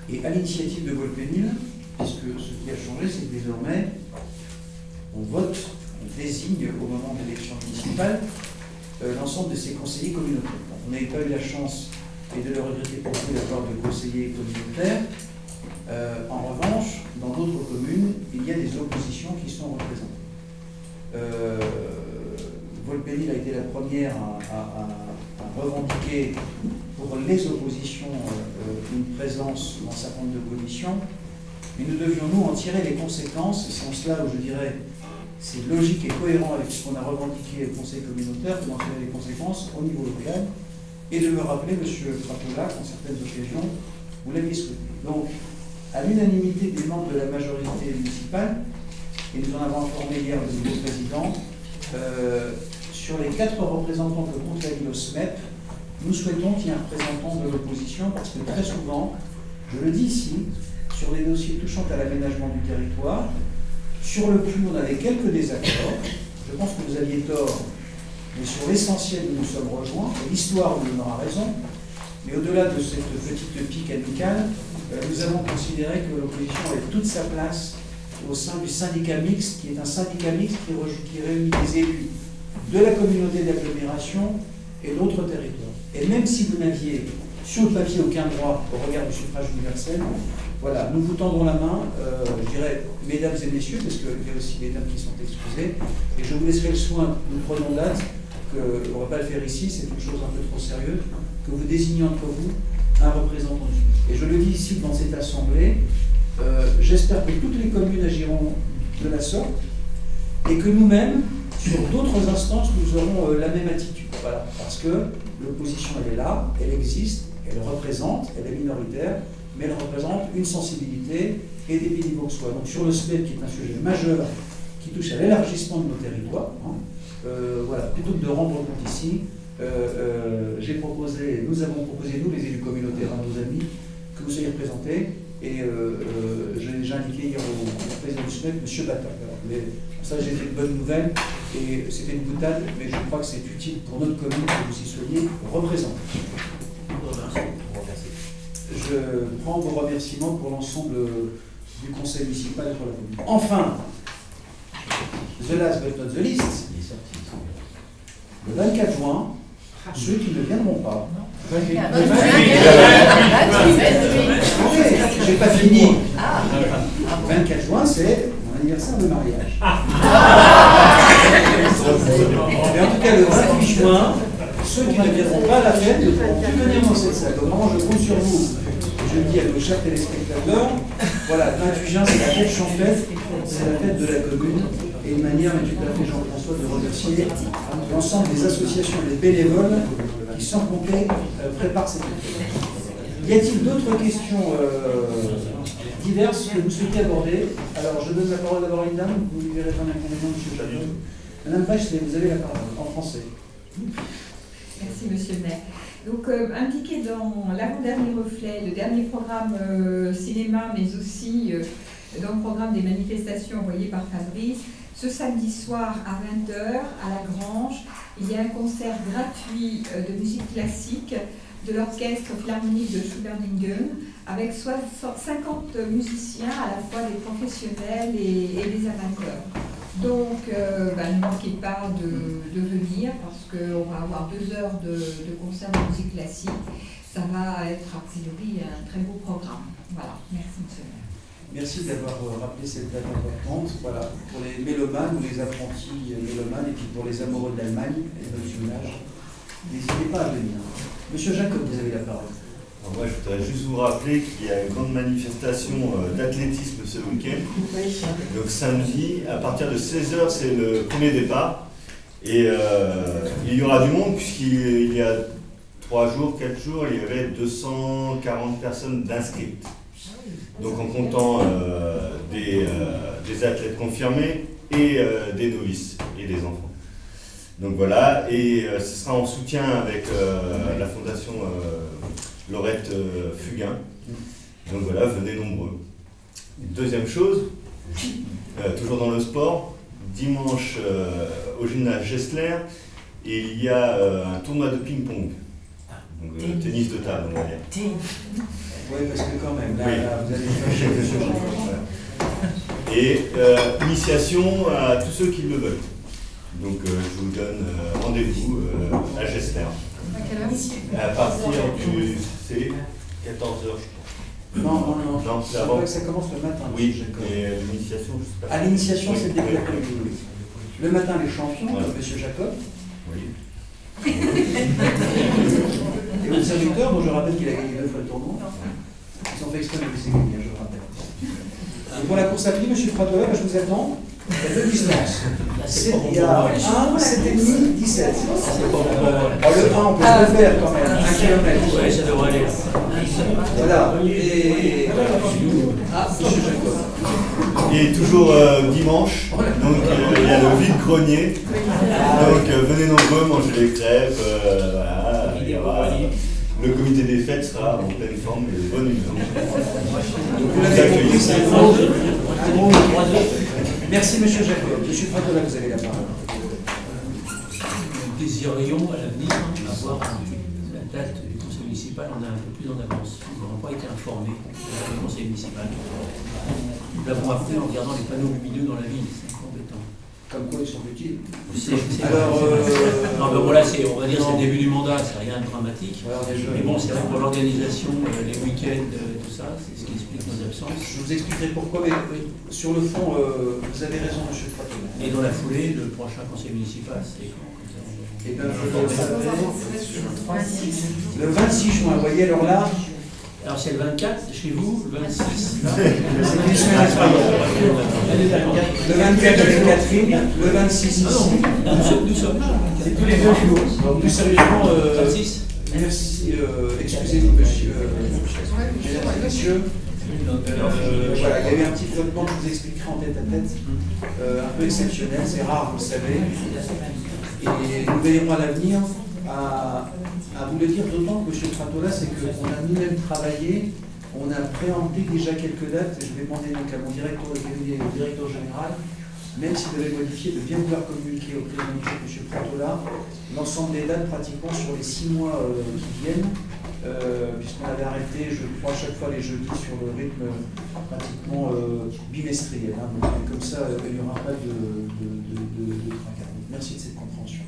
Et à l'initiative de Volpénil, puisque ce qui a changé, c'est que désormais, on vote, on désigne au moment de l'élection municipale l'ensemble de ses conseillers communautaires. On n'avait pas eu la chance, et de le regretter pour vous, d'avoir de conseillers communautaires. En revanche, dans d'autres communes, il y a des oppositions qui sont représentées. Volpénil a été la première à revendiquer pour les oppositions une présence dans sa compte de commission, mais nous devions nous en tirer les conséquences, et c'est en cela où je dirais c'est logique et cohérent avec ce qu'on a revendiqué au Conseil communautaire, d'en tirer les conséquences au niveau local, et de me rappeler, M. Crapola, qu'en certaines occasions, vous l'aviez souhaité. Donc, à l'unanimité des membres de la majorité municipale, et nous en avons informé hier le nouveau président, sur les 4 représentants que compte la ville au SMEP, nous souhaitons qu'il y ait un représentant de l'opposition, parce que très souvent, je le dis ici, sur les dossiers touchant à l'aménagement du territoire, sur le plus, on avait quelques désaccords. Je pense que vous aviez tort, mais sur l'essentiel, nous nous sommes rejoints. L'histoire nous donnera raison. Mais au-delà de cette petite pique amicale, nous avons considéré que l'opposition avait toute sa place au sein du syndicat mixte, qui est un syndicat mixte qui réunit des élus de la communauté d'agglomération et d'autres territoires. Et même si vous n'aviez sur le papier aucun droit au regard du suffrage universel, voilà, nous vous tendons la main, je dirais, mesdames et messieurs, parce qu'il y a aussi des dames qui sont excusées, et je vous laisserai le soin, nous prenons date, on ne va pas le faire ici, c'est une chose un peu trop sérieuse, que vous désignez entre vous un représentant du SMEP. Et je le dis ici dans cette assemblée, j'espère que toutes les communes agiront de la sorte, et que nous-mêmes, sur d'autres instances, nous aurons la même attitude. Voilà, parce que l'opposition, elle est là, elle existe, elle représente, elle est minoritaire, mais elle représente une sensibilité et des pays vauxois. Donc sur le SMEP, qui est un sujet majeur, qui touche à l'élargissement de nos territoires, voilà, plutôt que de rendre compte ici, nous avons proposé, nous les élus communautaires, à nos amis, que vous soyez représentés, et j'ai déjà indiqué hier au président du SMEP, M. Battac. Mais ça, j'ai fait une bonne nouvelle, et c'était une boutade, mais je crois que c'est utile pour notre commune que vous y soyez représentés. Je prends vos remerciements pour l'ensemble du conseil municipal et pour la commune. Enfin, the last but not the least, le 24 juin, ceux qui ne viendront pas. J'ai pas fini. 24 juin, c'est mon anniversaire de mariage. Et en tout cas, le 28 juin, ceux qui ne viendront pas à la fête ne pourront plus venir dans cette salle. Donc vraiment, je compte sur vous. Je le dis à nos chers téléspectateurs, voilà, 28 juin, c'est la fête champêtre, c'est la fête de la commune, et une manière, mais tout à fait Jean-François, de remercier l'ensemble des associations et des bénévoles qui, sans compter, préparent cette fête. Y a-t-il d'autres questions diverses que vous souhaitez aborder? Alors, je donne la parole d'abord à une dame, vous lui verrez pas l'inconvénient, M. Chapon. Madame Page, vous avez la parole, en français. Merci, monsieur le maire. Donc, indiqué dans l'avant-dernier reflet, le dernier programme cinéma, mais aussi dans le programme des manifestations envoyées par Fabrice, ce samedi soir à 20 h à la Grange, il y a un concert gratuit de musique classique de l'orchestre philharmonique de Schubert-Lingen avec 50 musiciens, à la fois des professionnels et des amateurs. Donc, ne manquez pas de venir parce qu'on va avoir 2 heures de concert de musique classique. Ça va être a priori un très beau programme. Voilà, merci monsieur le maire. Merci d'avoir rappelé cette date importante. Voilà, pour les mélomanes ou les apprentis mélomanes et puis pour les amoureux de l'Allemagne et de notre village, n'hésitez pas à venir. Monsieur Jacob, vous avez la parole. Alors moi, je voudrais juste vous rappeler qu'il y a une grande manifestation d'athlétisme ce week-end. Donc samedi, à partir de 16 h, c'est le premier départ. Et il y aura du monde puisqu'il y a 3 jours, 4 jours, il y avait 240 personnes d'inscrites. Donc en comptant des athlètes confirmés et des novices et des enfants. Donc voilà, et ce sera en soutien avec la fondation Laurette Fugain. Donc voilà, venez nombreux. Deuxième chose, toujours dans le sport, dimanche au gymnase Gessler, il y a un tournoi de ping-pong. Donc, tennis de table, on va dire. Oui, parce que quand même, là, Oui. là, vous allez fâcher le sujet. Et initiation à tous ceux qui le veulent. Donc je vous donne rendez-vous à Gester. À quelle heure? À partir du... c'est 14h, je crois. Non, c'est avant. Ça commence le matin. Oui, mais l'initiation, je sais pas. À l'initiation, c'est le début Oui. d'après-midi. Le matin, les champions, Voilà. Monsieur Jacob. Oui. Et votre serviteur, dont je rappelle qu'il a gagné 2 fois le tournoi. Ils ont fait exprès de vous laisser gagner, je le rappelle. Et pour la course à pied, Monsieur Pratola, je vous attends. Il y a 2 distances. Il y a 1, 7,5, 17. Le 1, on peut le faire quand même, 1 km. Oui, ça devrait aller. Voilà. Et. Ah, Monsieur Jacob. Et toujours dimanche, donc il y a le vide-grenier. Donc venez nombreux, mangez les crêpes. Voilà, il y aura, le comité des fêtes sera en pleine forme et de bonne humeur. Donc vous Vous l'avez compris, c'est un gros. Merci Monsieur Jacob. Monsieur Pratola, vous avez la parole. Nous désirions à l'avenir avoir la date du conseil municipal, on a un peu plus en avance. Nous n'avons pas été informés du conseil municipal. Nous l'avons appris en regardant les panneaux lumineux dans la ville, c'est embêtant. Comme quoi ils sont utiles. Alors, non, mais voilà, on va dire c'est le début du mandat, c'est rien de dramatique. Mais bon, c'est vrai que pour l'organisation, les week-ends, tout ça, c'est ce qui explique nos absences. Je vous expliquerai pourquoi, mais sur le fond, vous avez raison, Monsieur Pratola. Et dans la foulée, le prochain conseil municipal, c'est quand comme ça, Eh bien, le 26 juin, vous voyez, alors là. Alors c'est le 24 chez vous, le 26. C'est une semaine le 24 avec Catherine, le 26 ici. Nous sommes là. C'est tous les 2 jours. Donc plus sérieusement, merci, excusez-nous monsieur, mesdames et messieurs. Voilà, il y a eu un petit flottement que je vous expliquerai en tête à tête, un peu exceptionnel, c'est rare, vous le savez. Et nous veillerons à l'avenir à vous le dire, d'autant que M. Pratola, c'est qu'on a nous-mêmes travaillé, on a préempté déjà quelques dates, et je vais demander donc à mon directeur de cabinet et au directeur général, même s'il devait modifier, de bien vouloir communiquer au président de M. Pratola l'ensemble des dates pratiquement sur les 6 mois qui viennent, puisqu'on avait arrêté, je crois, chaque fois les jeudis sur le rythme pratiquement bimestriel. Hein, donc, comme ça, il n'y aura pas de tracas. Merci de cette compréhension.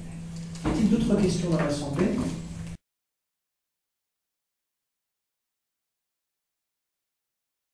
Y a-t-il d'autres questions dans l'Assemblée?